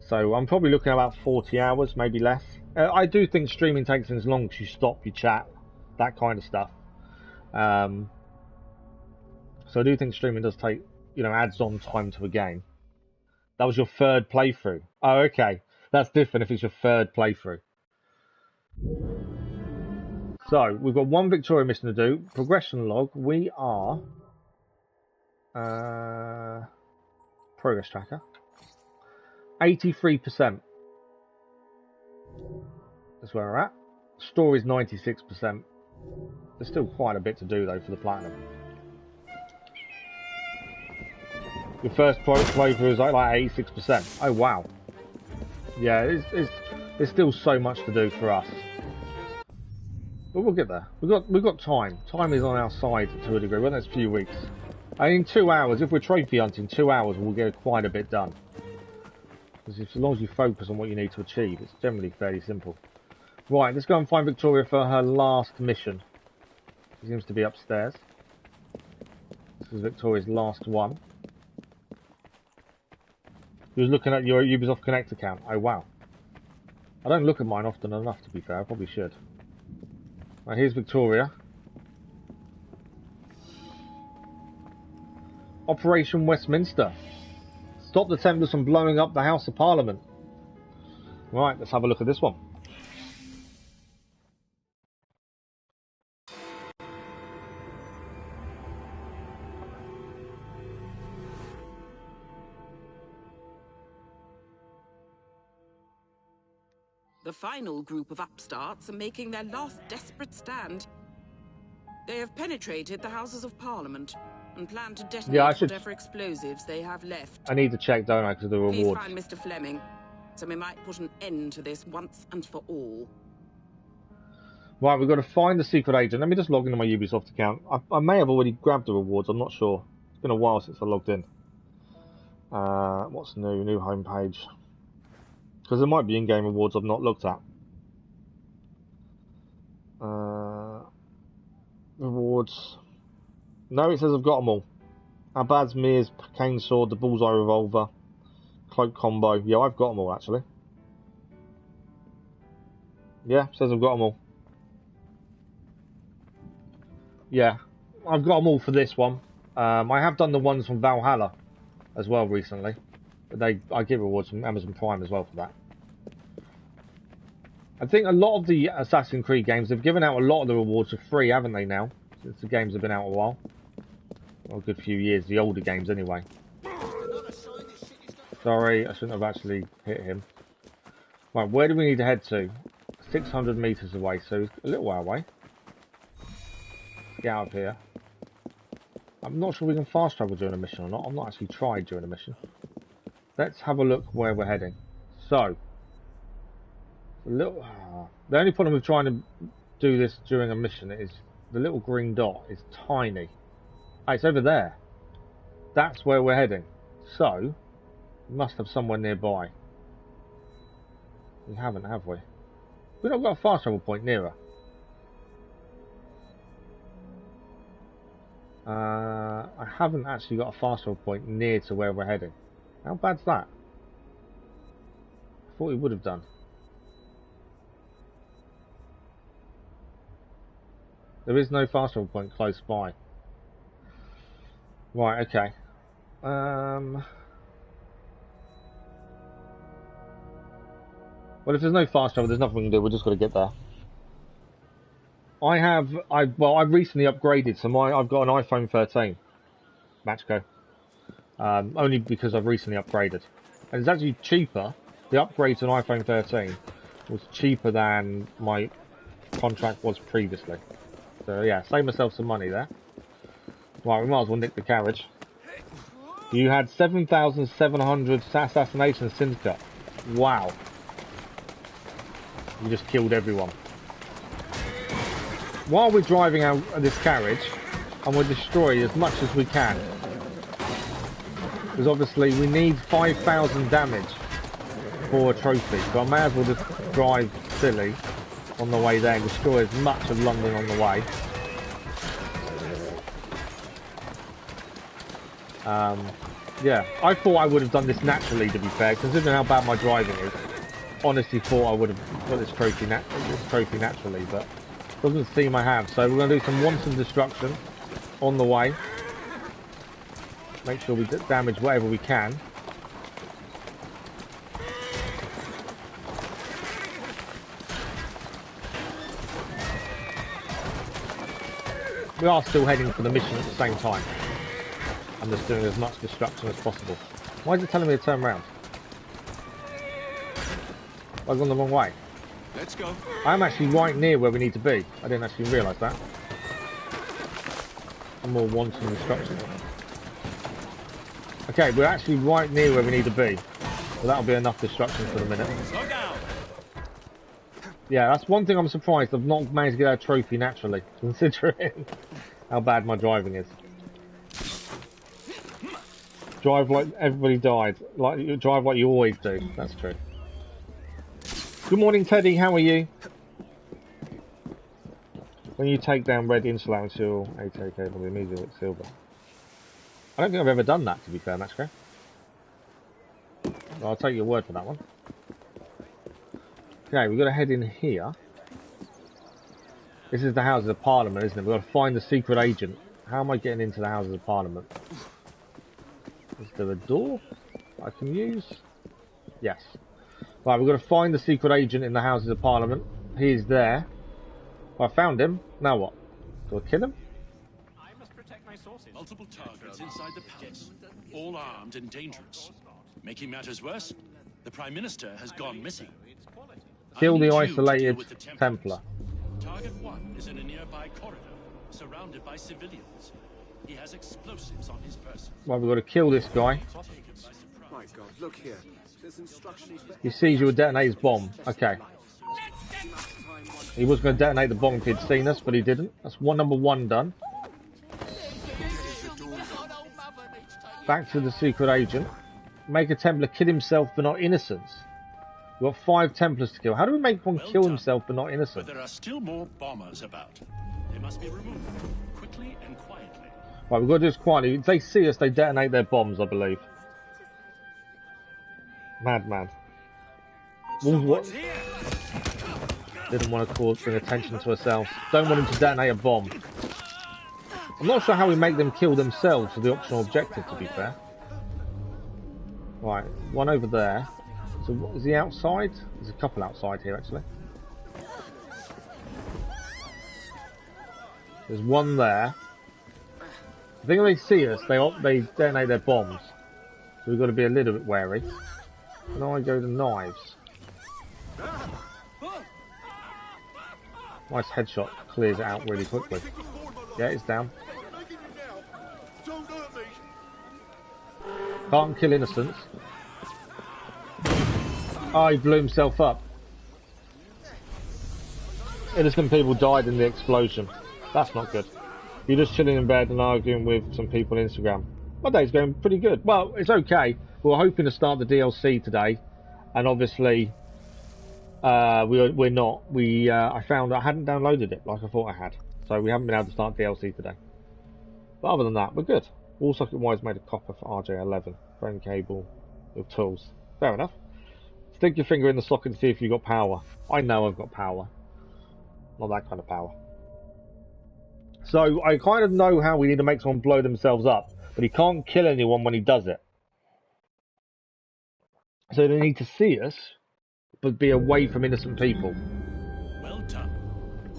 S1: So I'm probably looking at about 40 hours, maybe less. I do think streaming takes as long as you stop, you chat, that kind of stuff. So I do think streaming does take, adds on time to a game. That was your 3rd playthrough. Oh, okay. That's different if it's your 3rd playthrough. So, we've got one Victoria mission to do. Progression log. We are... progress tracker. 83%. That's where we're at. Story's 96%. There's still quite a bit to do, though, for the platinum. Your first playthrough is like 86%. Oh wow. Yeah, there's still so much to do for us. But we'll get there. We've got time. Time is on our side to a degree. Well, that's a few weeks. And in 2 hours, if we're trophy hunting, 2 hours we'll get quite a bit done. Because as long as you focus on what you need to achieve, it's generally fairly simple. Right, let's go and find Victoria for her last mission. She seems to be upstairs. This is Victoria's last one. He was looking at your Ubisoft Connect account. Oh wow. I don't look at mine often enough, to be fair. I probably should. Right, here's Victoria. Operation Westminster. Stop the Templars from blowing up the House of Parliament. Right, let's have a look at this one.
S8: The final group of upstarts are making their last desperate stand. They have penetrated the Houses of Parliament and plan to detonate whatever explosives they have left.
S1: I need to check, don't I, because of the rewards.
S8: Please find Mr. Fleming, so we might put an end to this once and for all.
S1: Right, we've got to find the secret agent. Let me just log into my Ubisoft account. I may have already grabbed the rewards, I'm not sure. It's been a while since I logged in. What's new? New homepage. Because there might be in-game rewards I've not looked at. Rewards. No, it says I've got them all. Abad's Mir's cane sword, the bullseye revolver, cloak combo. Yeah, I've got them all actually. Yeah, it says I've got them all. Yeah, I've got them all for this one. I have done the ones from Valhalla as well recently. But I get rewards from Amazon Prime as well for that. I think a lot of the Assassin's Creed games, they've given out a lot of the rewards for free, haven't they now? Since the games have been out a while. Well, a good few years, the older games anyway. Sorry, I shouldn't have actually hit him. Right, where do we need to head to? 600 meters away, so a little way away. Let's get out of here. I'm not sure we can fast travel during a mission or not. I've not actually tried during a mission. Let's have a look where we're heading. So, the only problem with trying to do this during a mission is the little green dot is tiny. Oh, it's over there. That's where we're heading. So, we must have somewhere nearby. We haven't, have we? We've not got a fast travel point nearer. I haven't actually got a fast travel point near to where we're heading. How bad's that? I thought we would have done. There is no fast travel point close by. Right, okay. Well, if there's no fast travel, there's nothing we can do. We're just got to get there. I've recently upgraded, so I've got an iPhone 13. Matchco. Only because I've recently upgraded. And it's actually cheaper. The upgrade to an iPhone 13 was cheaper than my contract was previously. So yeah, save myself some money there. Right, we might as well nick the carriage. You had 7,700 assassination syndicate. Wow. You just killed everyone. While we're driving out this carriage, and we'll destroy as much as we can. Because obviously we need 5,000 damage for a trophy. So I may as well just drive silly on the way there and destroy as much of London on the way. Yeah, I thought I would have done this naturally, to be fair, considering how bad my driving is. Honestly thought I would have got this trophy naturally, but doesn't seem I have. So we're going to do some wanton destruction on the way. Make sure we damage whatever we can. We are still heading for the mission at the same time. I'm just doing as much destruction as possible. Why is it telling me to turn around? I've gone the wrong way.
S10: Let's go.
S1: I'm actually right near where we need to be. I didn't actually realise that. More wanton destruction. Okay, we're actually right near where we need to be. So that'll be enough destruction for the minute.
S3: Slow down.
S1: Yeah, that's one thing I'm surprised I've not managed to get a trophy naturally, considering how bad my driving is. Drive like everybody died. Drive like you always do. That's true. Good morning, Teddy. How are you? When you take down red insular until 8 cable immediately with silver. I don't think I've ever done that, to be fair, Matchco. I'll take your word for that one. Okay, we've got to head in here. This is the Houses of Parliament, isn't it? We've got to find the secret agent. How am I getting into the Houses of Parliament? Is there a door I can use? Yes. Right, we've got to find the secret agent in the Houses of Parliament. He's there. Well, I found him. Now what? Do I kill him?
S14: I must protect my sources. Multiple targets inside the palace, all armed and dangerous. Making matters worse, the Prime Minister has gone missing.
S1: Kill the isolated Templar.
S14: Target 1 is in a nearby corridor, surrounded by civilians. He has explosives on his person.
S1: Well, we've got to kill this guy.
S13: My God, look here. There's instructions for...
S1: He sees you will detonate his bomb. Okay. He was going to detonate the bomb if he'd seen us, but he didn't. That's number 1 done. Back to the secret agent. Make a Templar kill himself but not innocents. We've got 5 Templars to kill. How do we make one kill himself but not innocent?
S14: But there are still more bombers about. They must be removed quickly and quietly.
S1: Right, we've got to do this quietly. If they see us, they detonate their bombs, I believe. Madman. What? Didn't want to bring attention to ourselves. Don't want him to detonate a bomb. I'm not sure how we make them kill themselves for the optional objective, to be fair. Right, one over there. So is he outside? There's a couple outside here, actually. There's one there. I think when they see us, they detonate their bombs. So we've got to be a little bit wary. Now I go to knives. Nice headshot, clears it out really quickly. Yeah, it's down. Can't kill innocents. Oh, he blew himself up. Innocent people died in the explosion. That's not good. You're just chilling in bed and arguing with some people on Instagram. My day's going pretty good. Well, it's okay. We're hoping to start the DLC today, and obviously we're not. I found I hadn't downloaded it like I thought I had, so we haven't been able to start DLC today. But other than that, we're good. Wall socket wires made of copper for RJ11. Phone cable with tools. Fair enough. Stick your finger in the socket and see if you've got power. I know I've got power. Not that kind of power. So I kind of know how we need to make someone blow themselves up, but he can't kill anyone when he does it. So they need to see us, but be away from innocent people.
S14: Well done.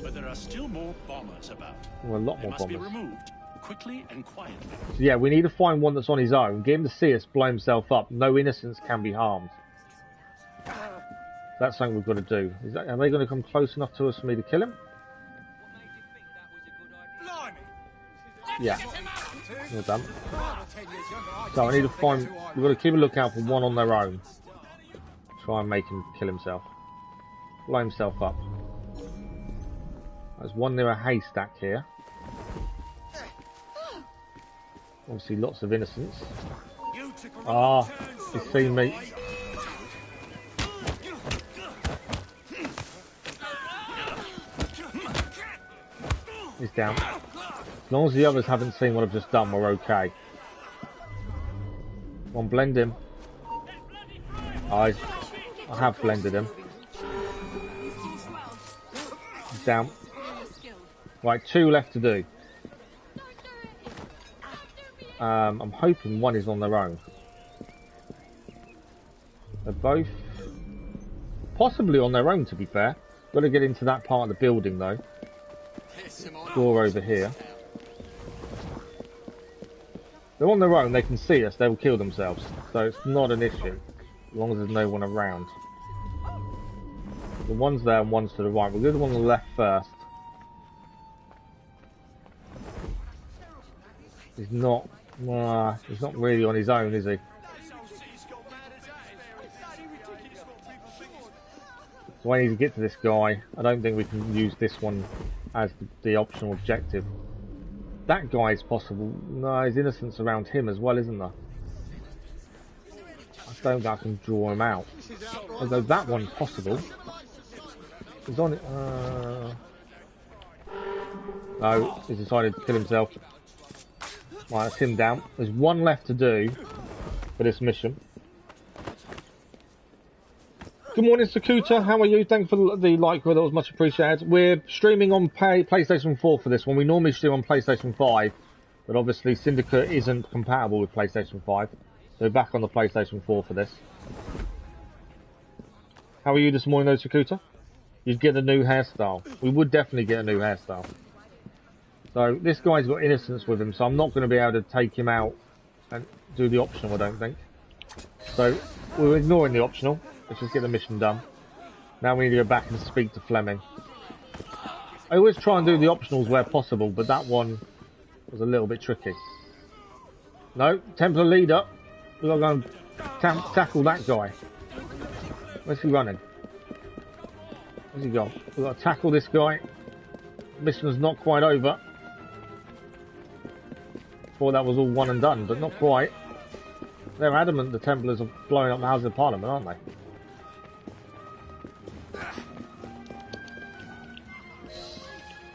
S14: But there are still more bombers about.
S1: Well, a lot more bombers.
S14: They must be removed quickly and quietly.
S1: So yeah, we need to find one that's on his own, get him to see us, blow himself up. No innocents can be harmed. That's something we've got to do. Are they going to come close enough to us for me to kill him? Yeah. We're done. So I need to find... We've got to keep a lookout for one on their own. Try and make him kill himself. Blow himself up. There's one near a haystack here. Obviously lots of innocents. Ah, he's seen me. He's down. As long as the others haven't seen what I've just done, we're okay. Come on, blend him. I have blended him. He's down. Right, 2 left to do. I'm hoping one is on their own. They're both possibly on their own, to be fair. Got to get into that part of the building, though. Door over here. They're on their own, they can see us, they will kill themselves. So it's not an issue, as long as there's no one around. The one's there and one's to the right. We'll do the one on the left first. He's not really on his own, is he? So I need to get to this guy. I don't think we can use this one as the optional objective. That guy is possible. No, there's innocents around him as well, isn't there? I don't think I can draw him out. Although that one's possible. He's on it. No, he's decided to kill himself. Right, that's him down. There's one left to do for this mission. Good morning, Sakuta. How are you? Thanks for the like, that was much appreciated. We're streaming on PlayStation 4 for this one. We normally stream on PlayStation 5, but obviously Syndicate isn't compatible with PlayStation 5. So we're back on the PlayStation 4 for this. How are you this morning, though, Sakuta? You'd get a new hairstyle. We would definitely get a new hairstyle. So this guy's got innocence with him, so I'm not going to be able to take him out and do the optional, I don't think. So we're ignoring the optional. Let's just get the mission done. Now we need to go back and speak to Fleming. I always try and do the optionals where possible, but that one was a little bit tricky. No, Templar leader. We've got to go and tackle that guy. Where's he running? Where's he gone? We've got to tackle this guy. Mission's not quite over. Thought that was all one and done, but not quite. They're adamant the Templars are blowing up the Houses of Parliament, aren't they?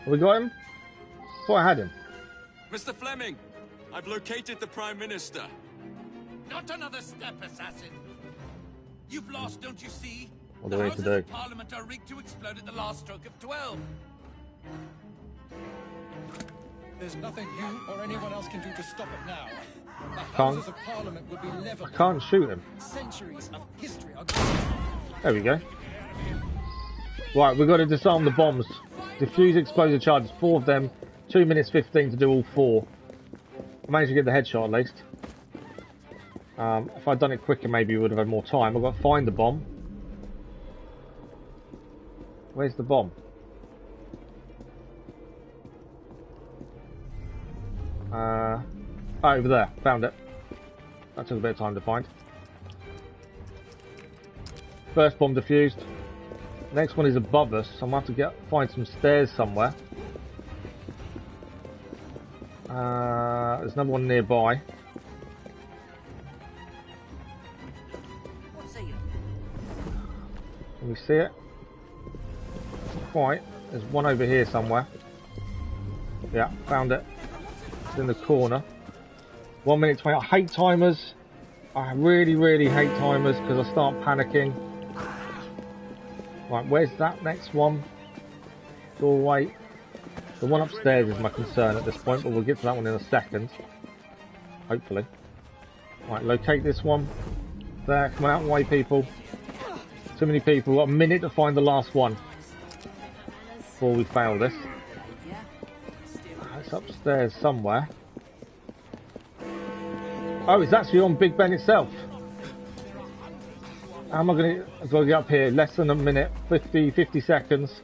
S1: Have we got him? Thought I had him.
S3: Mr. Fleming, I've located the Prime Minister.
S11: Not another step, assassin. You've lost, don't you see?
S1: What do we need to do?
S11: Parliament are rigged to explode at the last stroke of 12.
S15: There's nothing you or anyone else can do to stop it now. The
S1: Can't.
S15: Houses of Parliament will be leveled.
S1: I can't shoot him.
S15: Centuries of history are
S1: There we go. Right, we've got to disarm the bombs. Defuse explosive charges, 4 of them. 2 minutes 15 to do all 4. I managed to get the headshot at least. If I'd done it quicker, maybe we would have had more time. I've got to find the bomb. Where's the bomb? Over there. Found it. That took a bit of time to find. First bomb defused. Next one is above us, so I'm going to have to find some stairs somewhere. There's another one nearby. Can we see it? Not quite. There's one over here somewhere. Yeah, found it. It's in the corner. 1 minute 20. I hate timers. I really hate timers because I start panicking. Right, where's that next one? Doorway. The one upstairs is my concern at this point, but we'll get to that one in a second. Hopefully. Right, locate this one. There, come on out and way, people. Too many people. We've got a minute to find the last one before we fail this. It's upstairs somewhere. Oh, it's actually on Big Ben itself. How am I going to... I've got to get up here. Less than a minute. 50 seconds.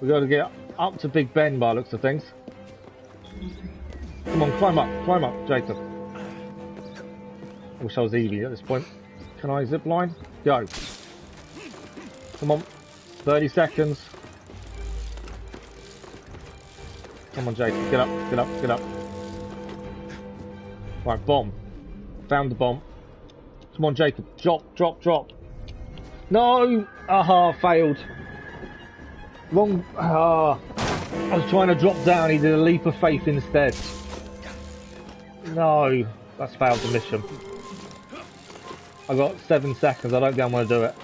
S1: We've got to get up to Big Ben by the looks of things. Come on, climb up, Jacob. I wish I was Evie at this point. Can I zip line? Go. Come on. 30 seconds. Come on, Jacob. Get up. Right, bomb. Found the bomb. Come on, Jacob. Drop. No! Aha, failed. Wrong. I was trying to drop down. He did a leap of faith instead. No. That's failed the mission. I got 7 seconds. I don't think I'm going to do it.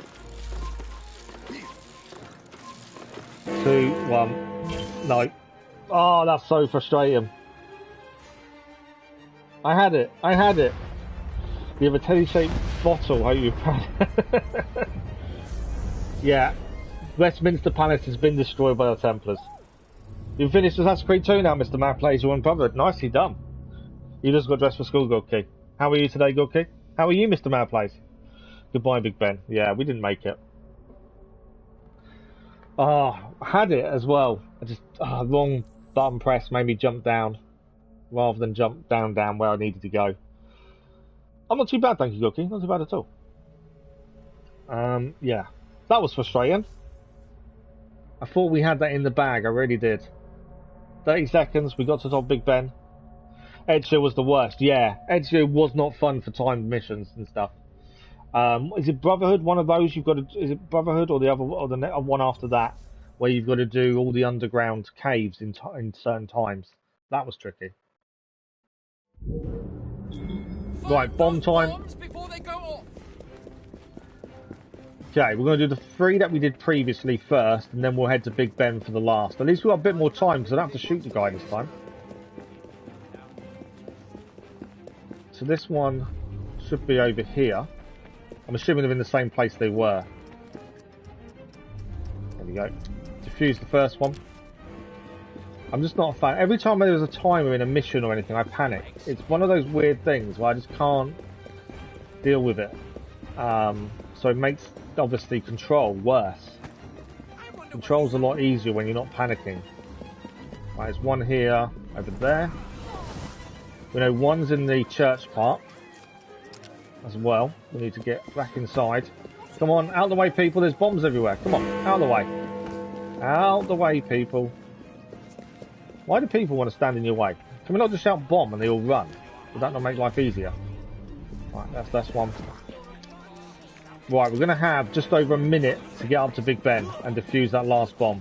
S1: 2, 1. No. Oh, that's so frustrating. I had it. You have a telly-shaped bottle. How you proud? Yeah. Westminster Palace has been destroyed by the Templars. You've finished Assassin's Creed 2 now, Mr. Matt Plays Your Uncovered. Nicely done. You just got dressed for school, Gorky. How are you today, Gorky? How are you, Mr. Matt Plays? Goodbye, Big Ben. Yeah, we didn't make it. I had it as well. I just, wrong button press made me jump down rather than jump down where I needed to go. I'm not too bad, thank you, Gorky. Not too bad at all. Yeah. That was frustrating. I thought we had that in the bag, I really did. 30 seconds, we got to top Big Ben. Edgeshire was the worst, yeah. Edgeshire was not fun for timed missions and stuff. Is it Brotherhood, one of those you've got to... Is it Brotherhood or the other, or the one after that, where you've got to do all the underground caves in certain times? That was tricky. Right, bomb time. Okay, we're going to do the 3 that we did previously first, and then we'll head to Big Ben for the last. At least we've got a bit more time, because I don't have to shoot the guy this time. So this one should be over here. I'm assuming they're in the same place they were. we go. Defuse the first one. I'm just not a fan. Every time there's a timer in a mission or anything, I panic. It's one of those weird things where I just can't deal with it. So it makes, obviously, control worse. Control's a lot easier when you're not panicking. Right, there's one here, over there. We know one's in the church part as well. We need to get back inside. Come on, out the way, people. There's bombs everywhere. Come on, out the way. Out the way, people. Why do people want to stand in your way? Can we not just shout bomb and they all run? Would that not make life easier? Right, that's one. Right, we're going to have just over a minute to get up to Big Ben and defuse that last bomb.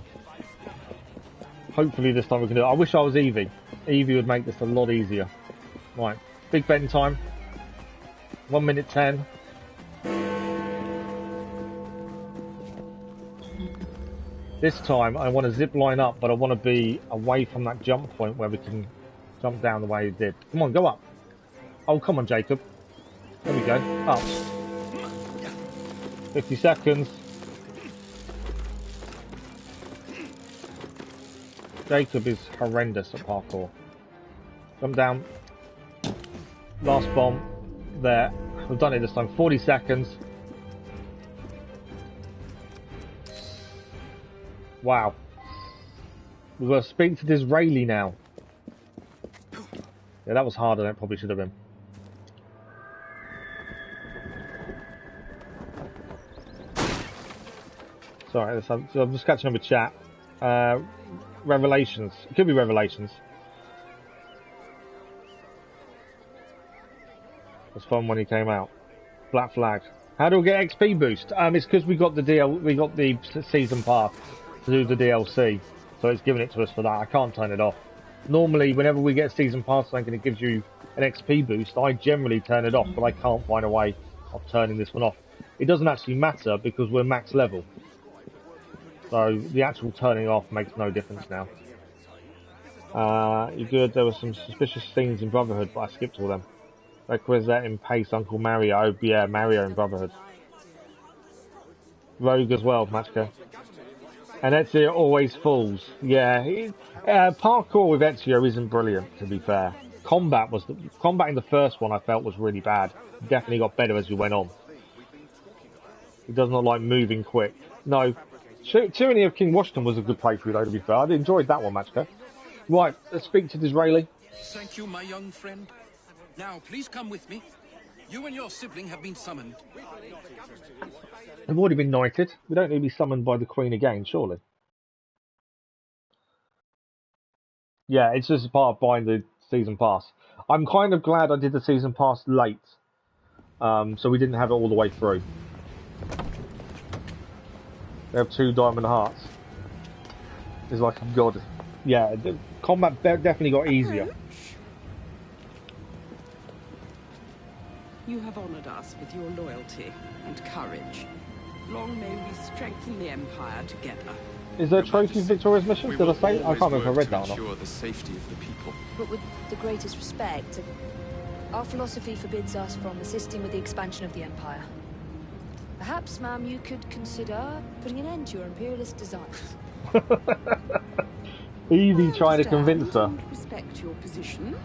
S1: Hopefully this time we can do it. I wish I was Evie. Evie would make this a lot easier. Right, Big Ben time. 1 minute 10. This time I want to zip line up, but I want to be away from that jump point where we can jump down the way he did. Come on, go up. Oh, come on, Jacob. There we go. Up. 50 seconds. Jacob is horrendous at parkour. Jump down. Last bomb. There. We've done it this time. 40 seconds. Wow. We've got to speak to Disraeli now. Yeah, that was harder than it probably should have been. Sorry, I'm just catching up with chat. Revelations. It could be Revelations. It was fun when he came out. Black Flag. How do we get XP boost? It's because we got the season pass to do the DLC, so it's giving it to us for that. I can't turn it off. Normally, whenever we get season pass something and it gives you an XP boost, I generally turn it off, but I can't find a way of turning this one off. It doesn't actually matter because we're max level. So the actual turning off makes no difference now. You good? There were some suspicious scenes in Brotherhood, but I skipped all them. Requisite in Pace, Uncle Mario. Oh, yeah, Mario in Brotherhood. Rogue as well, Matchka. And Ezio always falls. Yeah, parkour with Ezio isn't brilliant, to be fair. Combat in the first one I felt was really bad. Definitely got better as we went on. He does not like moving quick. No. Tyranny of King Washington was a good playthrough though, to be fair. I enjoyed that one, Matchka. Right, let's speak to Disraeli.
S11: Thank you, my young friend. Now, please come with me. You and your sibling have been summoned.
S1: We've already been knighted. We don't need to be summoned by the Queen again, surely. Yeah, it's just a part of buying the season pass. I'm kind of glad I did the season pass late, so we didn't have it all the way through. They have 2 diamond hearts. It's like a god. Yeah, the combat definitely got easier.
S8: You have honored us with your loyalty and courage. Long may we strengthen the Empire together.
S1: Is there a trophy Victoria's mission? Did I say? I can't remember if I read that or not.
S10: Ensure the safety of the people.
S16: But with the greatest respect, our philosophy forbids us from assisting with the expansion of the Empire. Perhaps, ma'am, you could consider putting an end to your imperialist desires.
S1: Evie trying to convince her.
S8: Respect your position.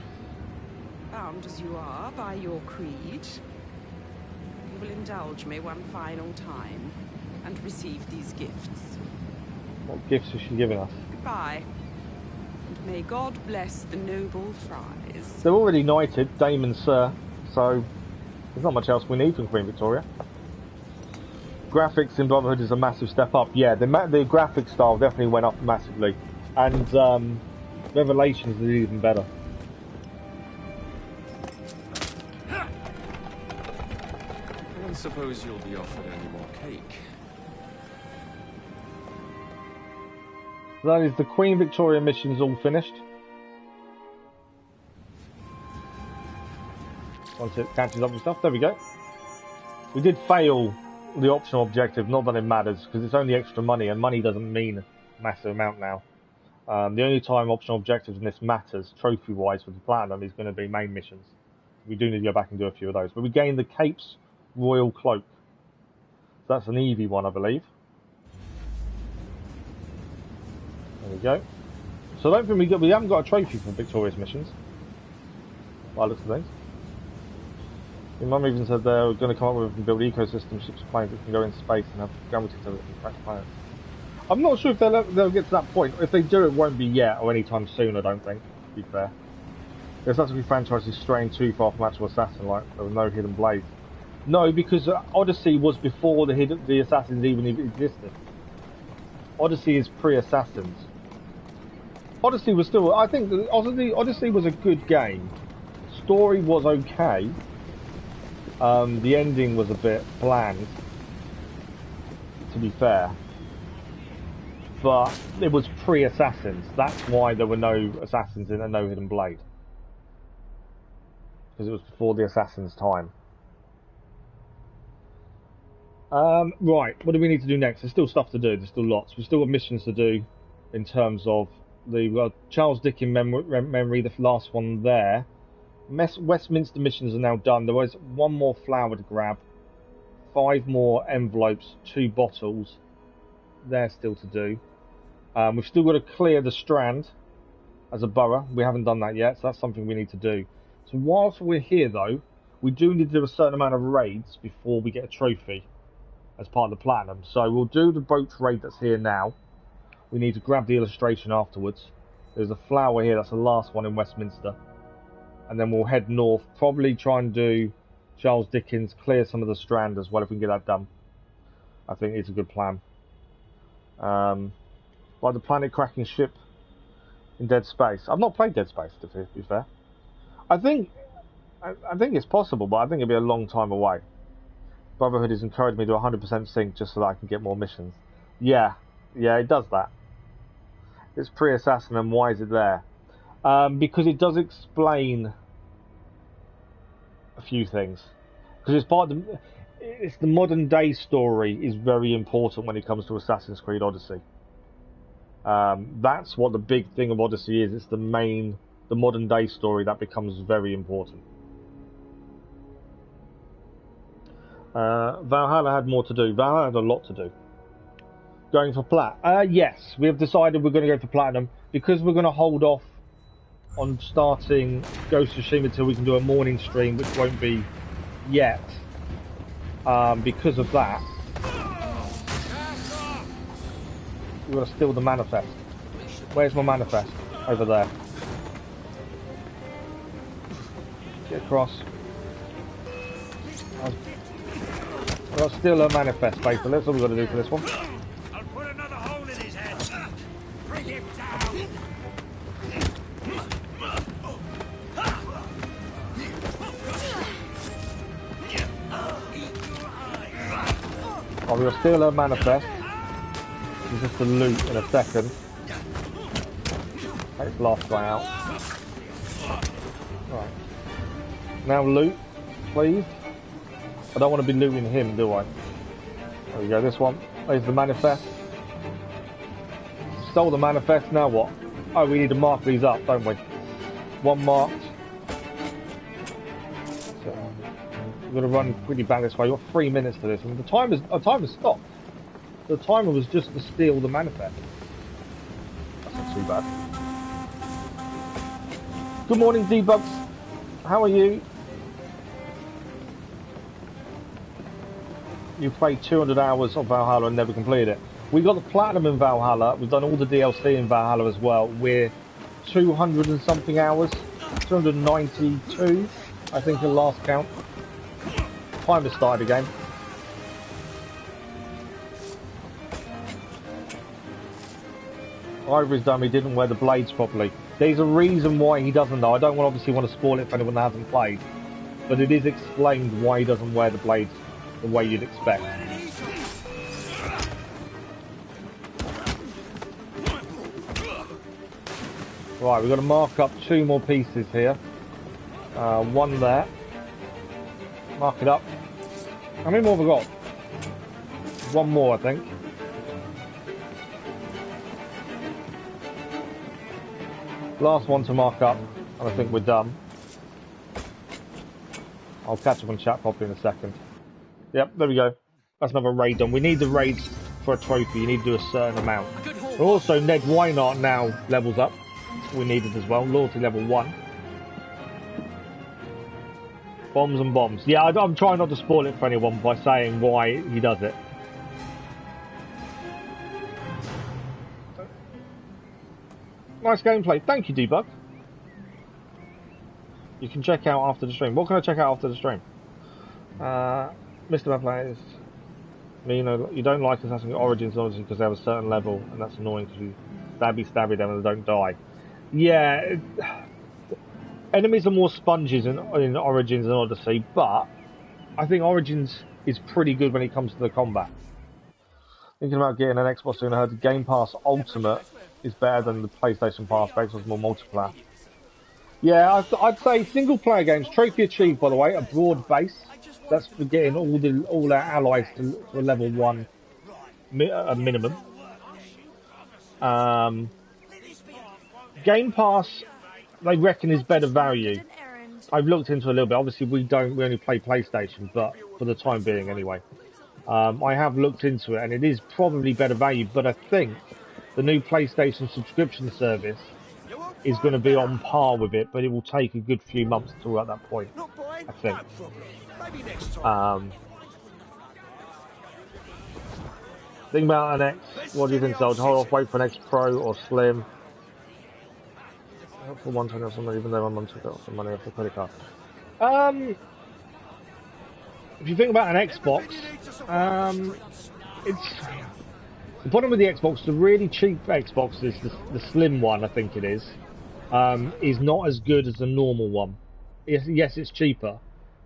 S8: Bound as you are by your creed, you will indulge me one final time and receive these gifts.
S1: What gifts is she giving us?
S8: Goodbye. And may God bless the noble Fries.
S1: They're already knighted, Dame and Sir, so there's not much else we need from Queen Victoria. Graphics in Brotherhood is a massive step up. Yeah, the graphic style definitely went up massively. And Revelations is even better.
S10: I don't suppose you'll be offered any more cake.
S1: That is the Queen Victoria missions all finished. Once it catches up with stuff, there we go. We did fail the optional objective, not that it matters, because it's only extra money, and money doesn't mean a massive amount now. The only time optional objectives in this matters, trophy-wise, for the Platinum, is going to be main missions. We do need to go back and do a few of those. But we gained the Cape's Royal Cloak. So that's an Eevee one, I believe. There we go. So I don't think we haven't got a trophy for victorious missions. By the looks of things. Your mum even said they were going to come up with and build ecosystem ships planes that can go in space and have gravity to crash planets. I'm not sure if they'll get to that point. If they do, it won't be yet or anytime soon, I don't think, to be fair. If that's what franchise is straying too far from actual Assassin, like there was no hidden blades. No, because Odyssey was before the Assassins even existed. Odyssey is pre-Assassins. Odyssey was still, I think, Odyssey was a good game. Story was okay. The ending was a bit bland, to be fair. But it was pre-Assassins. That's why there were no Assassins in and no Hidden Blade. Because it was before the Assassin's time. Right, what do we need to do next? There's still stuff to do. There's still lots. We've still got missions to do in terms of the Charles Dickens memory, the last one there. Westminster missions are now done. There was one more flower to grab, 5 more envelopes, 2 bottles. They're still to do. We've still got to clear the Strand as a borough. We haven't done that yet, so that's something we need to do. So whilst we're here, though, we do need to do a certain amount of raids before we get a trophy as part of the platinum. So we'll do the boat raid that's here now. We need to grab the illustration afterwards. There's a flower here, that's the last one in Westminster. And then we'll head north, probably try and do Charles Dickens, clear some of the Strand as well if we can get that done. I think it's a good plan. Like the planet cracking ship in Dead Space. I've not played Dead Space, to be fair. I think it's possible, but I think it'll be a long time away. Brotherhood has encouraged me to 100% sync just so that I can get more missions. Yeah, it does that. It's pre-Assassin, and why is it there? Because it does explain a few things. Because it's part of the modern day story is very important when it comes to Assassin's Creed Odyssey. That's what the big thing of Odyssey is. It's the modern day story that becomes very important. Valhalla had more to do. Valhalla had a lot to do. Going for plat? Yes, we have decided we're going to go for platinum because we're going to hold off on starting Ghost of Tsushima until we can do a morning stream, which won't be yet. Because of that, we're going to steal the manifest. Where's my manifest? Over there. Get across. I've got to steal a manifest, basically. That's all we've got to do for this one.
S2: I'll put another hole in his head. Bring him down.
S1: Oh, we'll steal her manifest. It's just a loot in a second. Take the last guy out. Right. Now loot, please. I don't want to be looting him, do I? There we go, this one. There's the manifest. Stole the manifest, now what? Oh, we need to mark these up, don't we? One marked. So, we're going to run pretty back this way. We've got 3 minutes to this. And the timer stopped. The timer was just to steal the manifest. That's not too bad. Good morning, Debugs. How are you? You played 200 hours of Valhalla and never completed it. We got the platinum in Valhalla. We've done all the DLC in Valhalla as well. We're 200 and something hours. 292, I think, the last count. Time to start again. Ivory's done. He didn't wear the blades properly. There's a reason why he doesn't, though. I don't obviously want to spoil it for anyone that hasn't played, but it is explained why he doesn't wear the blades the way you'd expect. Right, we've got to mark up 2 more pieces here. One there. Mark it up. How many more have we got? 1 more, I think. Last one to mark up, and I think we're done. I'll catch up on chat properly in a second. Yep, there we go. That's another raid done. We need the raids for a trophy. You need to do a certain amount.
S5: A good haul.
S1: Also, Ned Wynart now levels up. We needed as well. Loyalty level 1. Bombs and bombs. Yeah, I'm trying not to spoil it for anyone by saying why he does it. Nice gameplay. Thank you, Debug. You can check out after the stream. What can I check out after the stream? Mr. Players. You know, you don't like Assassin's Creed Origins obviously because they have a certain level, and that's annoying because you stabby them and they don't die. Yeah, enemies are more sponges in Origins and Odyssey, but I think Origins is pretty good when it comes to the combat. Thinking about getting an Xbox soon, I heard the Game Pass Ultimate is better than the PlayStation Pass, because it's more multiplayer. Yeah, I'd say single player games. Trophy achieved, by the way, a broad base. That's for getting all our allies to level 1 minimum. Game Pass, they reckon, is better value. I've looked into it a little bit. Obviously, we only play PlayStation, but for the time being, anyway. I have looked into it, and it is probably better value. But I think the new PlayStation subscription service is going to be on par with it, but it will take a good few months to at that point, I think. Think about an X. What do you think, Soldier? Hold off, wait for an X Pro or Slim. I hope for 120 or something, even though I'm on some money off the credit card. If you think about an Xbox, it's the problem with the Xbox. The really cheap Xbox is the Slim one, I think it is not as good as the normal one. Yes, it's cheaper,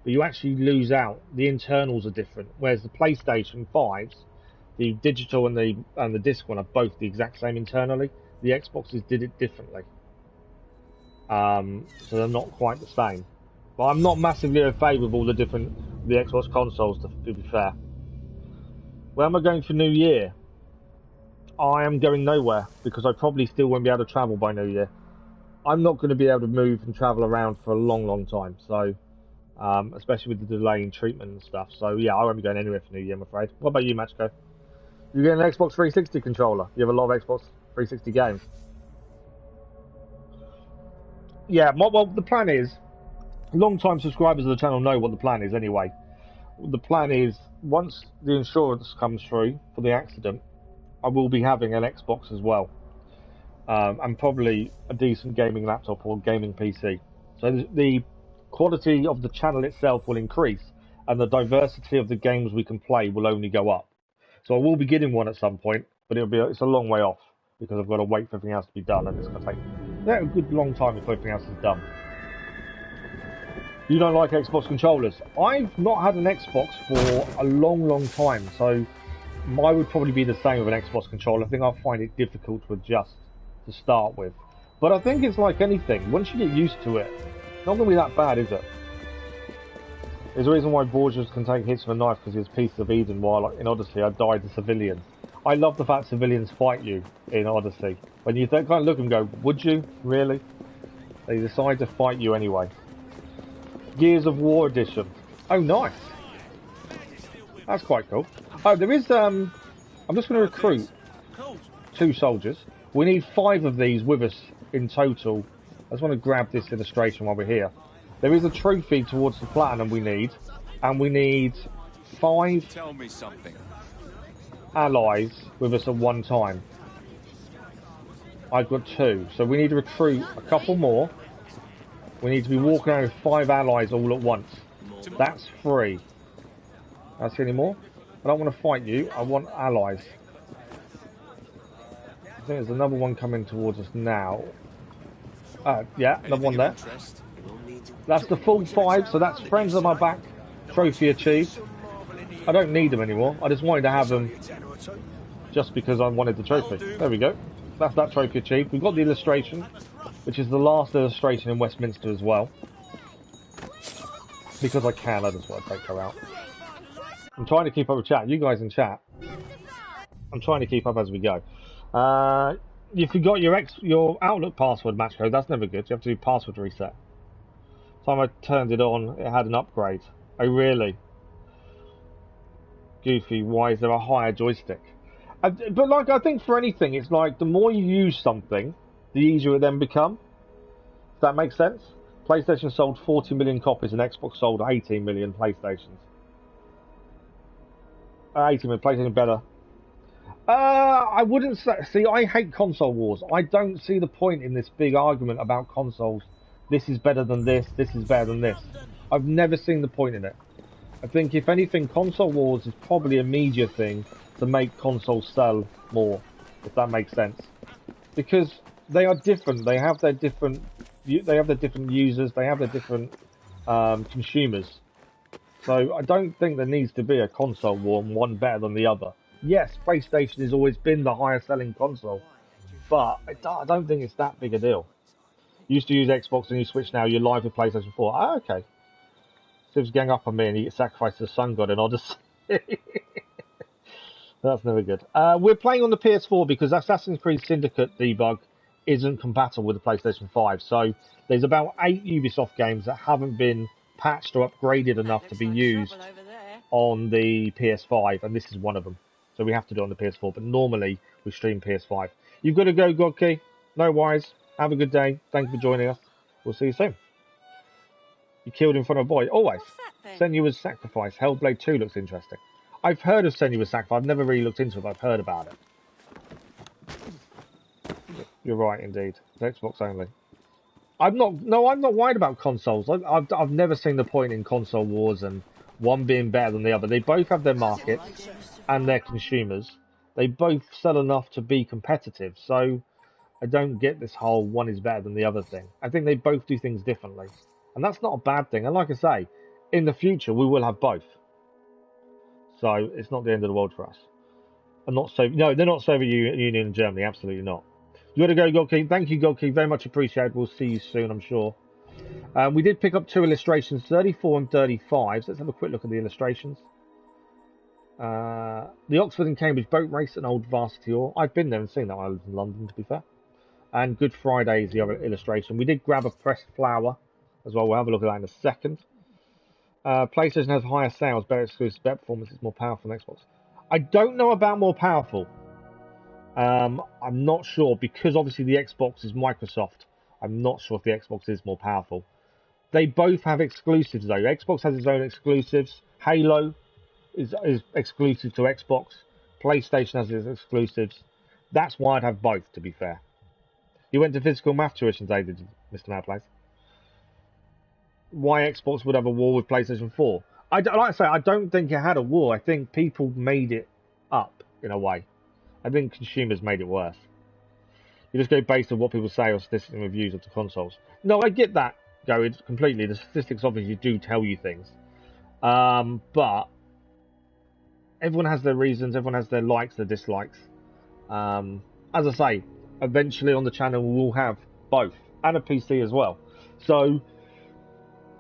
S1: but you actually lose out. The internals are different. Whereas the PlayStation 5s, the digital and the disc one are both the exact same internally. The Xboxes did it differently, so they're not quite the same. But I'm not massively in favour of all the Xbox consoles, to be fair. Where am I going for New Year? I am going nowhere, because I probably still won't be able to travel by New Year. I'm not going to be able to move and travel around for a long, long time. So, especially with the delay in treatment and stuff. So yeah, I won't be going anywhere for New Year, I'm afraid. What about you, Matchko? You get an Xbox 360 controller? You have a lot of Xbox 360 games. Yeah, well, the plan is, long-time subscribers of the channel know what the plan is anyway. The plan is, once the insurance comes through for the accident, I will be having an Xbox as well. And probably a decent gaming laptop or gaming PC. So the quality of the channel itself will increase, and the diversity of the games we can play will only go up. So I will be getting one at some point, but it's a long way off, because I've got to wait for everything else to be done, and it's going to take a good long time before everything else is done. You don't like Xbox controllers? I've not had an Xbox for a long, long time, so I would probably be the same with an Xbox controller. I think I'll find it difficult to adjust to start with. But I think it's like anything. Once you get used to it, it's not going to be that bad, is it? There's a reason why Borgias can take hits with a knife, because he was Piece of Eden, while in Odyssey I died to civilians. I love the fact civilians fight you in Odyssey. When you kind of look and go, would you? Really? They decide to fight you anyway. Gears of War edition. Oh, nice. That's quite cool. Oh, there is, I'm just going to recruit 2 soldiers. We need 5 of these with us in total. I just want to grab this illustration while we're here. There is a trophy towards the platinum we need, and we need 5
S10: Tell me something.
S1: allies with us at one time. I've got 2, so we need to recruit a couple more. We need to be walking around with 5 allies all at once. That's 3. I see any more? I don't want to fight you, I want allies. I think there's another one coming towards us now. Yeah, another one there. That's the full 5, so that's friends on my back. Trophy achieved. I don't need them anymore. I just wanted to have them just because I wanted the trophy. There we go. That's that trophy achieved. We've got the illustration, which is the last illustration in Westminster as well. Because I can, I just want to take her out. I'm trying to keep up with chat. You guys in chat. I'm trying to keep up as we go. You forgot your Outlook password, match code. That's never good. You have to do password reset. Time I turned it on, it had an upgrade. Oh, really? Goofy, why is there a higher joystick? But like, I think for anything, it's like the more you use something, the easier it then become. Does that make sense? PlayStation sold 40 million copies and Xbox sold 18 million PlayStations. 18 million PlayStation better. I wouldn't say. See, I hate console wars. I don't see the point in this big argument about consoles. This is better than this. This is better than this. I've never seen the point in it. I think, if anything, console wars is probably a media thing to make consoles sell more, if that makes sense. Because they are different. They have their different. They have their different users. They have their different consumers. So I don't think there needs to be a console war, one better than the other. Yes, PlayStation has always been the highest selling console, but I don't think it's that big a deal. You used to use Xbox and you switch now, you're live with PlayStation 4. Ah, okay. Siv's gang up on me and he gets sacrificed to the sun god in Odyssey. That's never good. We're playing on the PS4 because Assassin's Creed Syndicate debug isn't compatible with the PlayStation 5. So there's about 8 Ubisoft games that haven't been patched or upgraded enough to be used on the PS5, and this is one of them. So we have to do it on the PS4, but normally we stream PS5. You've got to go, Godkey. No worries. Have a good day. Thank you for joining us. We'll see you soon. You killed in front of a boy. Always. Senua's Sacrifice. Hellblade 2 looks interesting. I've heard of Senua's Sacrifice. I've never really looked into it, but I've heard about it. You're right, indeed. It's Xbox only. I'm not worried about consoles. I've never seen the point in console wars and one being better than the other. They both have their markets and their consumers. They both sell enough to be competitive. So I don't get this whole one is better than the other thing. I think they both do things differently. And that's not a bad thing. And like I say, in the future, we will have both. So it's not the end of the world for us. And no, they're not Soviet Union and Germany. Absolutely not. You got to go, Godkey. Thank you, Godkey. Very much appreciated. We'll see you soon, I'm sure. We did pick up 2 illustrations, 34 and 35. So let's have a quick look at the illustrations. The Oxford and Cambridge boat race and Old Varsity Oar. I've been there and seen that when I lived in London, to be fair. And Good Friday is the other illustration. We did grab a pressed flower as well. We'll have a look at that in a second. PlayStation has higher sales, better exclusive, better performance, it's more powerful than Xbox. I don't know about more powerful. I'm not sure, because obviously the Xbox is Microsoft. I'm not sure if the Xbox is more powerful. They both have exclusives though. Xbox has its own exclusives. Halo is exclusive to Xbox. PlayStation has its exclusives. That's why I'd have both, to be fair. You went to physical math tuition today, did you, Mr. Madplace? Why Xbox would have a war with PlayStation 4? Like I say, I don't think it had a war. I think people made it up in a way. I think consumers made it worse. You just go based on what people say or statistics and reviews of the consoles. No, I get that, Goid, completely. The statistics obviously do tell you things. But everyone has their reasons, everyone has their likes, their dislikes. As I say, eventually on the channel we will have both, and a PC as well. So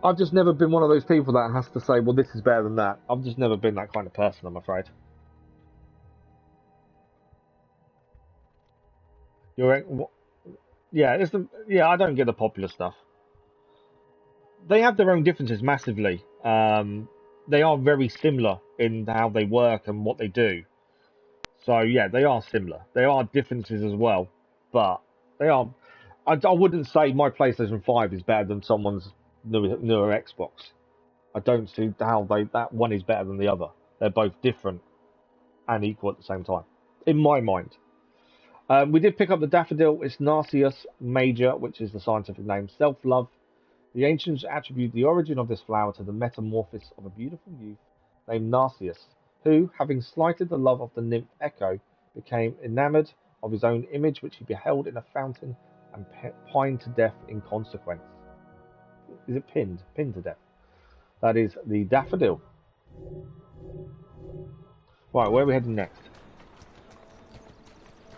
S1: I've just never been one of those people that has to say, well, this is better than that. I've just never been that kind of person, I'm afraid. Yeah, I don't get the popular stuff. They have their own differences massively. They are very similar in how they work and what they do. So yeah, they are similar. There are differences as well, but they are. I wouldn't say my PlayStation 5 is better than someone's newer Xbox. I don't see how that one is better than the other. They're both different and equal at the same time, in my mind. We did pick up the daffodil. It's Narcissus major, which is the scientific name. Self-love. The ancients attribute the origin of this flower to the metamorphosis of a beautiful youth named Narcissus, who, having slighted the love of the nymph Echo, became enamoured of his own image, which he beheld in a fountain, and pined to death in consequence. Is it pinned? Pinned to death. That is the daffodil. Right, where are we heading next?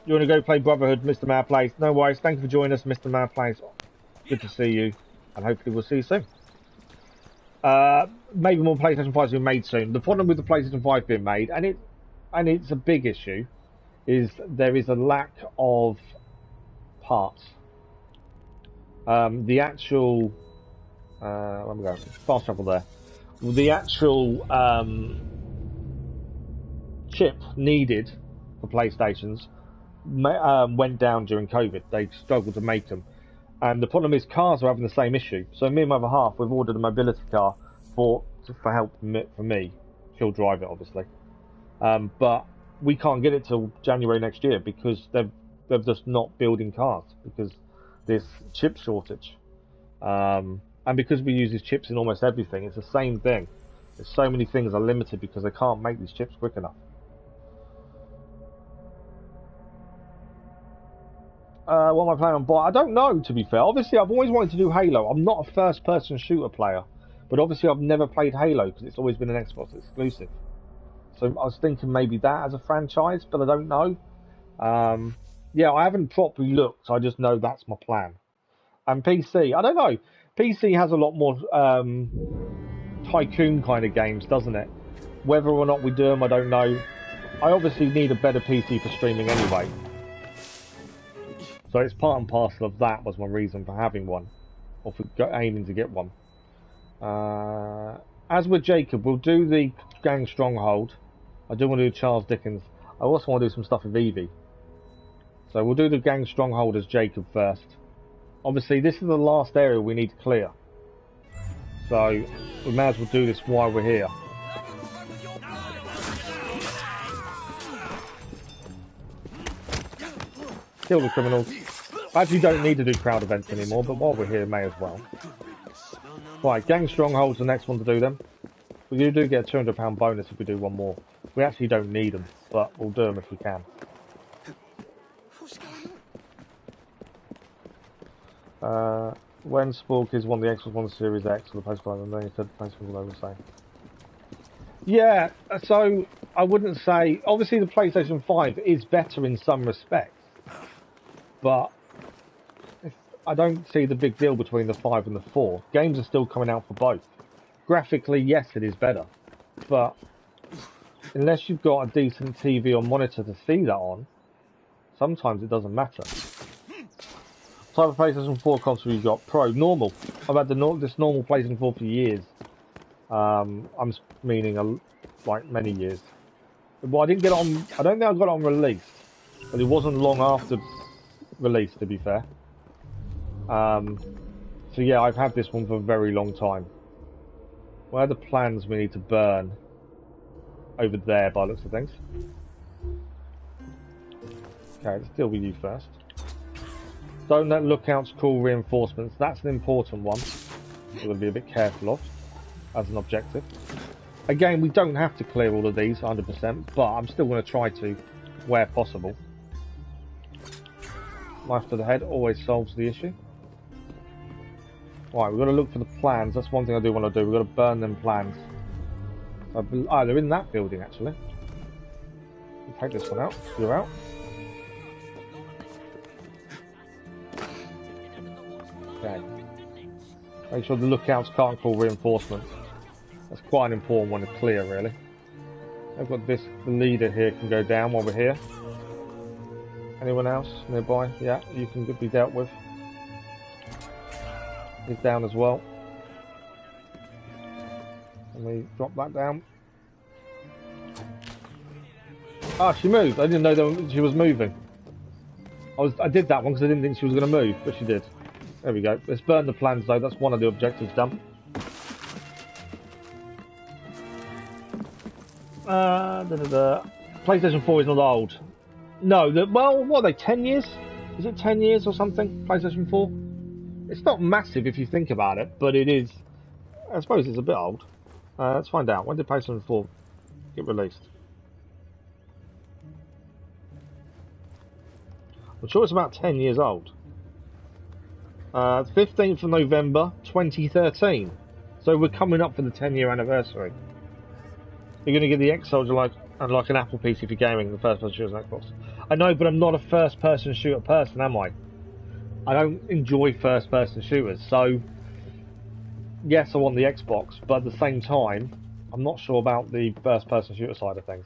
S1: You want to go play Brotherhood, Mr. Madplace? No worries. Thank you for joining us, Mr. Madplace. Good to see you, and hopefully we'll see you soon. Maybe more PlayStation 5s will be made soon. The problem with the PlayStation 5 being made, and it's a big issue, is there is a lack of parts. The actual where am I going? Fast travel there. The actual chip needed for PlayStations went down during COVID. They struggled to make them. And the problem is cars are having the same issue. So me and my other half, we've ordered a mobility car for help for me. She'll drive it, obviously. But we can't get it till January next year because they're just not building cars because there's chip shortage. And because we use these chips in almost everything, it's the same thing. There's so many things are limited because they can't make these chips quick enough. What am I planning on buying? I don't know, to be fair. Obviously, I've always wanted to do Halo. I'm not a first-person shooter player, but obviously I've never played Halo because it's always been an Xbox exclusive. So I was thinking maybe that as a franchise, but I don't know. Yeah, I haven't properly looked. I just know that's my plan. And PC, I don't know. PC has a lot more tycoon kind of games, doesn't it? Whether or not we do them, I don't know. I obviously need a better PC for streaming anyway. So it's part and parcel of that was my reason for having one, or for aiming to get one. As with Jacob, we'll do the gang Stronghold. I do want to do Charles Dickens. I also want to do some stuff with Evie. So we'll do the gang Stronghold as Jacob first. Obviously, this is the last area we need to clear. So we may as well do this while we're here. Kill the criminals. I actually don't need to do crowd events anymore, but while we're here, may as well. Right, gang Stronghold's the next one to do them. We do get a £200 bonus if we do one more. We actually don't need them, but we'll do them if we can. When Spork is one of the Xbox One Series X or the post-buy, and then he said the PlayStation will the same. Yeah, so I wouldn't say... Obviously the PlayStation 5 is better in some respects, but I don't see the big deal between the 5 and the 4. Games are still coming out for both. Graphically, yes, it is better, but unless you've got a decent TV or monitor to see that on, sometimes it doesn't matter. Type of PlayStation 4 console you got? Pro, normal. I've had this normal PlayStation 4 for years. I'm meaning like many years. Well, I didn't get it on. I don't think I got it on release, but it wasn't long after release, to be fair. So yeah, I've had this one for a very long time. Where are the plans we need to burn? Over there, by the looks of things. Okay, let's deal with you first. Don't let lookouts call reinforcements. That's an important one. We're going to be a bit careful of as an objective. Again, we don't have to clear all of these 100%, but I'm still going to try to where possible. Knife to the head always solves the issue. Right, we've got to look for the plans. That's one thing I do want to do. We've got to burn them plans. Oh, they're in that building, actually. We'll take this one out. You're out. Okay. Make sure the lookouts can't call reinforcements. That's quite an important one to clear, really. I've got this. The leader here can go down while we're here. Anyone else nearby? Yeah, you can be dealt with. He's down as well. Let me drop that down. Ah, she moved. I didn't know that she was moving. I did that one because I didn't think she was going to move, but she did. There we go. Let's burn the plans though. That's one of the objectives done. PlayStation 4 is not old. No, well, what are they, 10 years? Is it 10 years or something, PlayStation 4? It's not massive if you think about it, but it is... I suppose it's a bit old. Let's find out. When did PlayStation 4 get released? I'm sure it's about 10 years old. 15th of November 2013. So we're coming up for the 10-year anniversary. You're going to get the X-Soldier like an Apple PC for gaming, the first-person shooters on Xbox. I know, but I'm not a first-person shooter person, am I? I don't enjoy first-person shooters, so... Yes, I want the Xbox, but at the same time, I'm not sure about the first-person shooter side of things.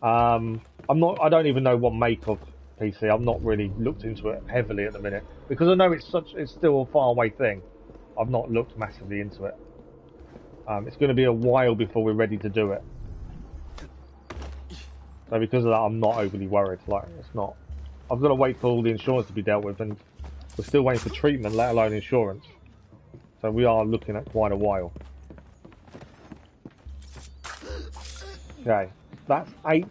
S1: I don't even know what make of PC. I've not really looked into it heavily at the minute because I know it's still a far-away thing. I've not looked massively into it. It's going to be a while before we're ready to do it. So because of that, I'm not overly worried. Like, it's not. I've got to wait for all the insurance to be dealt with, and we're still waiting for treatment, let alone insurance. So we are looking at quite a while. Okay, that's 8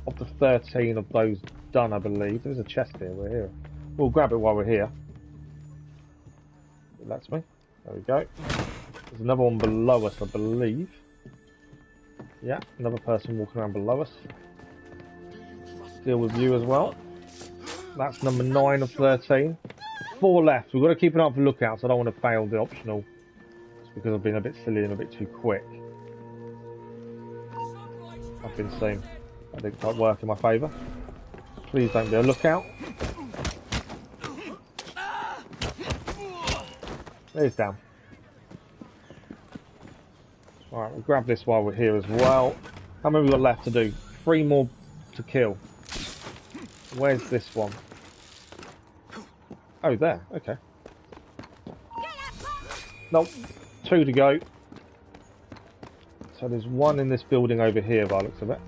S1: of the 13 of those done, I believe. There's a chest here. We're here. We'll grab it while we're here. That's me. There we go. There's another one below us, I believe. Yeah, another person walking around below us. Deal with you as well. That's number 9 of 13. 4 left. We've got to keep an eye for lookouts. I don't want to fail the optional. Just because I've been a bit silly and a bit too quick. I've been seen. That didn't quite work in my favour. Please don't be a lookout. There's down. Alright, we'll grab this while we're here as well. How many we've got left to do? 3 more to kill. Where's this one? Oh, there. Okay. Nope. 2 to go. So there's 1 in this building over here by the looks of it.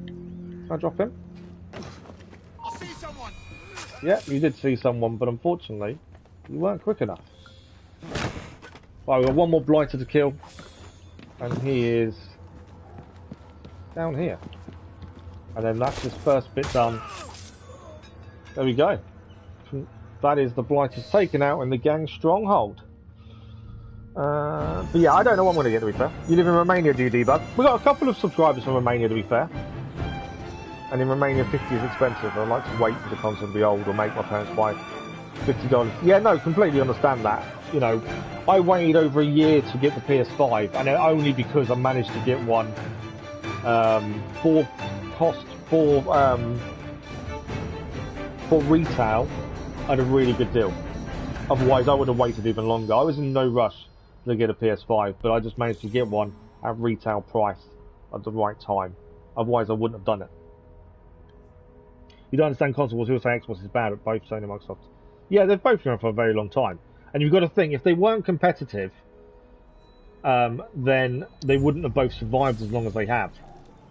S1: Can I drop him?
S13: I see someone.
S1: Yeah, you did see someone, but unfortunately, you weren't quick enough. Right, we've got 1 more blighter to kill. And he is down here. And then that's his first bit done. There we go. That is the blighters taken out in the gang Stronghold. But yeah, I don't know what I'm going to get, to be fair. You live in Romania, do you, Debug? We've got a couple of subscribers from Romania, to be fair. And in Romania, 50 is expensive. I'd like to wait for the console to be old or make my parents buy $50. Yeah, no, completely understand that. You know, I waited over a year to get the PS5, and only because I managed to get one for retail at a really good deal. Otherwise, I would have waited even longer. I was in no rush to get a PS5, but I just managed to get one at retail price at the right time. Otherwise, I wouldn't have done it. You don't understand console wars. People say Xbox is bad, but both Sony and Microsoft. Yeah, they've both been around for a very long time. And you've got to think, if they weren't competitive, then they wouldn't have both survived as long as they have.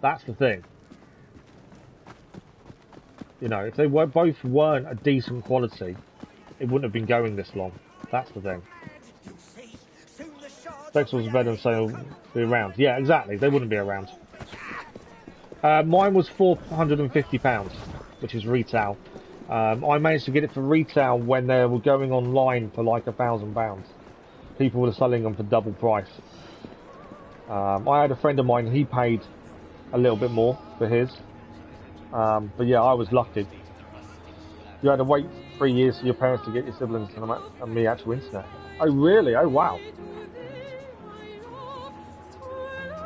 S1: That's the thing. You know, if they both weren't a decent quality, it wouldn't have been going this long. That's the thing. Xbox was better than Sony be around. Yeah, exactly. They wouldn't be around. Mine was £450, which is retail. I managed to get it for retail when they were going online for like £1,000. People were selling them for double price. I had a friend of mine, he paid a little bit more for his. But yeah, I was lucky. You had to wait 3 years for your parents to get your siblings and the actual internet. Oh really? Oh wow.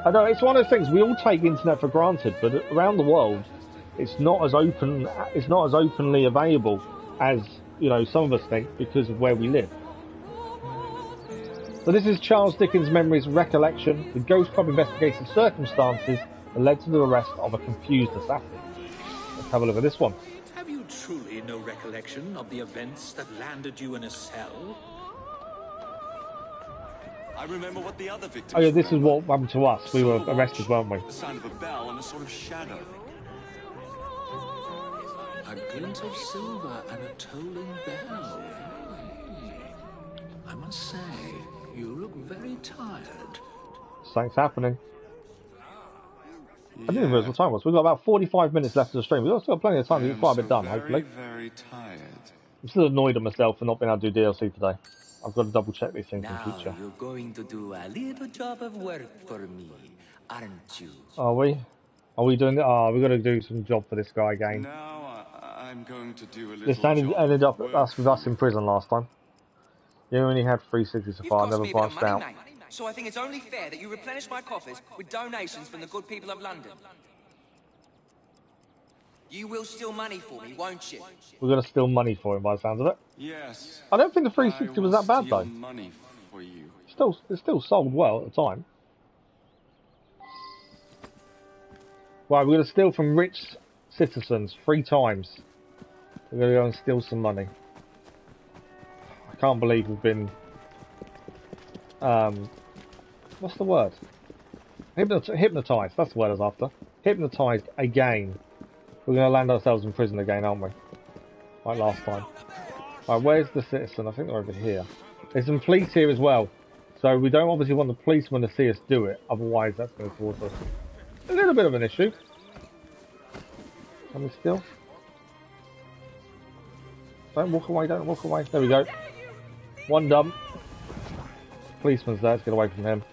S1: I know, it's one of those things, we all take internet for granted, but around the world, it's not as openly available as, you know, some of us think because of where we live. So this is Charles Dickens' Memories Recollection. The Ghost Club investigates the circumstances that led to the arrest of a confused assassin. Let's have a look at this one.
S17: Have you truly no recollection of the events that landed you in a cell?
S10: I remember what the other victims.
S1: Oh yeah, this is what happened to us. We were arrested, weren't we?
S10: The sound of a bell and a sort of shadow.
S17: A glint of silver and a tolling bell. I must say, you look very tired.
S1: Something's happening. I didn't realise what time it was. We've got about 45 minutes left of the stream. We've still got plenty of time to get quite a bit done, hopefully.
S10: Very tired.
S1: I'm still annoyed at myself for not being able to do DLC today. I've got to double check these things in future.
S18: You're going to do a little job of work for me, aren't you?
S1: Are we? Are we doing it? Oh, we've got to do some job for this guy again.
S10: Now I'm going to do a little
S1: This ended up with us in prison last time. You only had 360 so far, never branched out.
S19: Mate, so I think it's only fair that you replenish my coffers with donations from the good people of London. You will steal money for me, won't you?
S1: We're going to steal money for him by the sounds of it.
S10: Yes.
S1: I don't think the 360 was that bad though.
S10: Money for you.
S1: It still sold well at the time. Right, we're going to steal from rich citizens 3 times. We're going to go and steal some money. I can't believe we've been... what's the word? Hypnotised, that's the word I was after. Hypnotised again. We're going to land ourselves in prison again, aren't we? Like last time. Right, where's the citizen? I think they're over here. There's some police here as well. So we don't obviously want the policemen to see us do it. Otherwise that's going to cause us a little bit of an issue. Can we still? Don't walk away, don't walk away. There we go. One done. Policeman's there, let's get away from him.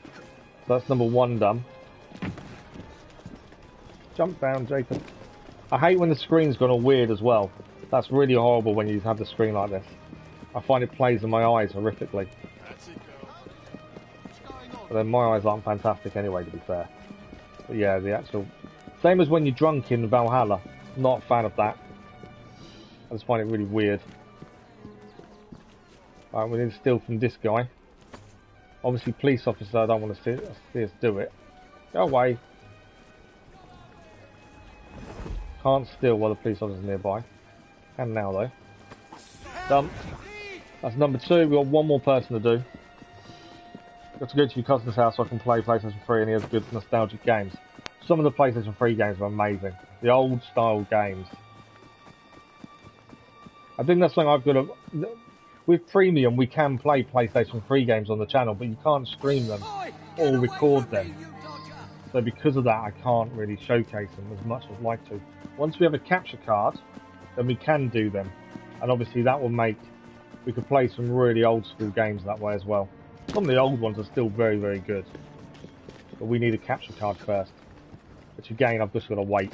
S1: So that's number one done. Jump down, Jacob. I hate when the screen's gone all weird as well. That's really horrible when you have the screen like this. I find it plays in my eyes horrifically. But then my eyes aren't fantastic anyway, to be fair. But yeah, the actual... Same as when you're drunk in Valhalla. Not a fan of that. I just find it really weird. Alright, we need to steal from this guy. Obviously, police officer, I don't want to see us do it. Go away. Can't steal while the police officer's nearby. Can now, though. Done. That's number two. We've got one more person to do. Got to go to your cousin's house so I can play PlayStation 3 and he has good nostalgic games. Some of the PlayStation 3 games are amazing. The old style games. I think that's something I've got to... With Premium, we can play PlayStation 3 games on the channel, but you can't stream them or record them. So because of that, I can't really showcase them as much as I'd like to. Once we have a capture card, then we can do them. And obviously that will make... We could play some really old school games that way as well. Some of the old ones are still very, very good. But we need a capture card first. Which again, I've just got to wait.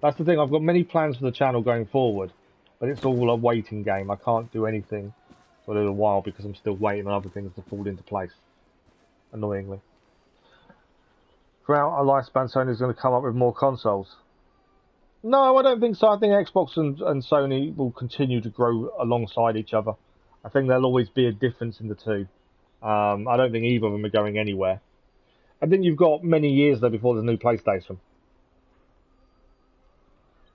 S1: That's the thing, I've got many plans for the channel going forward. But it's all a waiting game. I can't do anything for a little while because I'm still waiting on other things to fall into place. Annoyingly. Throughout our lifespan, Sony's going to come up with more consoles. No, I don't think so. I think Xbox and Sony will continue to grow alongside each other. I think there'll always be a difference in the two. I don't think either of them are going anywhere. I think you've got many years though before there's a new PlayStation.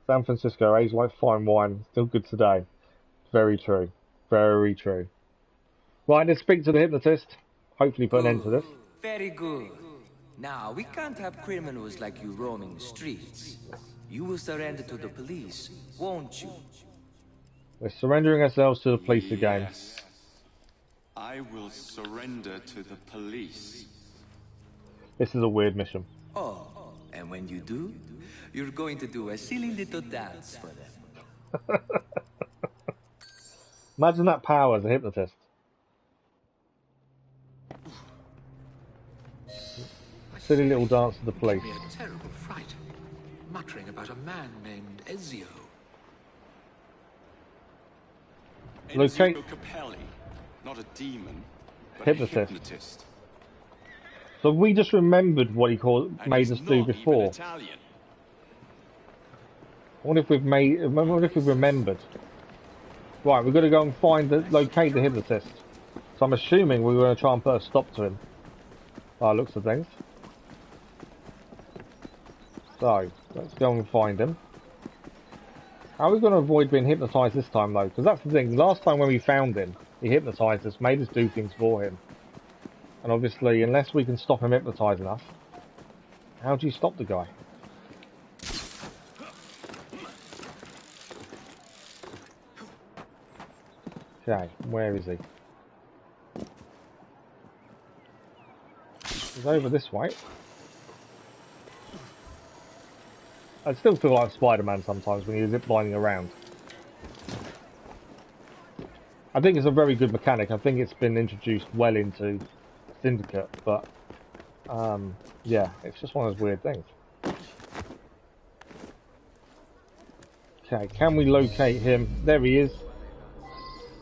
S1: San Francisco, aged like fine wine, still good today. Very true. Very true. Right, let's speak to the hypnotist. Hopefully put an end to this.
S18: Very good. Now, we can't have criminals like you roaming the streets. You will surrender to the police, won't you?
S1: We're surrendering ourselves to the police again.
S10: Yes. I will surrender to the police.
S1: This is a weird mission.
S18: Oh, and when you do, you're going to do a silly little dance for them.
S1: Imagine that power as a hypnotist. Silly little dance to the police.
S17: Gave me a terrible fright, muttering about a man named Ezio.
S1: Locate
S10: Capelli, not a demon, but
S1: hypnotist.
S10: A hypnotist.
S1: So we just remembered what he made us do before. I wonder if we've remembered. Right, we've got to go and locate the hypnotist. So I'm assuming we're going to try and put a stop to him. By the looks of things. So, let's go and find him. How are we going to avoid being hypnotised this time though? Because that's the thing, last time when we found him, he hypnotised us, made us do things for him. And obviously, unless we can stop him hypnotising us, how do you stop the guy? Okay, where is he? He's over this way. I still feel like Spider-Man sometimes when he's ziplining around. I think it's a very good mechanic. I think it's been introduced well into Syndicate, but yeah, it's just one of those weird things. Okay, can we locate him? There he is.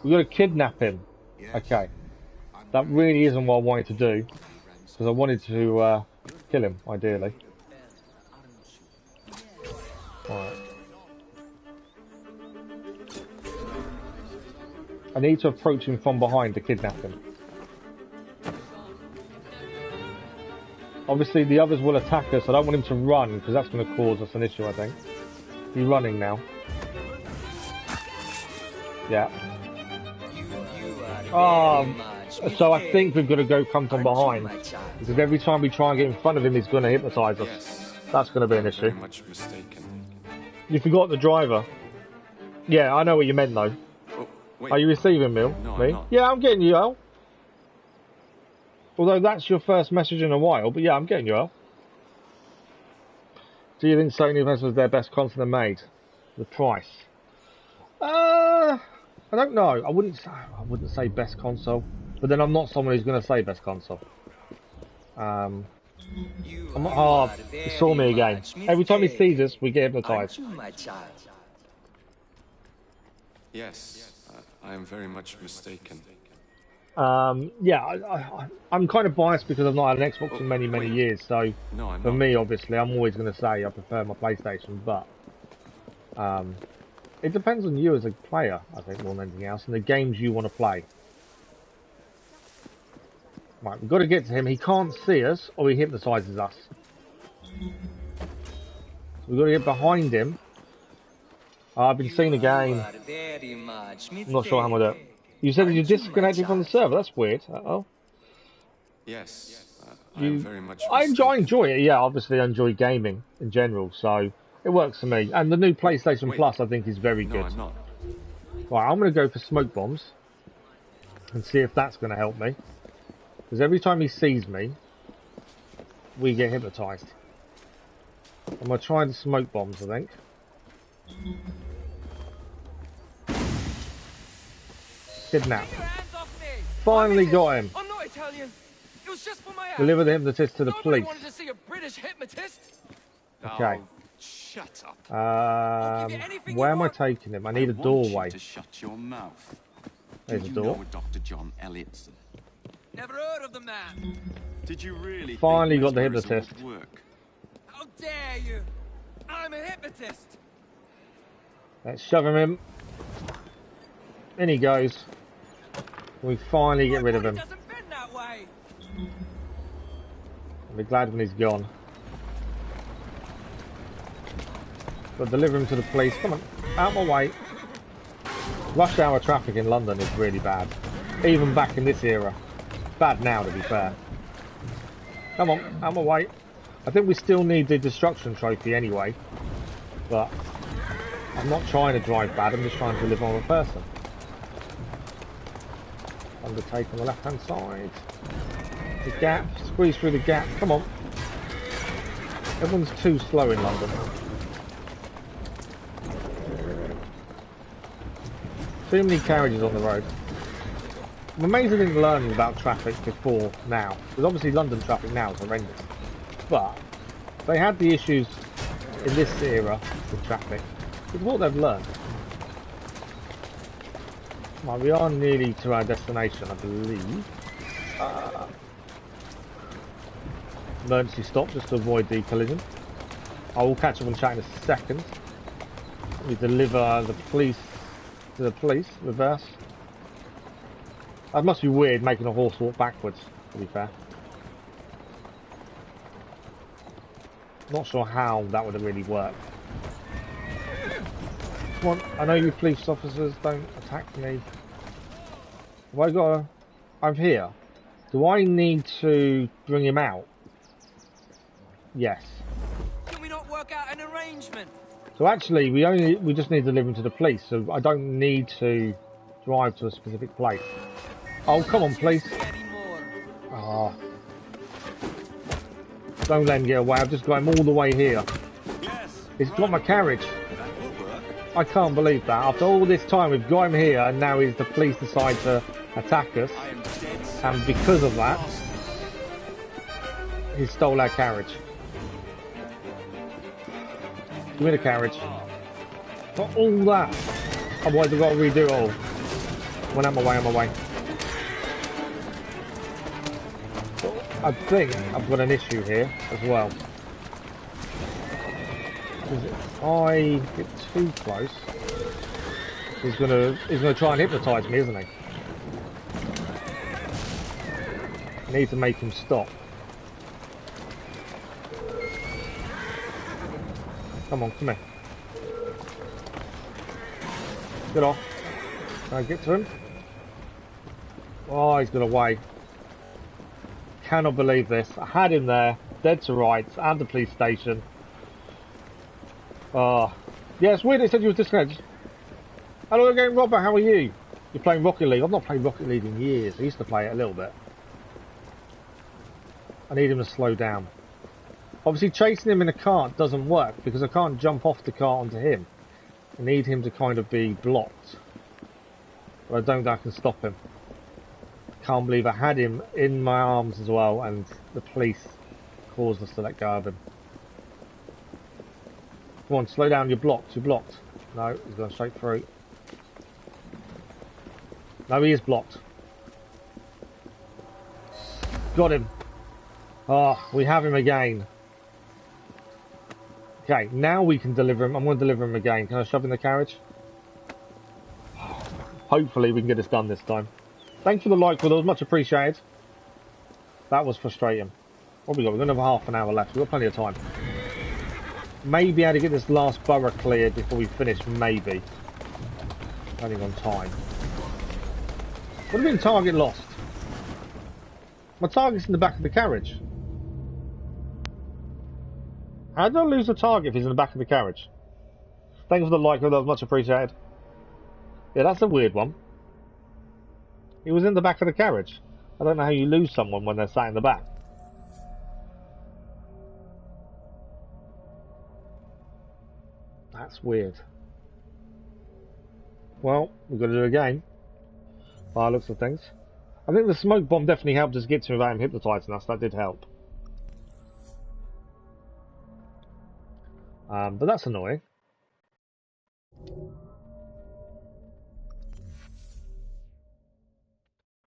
S1: We've got to kidnap him. Okay. That really isn't what I wanted to do, because I wanted to kill him, ideally. Alright. I need to approach him from behind to kidnap him. Obviously the others will attack us. I don't want him to run because that's going to cause us an issue, I think. He's running now. Yeah. So I think we've got to go come from behind. Because every time we try and get in front of him, he's going to hypnotise us. That's going to be an issue.
S10: Much mistaken.
S1: You forgot the driver. Yeah, I know what you meant though.
S10: Oh, wait.
S1: Are you receiving me?
S10: No,
S1: Me?
S10: I'm not.
S1: Yeah, I'm getting you, Al. Although that's your first message in a while, but yeah, I'm getting you, Al. Do you think Sony was their best console made? The price? I don't know. I wouldn't say best console, but then I'm not someone who's going to say best console. I'm not hard. He saw me again. Every time he sees us, we get hypnotised.
S10: Yes, I am very much mistaken.
S1: Yeah, I'm kind of biased because I've not had an Xbox in many years. So for me, obviously, I'm always going to say I prefer my PlayStation. But it depends on you as a player, I think, more than anything else, and the games you want to play. Right, we've got to get to him. He can't see us, or he hypnotises us. We've got to get behind him. I've been seen again. I'm not sure how I'm going to do it. You said that you're disconnected from the server. That's weird. Uh-oh.
S10: Yes, I am very much
S1: I enjoy it. Yeah, obviously I enjoy gaming in general, so it works for me. And the new PlayStation Plus, I think, is very good.
S10: I'm not.
S1: Right, I'm going to go for smoke bombs and see if that's going to help me. Because every time he sees me, we get hypnotised. I'm going to try the smoke bombs, I think. Kidnap. Finally got him.
S19: I'm not Italian. It was just for my
S1: Deliver the hypnotist to the police.
S19: wanted to see a British hypnotist.
S1: Okay.
S10: Shut up.
S1: Where am I taking him? I need a doorway.
S10: To shut your mouth.
S1: There's a door.
S10: Dr. John Elliotson?
S19: Never heard of the man.
S10: Did you really?
S1: Finally got the hypnotist.
S19: How dare you? I'm a hypnotist.
S1: Let's shove him in. In he goes. We finally get rid of him.
S19: Doesn't bend that way.
S1: I'll be glad when he's gone. But deliver him to the police. Come on, out my way. Rush hour traffic in London is really bad. Even back in this era. It's bad now, to be fair. Come on, out my way. I think we still need the destruction trophy anyway. But I'm not trying to drive bad, I'm just trying to live on a person. Undertake on the left hand side. The gap, squeeze through the gap, come on. Everyone's too slow in London. Too many carriages on the road. I'm amazed I didn't learn about traffic before now. Because obviously London traffic now is horrendous. But they had the issues in this era with traffic. It's what they've learned. Right, we are nearly to our destination, I believe. Emergency stop just to avoid the collision. I will catch up on chat in a second. We deliver the police to the police, reverse. That must be weird making a horse walk backwards, to be fair. Not sure how that would have really worked. Come on, I know you police officers, don't attack me. Have I got a... I'm here. Do I need to bring him out? Yes.
S19: Can we not work out an arrangement?
S1: So actually, we just need to deliver him to the police, so I don't need to drive to a specific place. Oh, come on, police. Ah. Don't let him get away, I've just got him all the way here. He's got my carriage. I can't believe that. After all this time, we've got him here, and now the police decide to attack us. And because of that, he stole our carriage. Give me the carriage. Got all that. Otherwise, I've got to redo it all. Went out my way, on my way. I think I've got an issue here as well. If I get too close, he's gonna try and hypnotise me, isn't he? I need to make him stop. Come on, come here. Get off. Can I get to him? Oh, he's got away. Cannot believe this. I had him there, dead to rights, and the police station. Oh. Yeah, it's weird it said you were disconnected. Hello again, Robert, how are you? You're playing Rocket League. I've not played Rocket League in years. I used to play it a little bit. I need him to slow down. Obviously, chasing him in a cart doesn't work because I can't jump off the cart onto him. I need him to kind of be blocked. But I don't think I can stop him. Can't believe I had him in my arms as well and the police caused us to let go of him. Come on, slow down, you're blocked, you're blocked. No, he's going straight through. No, he is blocked. Got him. Oh, we have him again. Okay, now we can deliver him. I'm going to deliver him again. Can I shove in the carriage? Hopefully we can get this done this time. Thanks for the like, Will. That was much appreciated. That was frustrating. What have we got? We've got another half an hour left. We've got plenty of time. Maybe how to get this last borough cleared before we finish, maybe. Depending on time. What do you mean target lost? My target's in the back of the carriage. How did I lose the target if he's in the back of the carriage? Thanks for the like, that was much appreciated. Yeah, that's a weird one. He was in the back of the carriage. I don't know how you lose someone when they're sat in the back. That's weird. Well, we've got to do it again. By the looks of things. I think the smoke bomb definitely helped us get to him without him hypnotising us. That did help. But that's annoying.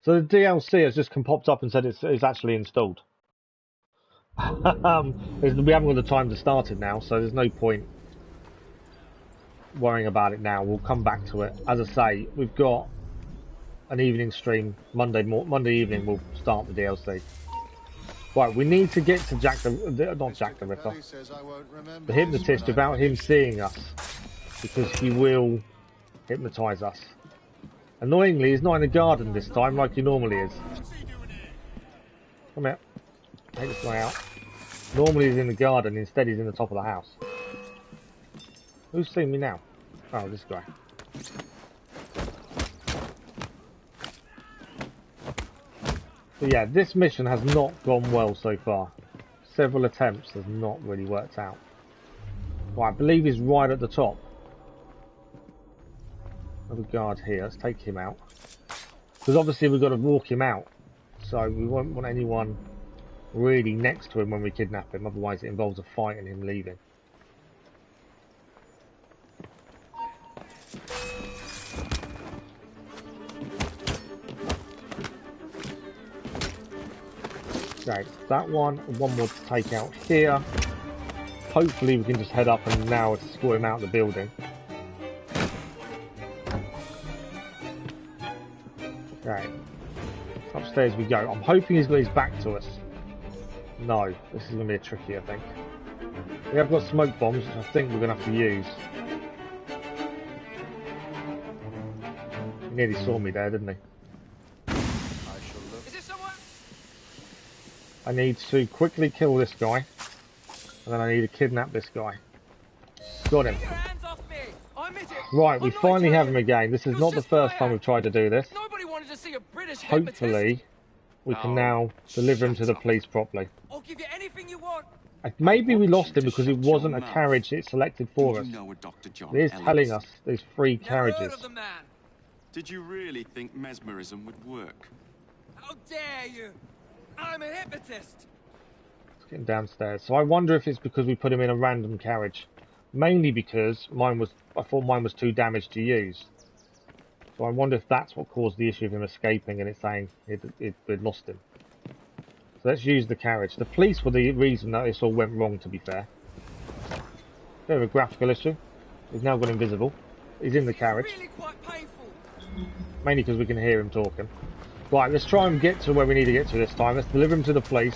S1: So the DLC has just popped up and said it's actually installed. We haven't got the time to start it now, so there's no point worrying about it now. We'll come back to it. As I say, we've got an evening stream Monday evening. We'll start the DLC. Right, we need to get to not Jack the Ripper, the hypnotist, without him seeing us, because he will hypnotise us. Annoyingly, he's not in the garden this time like he normally is. Come here. Take this guy out. Normally he's in the garden, instead he's in the top of the house. Who's seen me now? Oh, this guy. So yeah, this mission has not gone well so far. Several attempts has not really worked out. Well, I believe he's right at the top. Another guard here. Let's take him out. Because obviously we've got to walk him out. So we won't want anyone really next to him when we kidnap him. Otherwise it involves a fight and him leaving. Okay, that one more to take out here. Hopefully we can just head up and now escort him out of the building. Okay, upstairs we go. I'm hoping he's got his back to us. No, this is going to be a tricky, I think. We have got smoke bombs, which I think we're going to have to use. He nearly saw me there, didn't he? I need to quickly kill this guy, and then I need to kidnap this guy. Got him. Right, we finally have him again. This is not the first time we've tried to do this. Hopefully, we can now deliver him to the police properly. Maybe we lost him because it wasn't a carriage it selected for us. It is telling us there's 3 carriages.
S10: Did you really think mesmerism would work?
S19: How dare you! I'm a hypnotist!
S1: Let's get him downstairs. So I wonder if it's because we put him in a random carriage. Mainly because I thought mine was too damaged to use. So I wonder if that's what caused the issue of him escaping and it's saying we'd lost him. So let's use the carriage. The police were the reason that this all went wrong, to be fair. Bit of a graphical issue. He's now gone invisible. He's in the carriage.
S19: Really quite painful.
S1: Mainly because we can hear him talking. Right, let's try and get to where we need to get to this time. Let's deliver him to the police.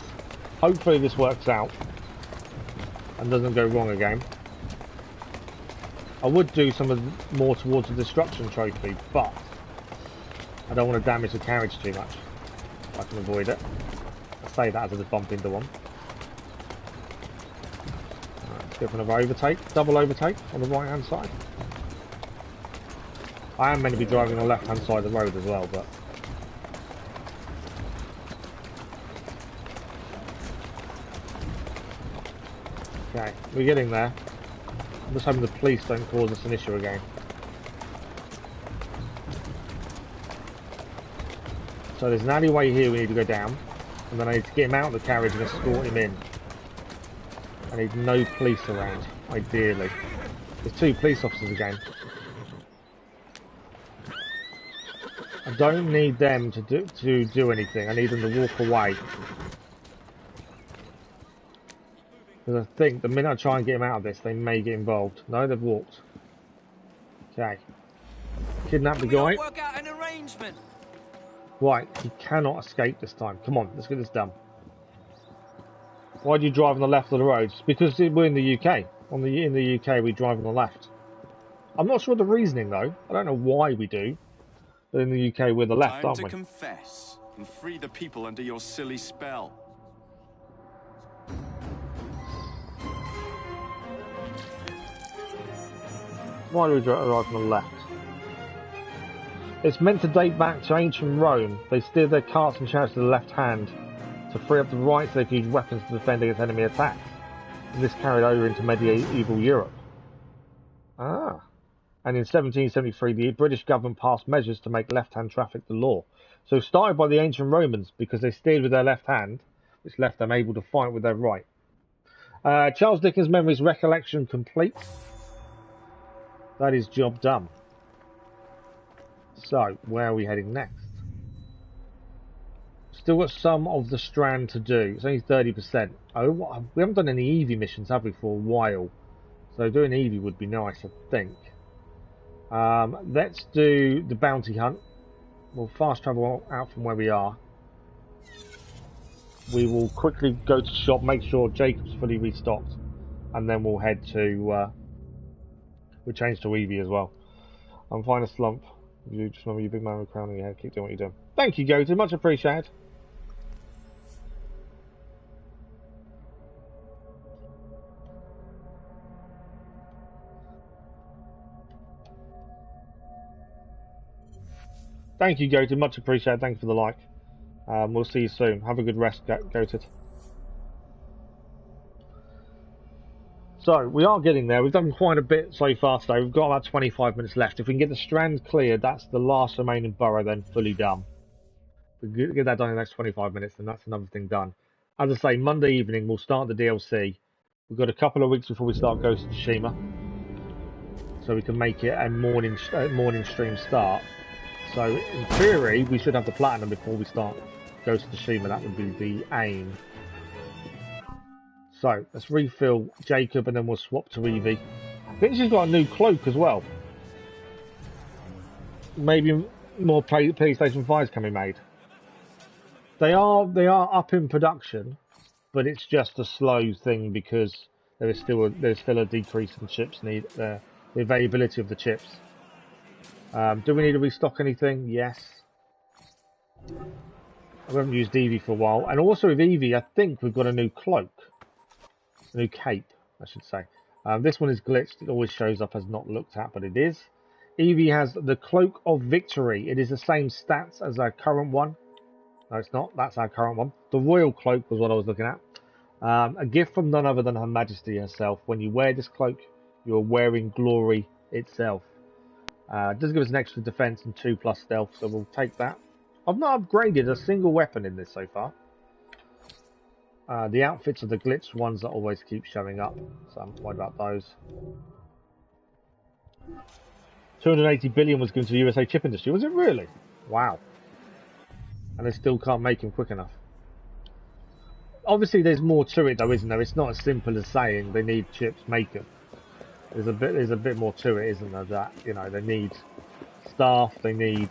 S1: Hopefully this works out and doesn't go wrong again. I would do some more towards the destruction trophy, but I don't want to damage the carriage too much. I can avoid it. I say that as I just bump into one. Right, let's go for another overtake. Double overtake on the right hand side. I am meant to be driving on the left hand side of the road as well, but... Okay, we're getting there. I'm just hoping the police don't cause us an issue again. So there's an alleyway here we need to go down, and then I need to get him out of the carriage and escort him in. I need no police around, ideally. There's 2 police officers again. I don't need them to do anything, I need them to walk away. Because I think the minute I try and get him out of this, they may get involved. No, they've walked. Okay. Kidnap the guy.
S19: Work out an arrangement.
S1: Right, he cannot escape this time. Come on, let's get this done. Why do you drive on the left of the roads? Because we're in the UK. In the UK, we drive on the left. I'm not sure the reasoning though. I don't know why we do. But in the UK, we're the left, aren't we?
S10: Time to confess and free the people under your silly spell.
S1: Why do we drive on the left? It's meant to date back to ancient Rome. They steered their carts and chariots to the left hand to free up the right so they could use weapons to defend against enemy attacks. And this carried over into medieval Europe. Ah. And in 1773, the British government passed measures to make left-hand traffic the law. So started by the ancient Romans because they steered with their left hand, which left them able to fight with their right. Charles Dickens' memories recollection complete. That is job done. So, where are we heading next? Still got some of the Strand to do. It's only 30%. Oh, we haven't done any Evie missions, have we, for a while? So doing Evie would be nice, I think. Let's do the bounty hunt. We'll fast travel out from where we are. We will quickly go to shop, make sure Jacob's fully restocked, and then we'll head to... we'll change to Evie as well. I'm fine a slump. You just remember your big man with a crown on your head. Keep doing what you're doing. Thank you, Goated. Much appreciated. Thank you, Goated. Much appreciated. Thank you for the like. We'll see you soon. Have a good rest, Goated. So, we are getting there. We've done quite a bit so far today. We've got about 25 minutes left. If we can get the Strand cleared, that's the last remaining borough then fully done. If we get that done in the next 25 minutes, then that's another thing done. As I say, Monday evening, we'll start the DLC. We've got a couple of weeks before we start Ghost of Tsushima. So we can make it a morning stream start. So, in theory, we should have the Platinum before we start Ghost of Tsushima. That would be the aim. So, let's refill Jacob and then we'll swap to Evie. I think she's got a new cloak as well. Maybe more PlayStation 5s can be made. They are up in production, but it's just a slow thing because there's still a decrease in chips need, the availability of the chips. Do we need to restock anything? Yes. I haven't used Evie for a while. And also with Evie, I think we've got a new cloak. A new cape, I should say. This one is glitched. It always shows up as not looked at, but it is. Evie has the Cloak of Victory. It is the same stats as our current one. No, it's not. That's our current one. The Royal Cloak was what I was looking at. A gift from none other than Her Majesty herself. When you wear this cloak, you're wearing glory itself. It does give us an extra defense and 2+ stealth, so we'll take that. I've not upgraded a single weapon in this so far. The outfits are the glitched ones that always keep showing up, so I'm worried about those. 280 billion was given to the USA chip industry, was it really? Wow. And they still can't make them quick enough. Obviously there's more to it though, isn't there? It's not as simple as saying they need chips, make them. There's a bit more to it, isn't there? That, you know, they need staff, they need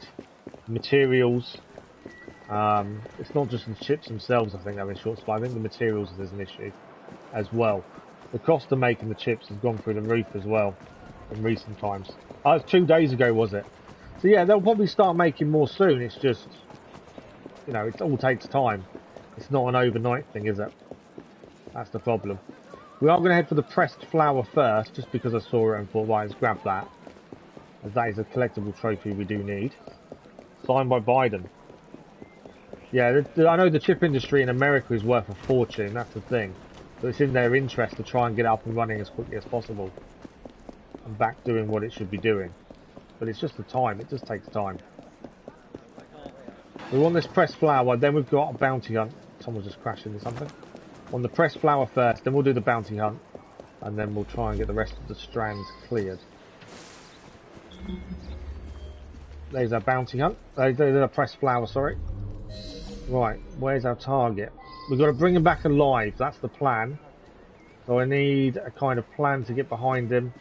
S1: materials. It's not just the chips themselves, I think, they're in short supply. I think the materials is an issue as well. The cost of making the chips has gone through the roof as well in recent times. 2 days ago, was it? So yeah, they'll probably start making more soon. It's just, you know, it all takes time. It's not an overnight thing, is it? That's the problem. We are going to head for the pressed flower first, just because I saw it and thought, right, let's grab that. As that is a collectible trophy we do need. Signed by Biden. Yeah, I know the chip industry in America is worth a fortune, that's the thing. But it's in their interest to try and get it up and running as quickly as possible. And back doing what it should be doing. But it's just the time, it just takes time. We want this pressed flower, then we've got a bounty hunt. Someone's just crashed into something. On the pressed flower first, then we'll do the bounty hunt. And then we'll try and get the rest of the strands cleared. There's our bounty hunt. There's a pressed flower, sorry. Right, where's our target? We've got to bring him back alive, that's the plan. So I need a kind of plan to get behind him.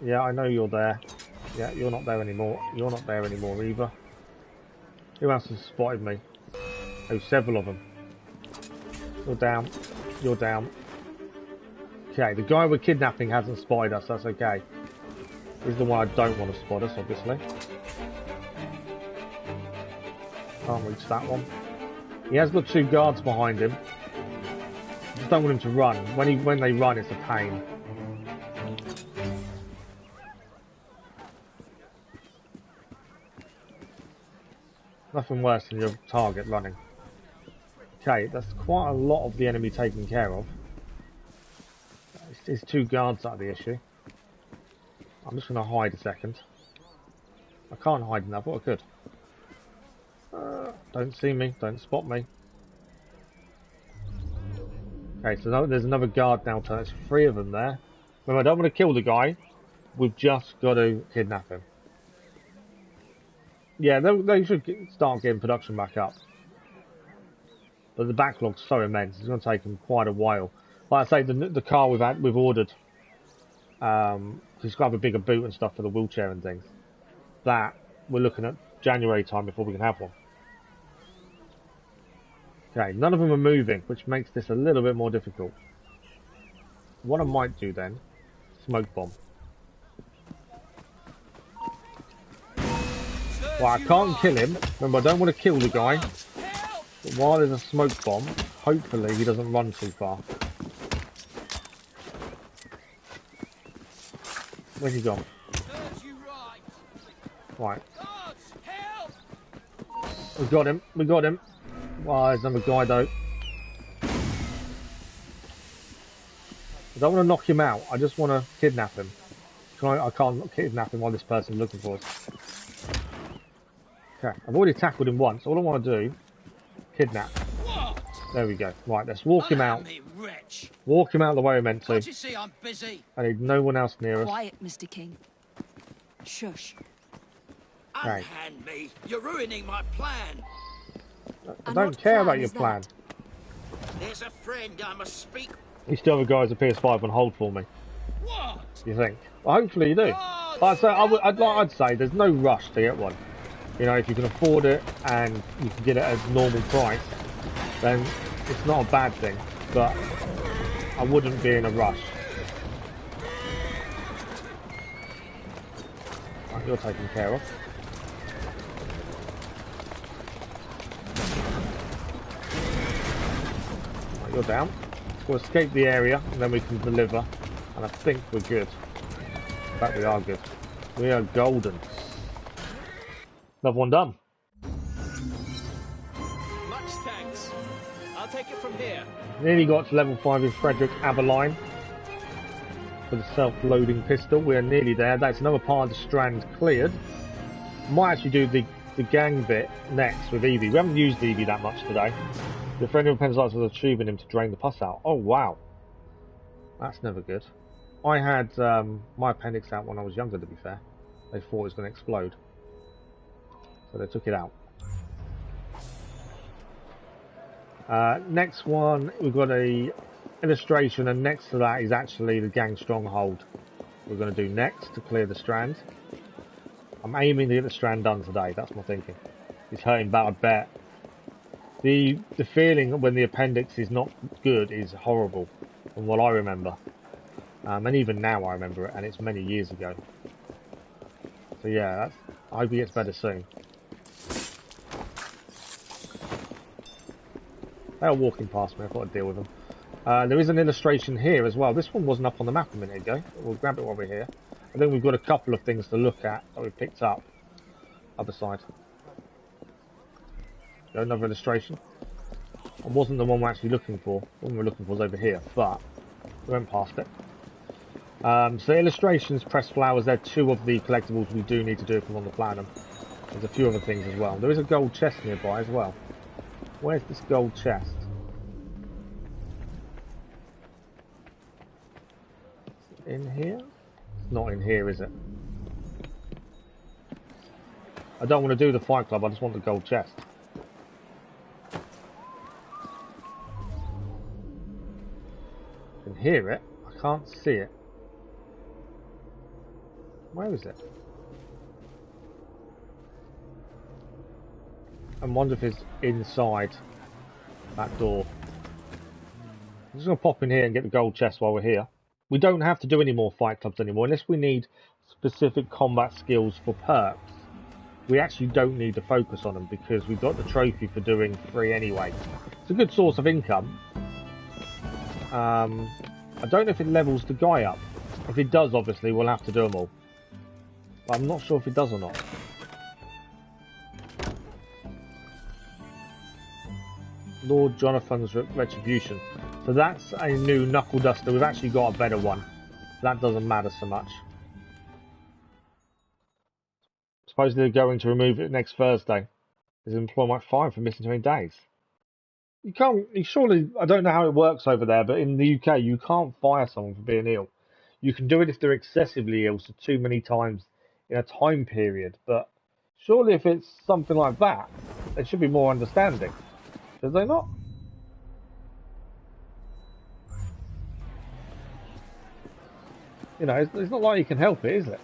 S1: Yeah, I know you're there. Yeah, you're not there anymore. You're not there anymore either. Who else has spotted me? Oh, several of them. You're down. You're down. Okay, the guy we're kidnapping hasn't spotted us, that's okay. This is the one I don't want to spot us, obviously. Can't reach that one. He has got 2 guards behind him. I just don't want him to run. When they run, it's a pain. Nothing worse than your target running. Okay, that's quite a lot of the enemy taken care of. It's 2 guards that are the issue. I'm just going to hide a second. I can't hide enough, but I could. Don't see me, don't spot me. Okay, so there's another guard now. There's 3 of them there. Remember, I don't want to kill the guy. We've just got to kidnap him. Yeah, they should start getting production back up. But the backlog's so immense, it's going to take them quite a while. Like I say, the car we've ordered, it's got to have a bigger boot and stuff for the wheelchair and things. That, we're looking at January time before we can have one. Okay, none of them are moving, which makes this a little bit more difficult. What I might do then, smoke bomb. Well, I can't kill him. Remember, I don't want to kill the guy. But while there's a smoke bomb, hopefully he doesn't run too far. Where's he gone? Right. We got him. We got him. Wow, there's another guy though. I don't want to knock him out. I just want to kidnap him. I can't kidnap him while this person's looking for us. Okay, I've already tackled him once. All I want to do, kidnap. There we go. Right, let's walk him out. Walk him out the way we're meant to.
S2: Can't you see I'm busy?
S1: I need no one else near us.
S16: Quiet, Mr. King. Shush.
S1: Okay.
S2: Unhand me. You're ruining my plan.
S1: I don't care about your plan.
S2: There's a friend I must speak.
S1: You still have a guy with a PS5 on hold for me.
S2: What?
S1: You think? Well, hopefully you do. I'd say there's no rush to get one. You know, if you can afford it and you can get it at normal price, then it's not a bad thing. But I wouldn't be in a rush. Right, you're taken care of. Right, you're down. We'll escape the area and then we can deliver. And I think we're good. In fact, we are good. We are golden. Another one done.
S2: Much thanks. I'll take it from here.
S1: Nearly got to level 5 with Frederick Aveline for the self-loading pistol. We're nearly there. That's another part of the strand cleared. Might actually do the gang bit next with Evie. We haven't used Evie that much today. The friend of Penzance was achieving him to drain the pus out. Oh wow, that's never good. I had my appendix out when I was younger, to be fair. They thought it was going to explode, so they took it out. Next one, we've got a illustration, and next to that is actually the gang stronghold we're going to do next to clear the strand. I'm aiming to get the strand done today, that's my thinking. It's hurting bad, I bet. The feeling when the appendix is not good is horrible, from what I remember. And even now I remember it, and it's many years ago. So yeah, I hope he gets better soon. They were walking past me, I thought I'd deal with them. There is an illustration here as well. This one wasn't up on the map a minute ago. We'll grab it while we're here. I think we've got a couple of things to look at that we've picked up. Other side. Got another illustration. It wasn't the one we're actually looking for. The one we're looking for is over here, but we went past it. So illustrations, pressed flowers, they're two of the collectibles we do need to do if we want to platinum. There's a few other things as well. There is a gold chest nearby as well. Where's this gold chest? In here? It's not in here, is it? I don't want to do the fight club, I just want the gold chest. I can hear it, I can't see it. Where is it? I wonder if it's inside that door. I'm just going to pop in here and get the gold chest while we're here. We don't have to do any more fight clubs anymore, unless we need specific combat skills for perks. We actually don't need to focus on them because we've got the trophy for doing 3 anyway. It's a good source of income. I don't know if it levels the guy up. If it does, obviously, we'll have to do them all. But I'm not sure if it does or not. Lord Jonathan's Retribution. So that's a new knuckle duster. We've actually got a better one. That doesn't matter so much. Supposedly they're going to remove it next Thursday. His employer might fine for missing 20 days. You can't, surely, I don't know how it works over there, but in the UK you can't fire someone for being ill. You can do it if they're excessively ill, so too many times in a time period, but surely if it's something like that, they should be more understanding. Did they not? You know, it's not like you can help it, is it?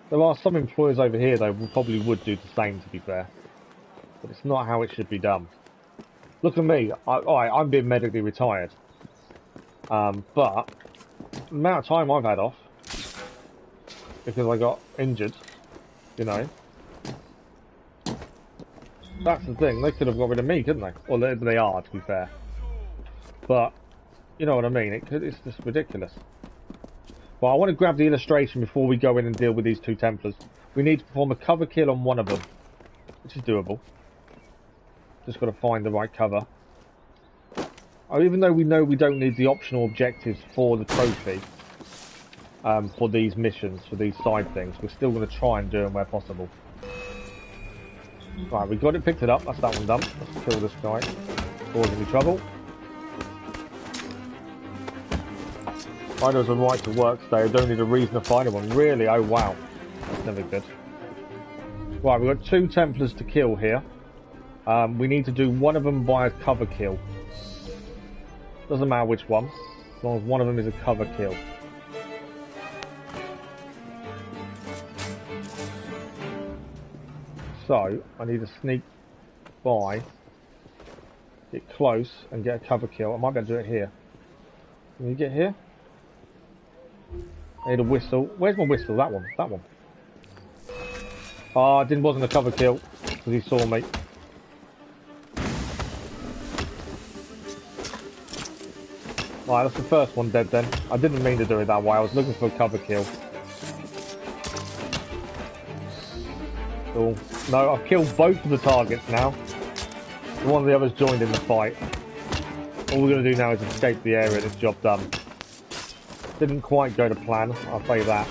S1: There are some employers over here, though, who probably would do the same, to be fair. But it's not how it should be done. Look at me. I'm being medically retired. But the amount of time I've had off, because I got injured, you know. That's the thing. They could have got rid of me, couldn't they? Well, they are, to be fair. But, you know what I mean? It's just ridiculous. Well, I want to grab the illustration before we go in and deal with these 2 Templars. We need to perform a cover kill on one of them, which is doable. Just got to find the right cover. Oh, even though we know we don't need the optional objectives for the trophy, for these missions, for these side things, we're still going to try and do them where possible. Right, we got it, picked it up. That's that one done. Let's kill this guy. Causing any trouble. I know it's a right to work today. I don't need a reason to find one. Really? Oh wow. That's never good. Right, we've got 2 Templars to kill here. We need to do one of them by a cover kill. Doesn't matter which one, as long as one of them is a cover kill. So, I need to sneak by, get close, and get a cover kill. I might be able to do it here. Can you get here? I need a whistle. Where's my whistle? That one. That one. Oh, it wasn't a cover kill, because he saw me. Right, that's the first one dead then. I didn't mean to do it that way. I was looking for a cover kill. Cool. No, I've killed both of the targets now. One of the others joined in the fight. All we're going to do now is escape the area and it's job done. Didn't quite go to plan, I'll say that.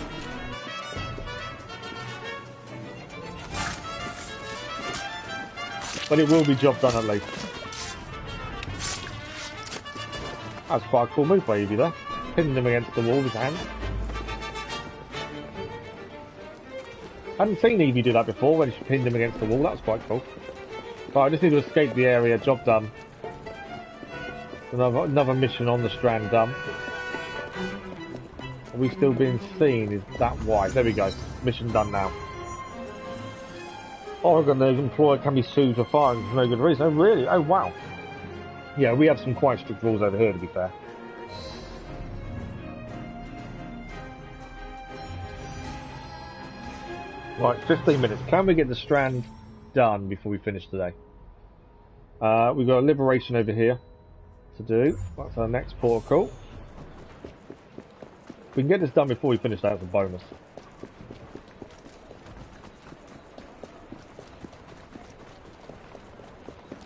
S1: But it will be job done at least. That's quite a cool move by Evie there. Pinned him against the wall with his hand. I hadn't seen Evie do that before when she pinned him against the wall. That was quite cool. But I just need to escape the area. Job done. Another mission on the strand done. Are we still being seen? Is that why? There we go. Mission done now. Oregon, the employer can be sued for firing for no good reason. Oh, really? Oh, wow. Yeah, we have some quite strict rules over here, to be fair. Right, 15 minutes. Can we get the strand done before we finish today? We've got a liberation over here to do. That's our next protocol. If we can get this done before we finish, that's a bonus.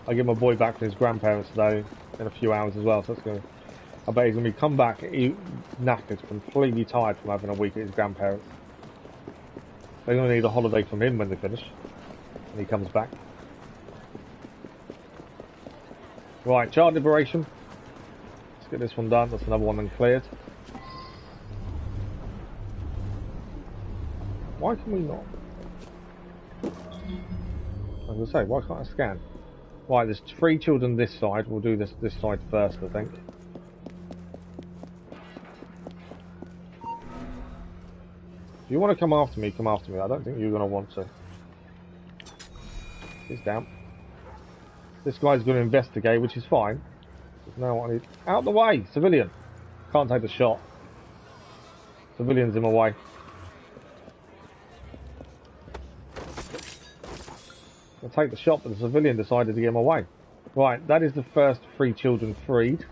S1: I get my boy back from his grandparents today in a few hours as well, so that's going to... I bet he's going to be come back knackered, completely tired from having a week at his grandparents. They're going to need a holiday from him when they finish, when he comes back. Right, child liberation. Let's get this one done. That's another one then cleared. Why can we not? I was going to say, why can't I scan? Right, there's 3 children this side. We'll do this side first, I think. If you want to come after me, come after me. I don't think you're going to want to. He's down. This guy's going to investigate, which is fine. Now I need... Out the way! Civilian! Can't take the shot. Civilian's in my way. I'll take the shot, but the civilian decided to get in my way. Right, that is the first 3 children freed.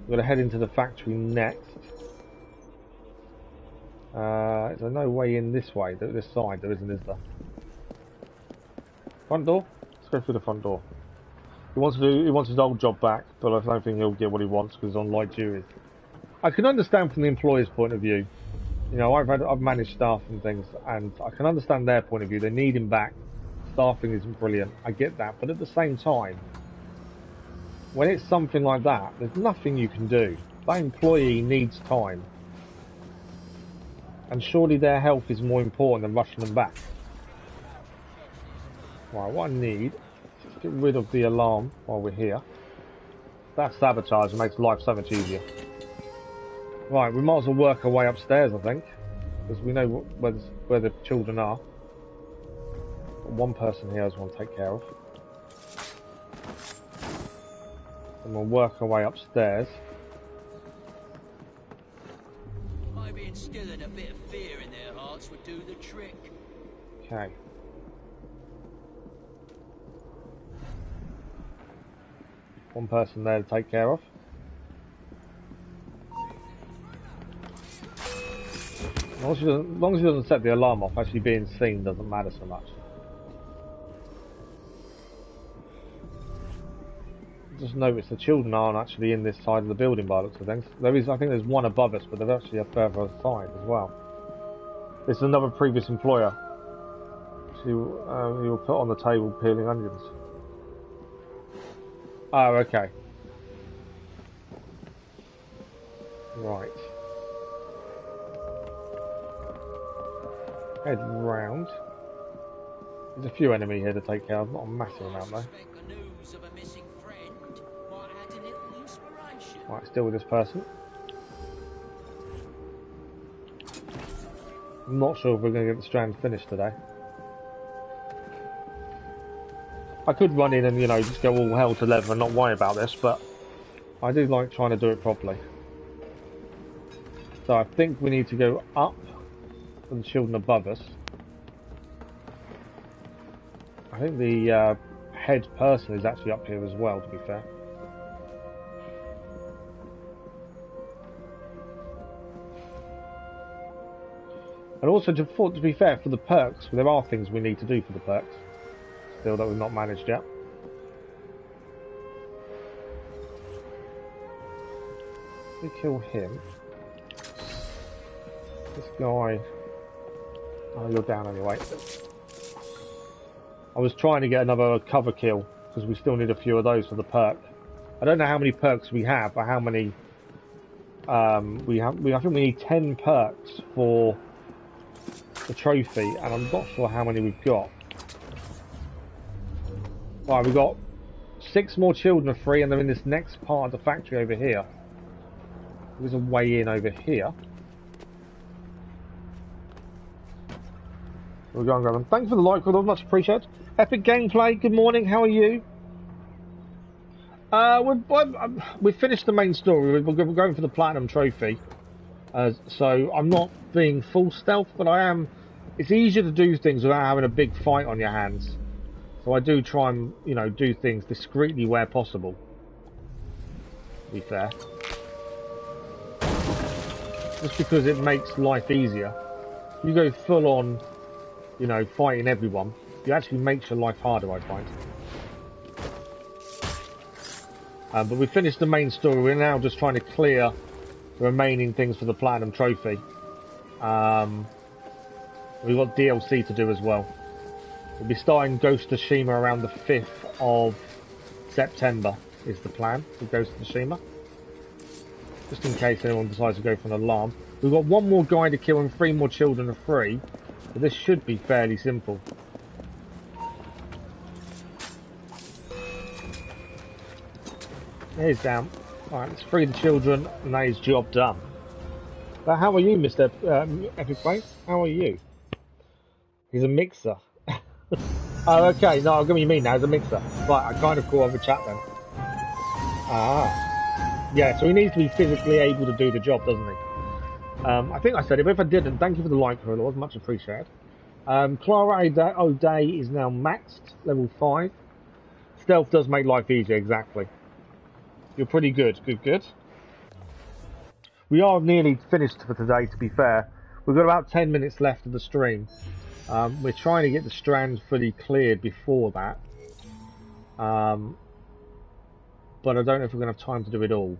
S1: We're going to head into the factory next. Is there no way in this way, this side? There isn't, is there? Front door? Let's go through the front door. He wants his old job back, but I don't think he'll get what he wants because he's on light duties. I can understand from the employer's point of view. You know, I've managed staff and things, and I can understand their point of view. They need him back. Staffing isn't brilliant. I get that, but at the same time, when it's something like that, there's nothing you can do. That employee needs time. And surely their health is more important than rushing them back. Right, what I need is to get rid of the alarm while we're here. That sabotage makes life so much easier. Right, we might as well work our way upstairs, I think. Because we know where the children are. Got one person here I just want to take care of. And we'll work our way upstairs.
S20: Maybe instilling a bit of fear in their hearts would do the trick.
S1: Okay. One person there to take care of. As long as he doesn't set the alarm off, actually being seen doesn't matter so much. Just notice the children aren't actually in this side of the building by the looks of things. There is, I think there's one above us, but they're actually a further side as well. This is another previous employer. So you will put on the table peeling onions. Oh, okay. Right. Head round. There's a few enemy here to take care of, not a massive amount though. Right, still with this person. I'm not sure if we're going to get the strand finished today. I could run in and, you know, just go all hell to leather and not worry about this, but I do like trying to do it properly. So I think we need to go up for the children above us. I think the head person is actually up here as well, to be fair. And also, to be fair, for the perks, there are things we need to do for the perks. Still, that we've not managed yet. We kill him. This guy... Oh, you're down anyway. I was trying to get another cover kill, because we still need a few of those for the perk. I don't know how many perks we have, or how many... I think we need 10 perks for the trophy, and I'm not sure how many we've got. Right, we've got 6 more children are free, and they're in this next part of the factory over here. There's a way in over here. We'll go and grab them. Thank you for the like, Rudolph, much appreciated. Epic Gameplay, good morning, how are you? We've finished the main story, we're going for the Platinum Trophy. So I'm not being full stealth, but I am it's easier to do things without having a big fight on your hands. So I do try and, you know, do things discreetly where possible. To be fair. Just because it makes life easier. You go full on, you know, fighting everyone, it actually makes your life harder, I find. But we finished the main story. We're now just trying to clear the remaining things for the Platinum Trophy. We've got DLC to do as well. We'll be starting Ghost of Tsushima around the 5th of September is the plan for Ghost of Tsushima. Just in case anyone decides to go for an alarm. We've got one more guy to kill and 3 more children are free. But this should be fairly simple. He's down. Alright, let's free the children and that is job done. But how are you, Mr. Epic Play? How are you? He's a mixer. Oh, okay. No, I get what you mean now. He's a mixer. Right, I kind of caught up with chat then. Ah. Yeah, so he needs to be physically able to do the job, doesn't he? I think I said it, but if I didn't, thank you for the like, for it was much appreciated. Clara O'Day is now maxed, level 5. Stealth does make life easier, exactly. You're pretty good. Good. We are nearly finished for today, to be fair. We've got about 10 minutes left of the stream. We're trying to get the strand fully cleared before that. But I don't know if we're going to have time to do it all.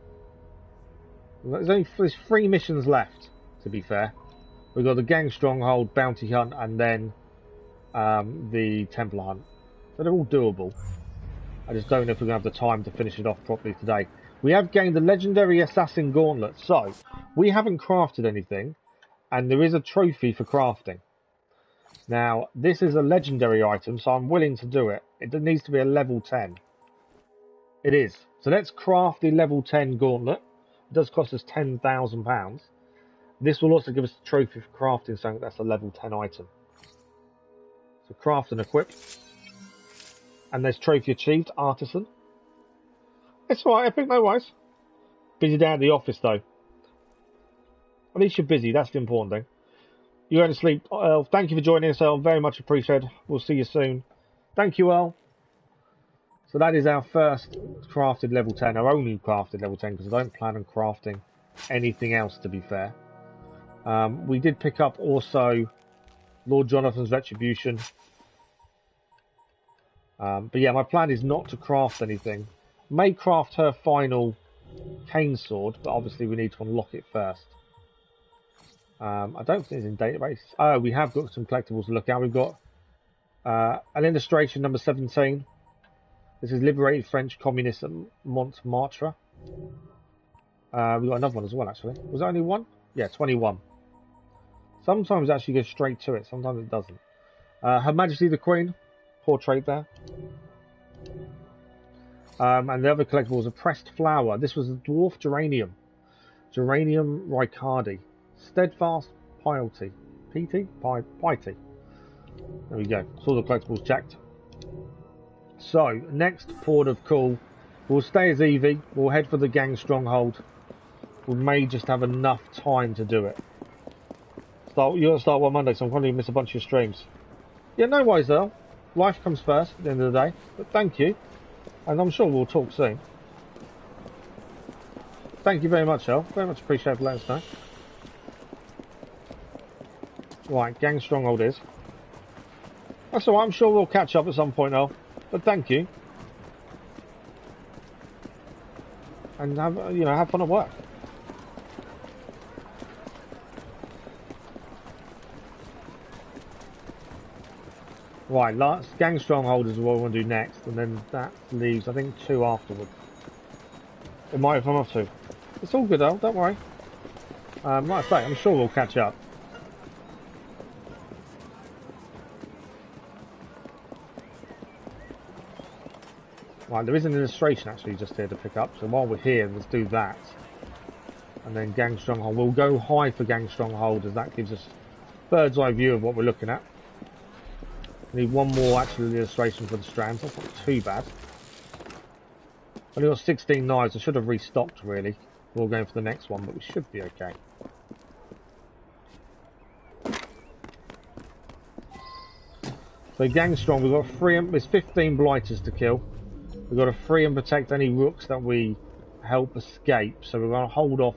S1: There's 3 missions left, to be fair. We've got the Gang Stronghold, Bounty Hunt, and then the Templar Hunt. So they're all doable. I just don't know if we're going to have the time to finish it off properly today. We have gained the Legendary Assassin Gauntlet, so we haven't crafted anything, and there is a trophy for crafting. Now, this is a legendary item, so I'm willing to do it. It needs to be a level 10. It is. So let's craft the level 10 gauntlet. It does cost us £10,000. This will also give us a trophy for crafting something that's a level 10 item. So craft and equip. And there's trophy achieved, Artisan. It's alright, Epic, no worries. Busy day at the office though. At least you're busy, that's the important thing. You're going to sleep. Thank you for joining us, Earl. Very much appreciated. We'll see you soon. Thank you, Earl. So that is our first crafted level 10, our only crafted level 10, because I don't plan on crafting anything else, to be fair. We did pick up also Lord Jonathan's Retribution. But yeah, my plan is not to craft anything. May craft her final cane sword, but obviously we need to unlock it first. I don't think it's in database. Oh, we have got some collectibles to look at. We've got an illustration number 17. This is Liberated French Communists at Montmartre. We've got another one as well, actually. Was there only one? Yeah, 21. Sometimes it actually goes straight to it. Sometimes it doesn't. Her Majesty the Queen. Portrait there. And the other collectible was a pressed flower. This was a dwarf geranium. Geranium Ricardi. Steadfast Piety. PT? Piety. There we go. So all the collectibles checked. So, next port of call. We'll stay as Evie. We'll head for the Gang Stronghold. We may just have enough time to do it. You're going to start one Monday, so I'm probably going to miss a bunch of your streams. Yeah, no worries, Earl. Life comes first at the end of the day. But thank you. And I'm sure we'll talk soon. Thank you very much, Earl. Very much appreciated for letting us know. Right, Gang Stronghold is. That's alright, I'm sure we'll catch up at some point, Earl. But thank you. And have fun at work. Right, last Gang Stronghold is what we want to do next, and then that leaves, I think, 2 afterwards. It might come off 2. It's all good, though, don't worry. Like I say, I'm sure we'll catch up. Right, there is an illustration actually just here to pick up, so while we're here, let's do that. And then Gang Stronghold. We'll go high for Gang Stronghold, as that gives us bird's eye view of what we're looking at. We need one more actual illustration for the strands. That's not too bad. Only got 16 knives. I should have restocked really. We're all going for the next one, but we should be okay. So gang strong, we've got there's 15 blighters to kill. We've got to free and protect any rooks that we help escape. So we're going to hold off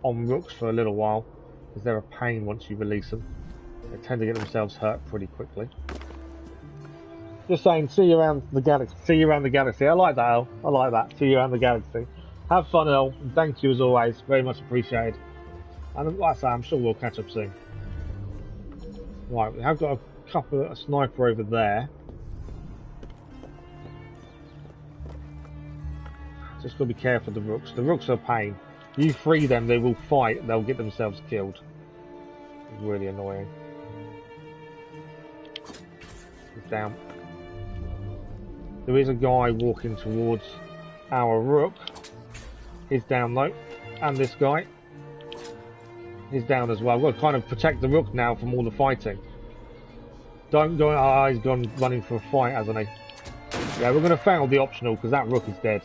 S1: on rooks for a little while, because they're a pain once you release them. They tend to get themselves hurt pretty quickly. Just saying, see you around the galaxy. See you around the galaxy. I like that, El. I like that. See you around the galaxy. Have fun, El. And thank you as always. Very much appreciated. And like I say, I'm sure we'll catch up soon. Right, we have got a sniper over there. Just got to be careful of the rooks. The rooks are a pain. You free them, they will fight. They'll get themselves killed. It's really annoying. He's down. There is a guy walking towards our rook. He's down though. And this guy. He's down as well. We've got to kind of protect the rook now from all the fighting. Don't go. Ah, he's gone running for a fight, hasn't he? Yeah, we're going to fail the optional because that rook is dead.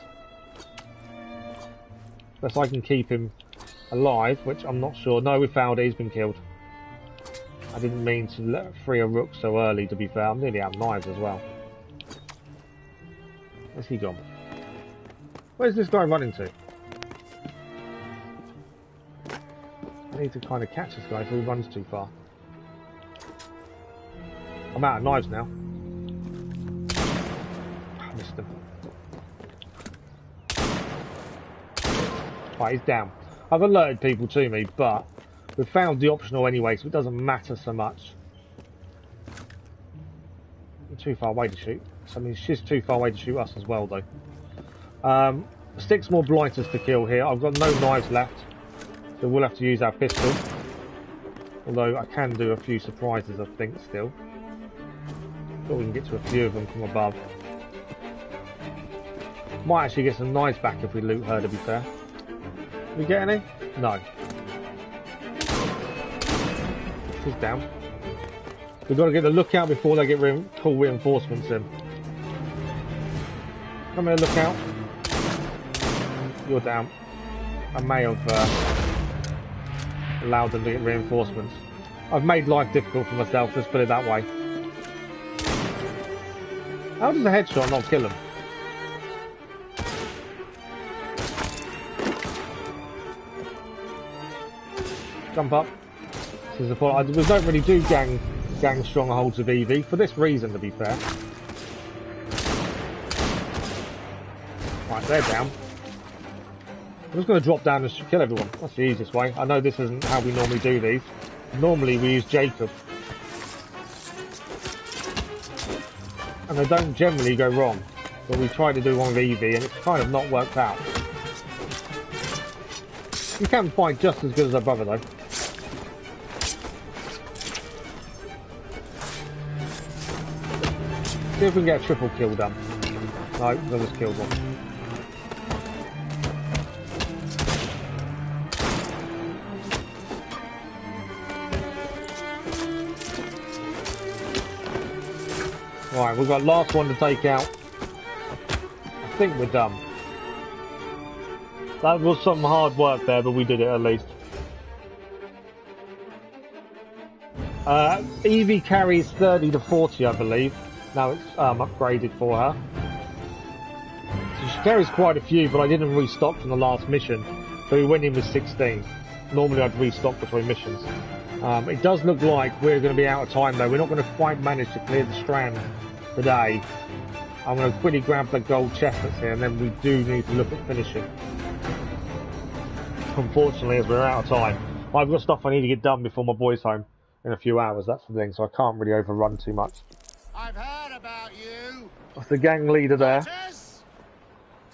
S1: Unless I can keep him alive, which I'm not sure. No, we failed it. He's been killed. I didn't mean to let free a rook so early, to be fair. I'm nearly out of knives as well. Where's he gone? Where's this guy running to? I need to kind of catch this guy before he runs too far. I'm out of knives now. I missed him. Right, he's down. I've alerted people to me, but we've found the optional anyway, so it doesn't matter so much. I'm too far away to shoot. So, I mean, she's too far away to shoot us as well, though. 6 more blighters to kill here. I've got no knives left, so we'll have to use our pistol. Although I can do a few surprises, I think, still. Thought we can get to a few of them from above. Might actually get some knives back if we loot her, to be fair. Did we get any? No. She's down. We've got to get the lookout before they get call reinforcements in. Come here, lookout. You're down. I may have allowed them to get reinforcements. I've made life difficult for myself, let's put it that way. How does a headshot not kill him? Jump up. This is the point. We don't really do gang strongholds of EV for this reason, to be fair. Right, they're down. I'm just going to drop down and kill everyone. That's the easiest way. I know this isn't how we normally do these. Normally we use Jacob. And they don't generally go wrong. But we tried to do one with Evie and it's kind of not worked out. You can fight just as good as her brother though. See if we can get a triple kill done. No, I just killed one. Right, we've got last one to take out. I think we're done. That was some hard work there, but we did it at least. Evie carries 30 to 40, I believe. Now it's upgraded for her. So she carries quite a few, but I didn't restock from the last mission. So we went in with 16. Normally I'd restock between missions. It does look like we're going to be out of time though. We're not going to quite manage to clear the strand today. I'm going to quickly grab the gold chest that's here and then we do need to look at finishing. Unfortunately, as we're out of time. I've got stuff I need to get done before my boy's home in a few hours, that's the thing, so I can't really overrun too much.
S13: I've heard about you.
S1: That's the gang leader there.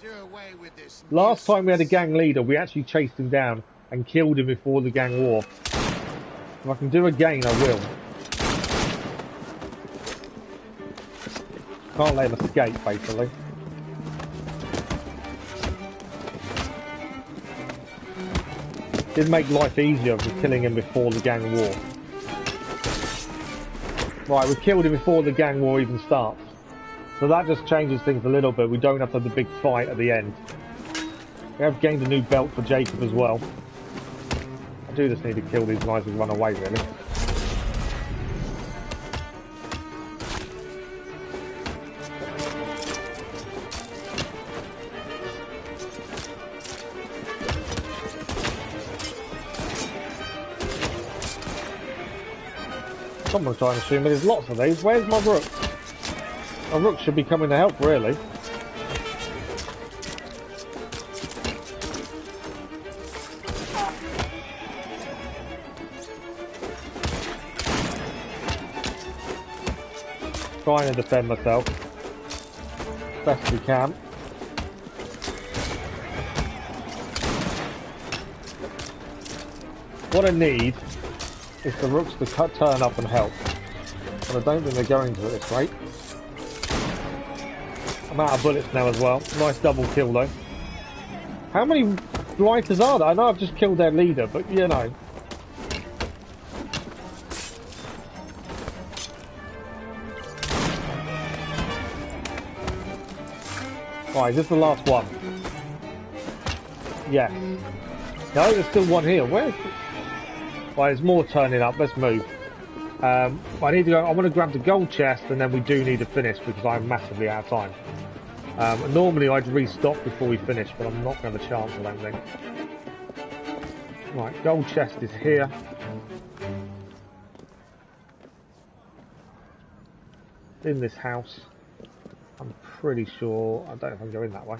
S13: Do away with this.
S1: Last time we had a gang leader, we actually chased him down and killed him before the gang war. If I can do again, I will. Can't let him escape, basically. Did make life easier for killing him before the gang war. Right, we killed him before the gang war even starts. So that just changes things a little bit. We don't have to have the big fight at the end. We have gained a new belt for Jacob as well. I do just need to kill these guys who run away, really. Someone's trying to shoot me. There's lots of these. Where's my rook? My rook should be coming to help, really. Trying to defend myself best we can. What I need is the rooks to turn up and help, but I don't think they're going to at this rate. I'm out of bullets now as well. Nice double kill though. How many blighters are there? I know I've just killed their leader, but you know. Right, is this the last one? Yes. No, there's still one here. Where's the... Right, there's more turning up. Let's move. I need to go. I want to grab the gold chest, and then we do need to finish because I'm massively out of time. Normally I'd restock before we finish, but I'm not going to have a chance, I don't think. Right, gold chest is here. In this house. I'm pretty sure. I don't know if I can go in that way.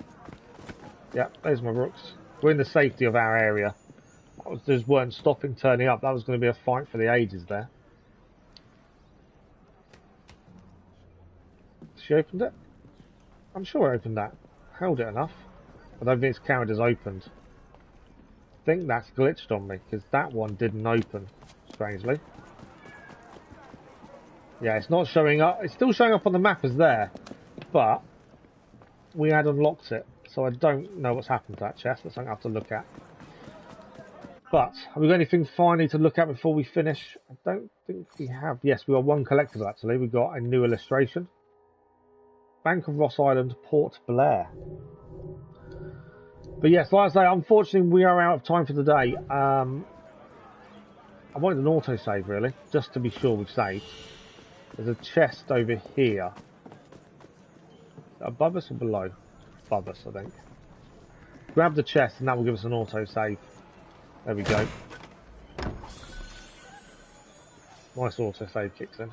S1: Yeah, there's my rooks. We're in the safety of our area. Just weren't stopping turning up. That was going to be a fight for the ages there. She opened it? I'm sure I opened that. Held it enough. I don't think its character's opened. I think that's glitched on me, because that one didn't open, strangely. Yeah, it's not showing up. It's still showing up on the map as there, but we had unlocked it, so I don't know what's happened to that chest. That's something I have to look at. But, have we got anything finally to look at before we finish? I don't think we have. Yes, we got one collectible actually. We got a new illustration. Bank of Ross Island, Port Blair. But yes, like I say, unfortunately we are out of time for today. I wanted an autosave really, just to be sure we've saved. There's a chest over here. Above us or below? Above us, I think. Grab the chest and that will give us an autosave. There we go. Nice autosave kicks in.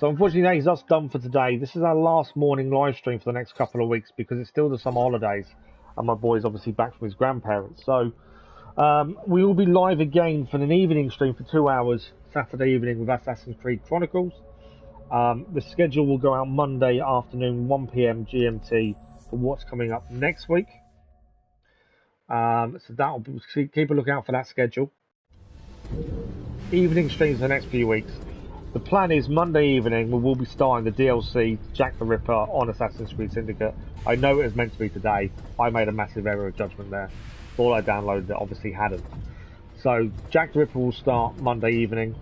S1: So unfortunately that is us done for today. This is our last morning live stream for the next couple of weeks because it's still the summer holidays and my boy's obviously back from his grandparents. So we will be live again for an evening stream for 2 hours Saturday evening with Assassin's Creed Chronicles. The schedule will go out Monday afternoon 1 PM GMT for what's coming up next week. So that'll be, keep a lookout for that schedule. Evening streams for the next few weeks. The plan is Monday evening we will be starting the DLC Jack the Ripper on Assassin's Creed Syndicate. I know it was meant to be today. I made a massive error of judgment there. All I downloaded it obviously hadn't. So Jack the Ripper will start Monday evening.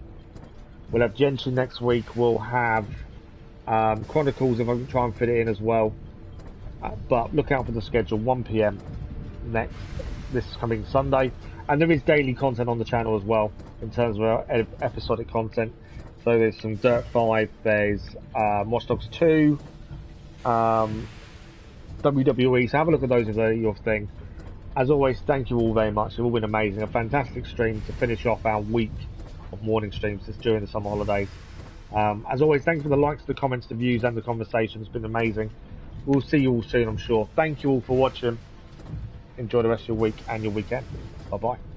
S1: We'll have Gentry next week. We'll have Chronicles if I can try and fit it in as well. But look out for the schedule 1 PM this coming Sunday. And there is daily content on the channel as well in terms of our episodic content. So there's some Dirt 5, there's Watch Dogs 2, WWE, so have a look at those if they're your thing. As always, thank you all very much. It's all been amazing. A fantastic stream to finish off our week of morning streams just during the summer holidays. As always, thank you for the likes, the comments, the views and the conversation. It's been amazing. We'll see you all soon, I'm sure. Thank you all for watching. Enjoy the rest of your week and your weekend. Bye-bye.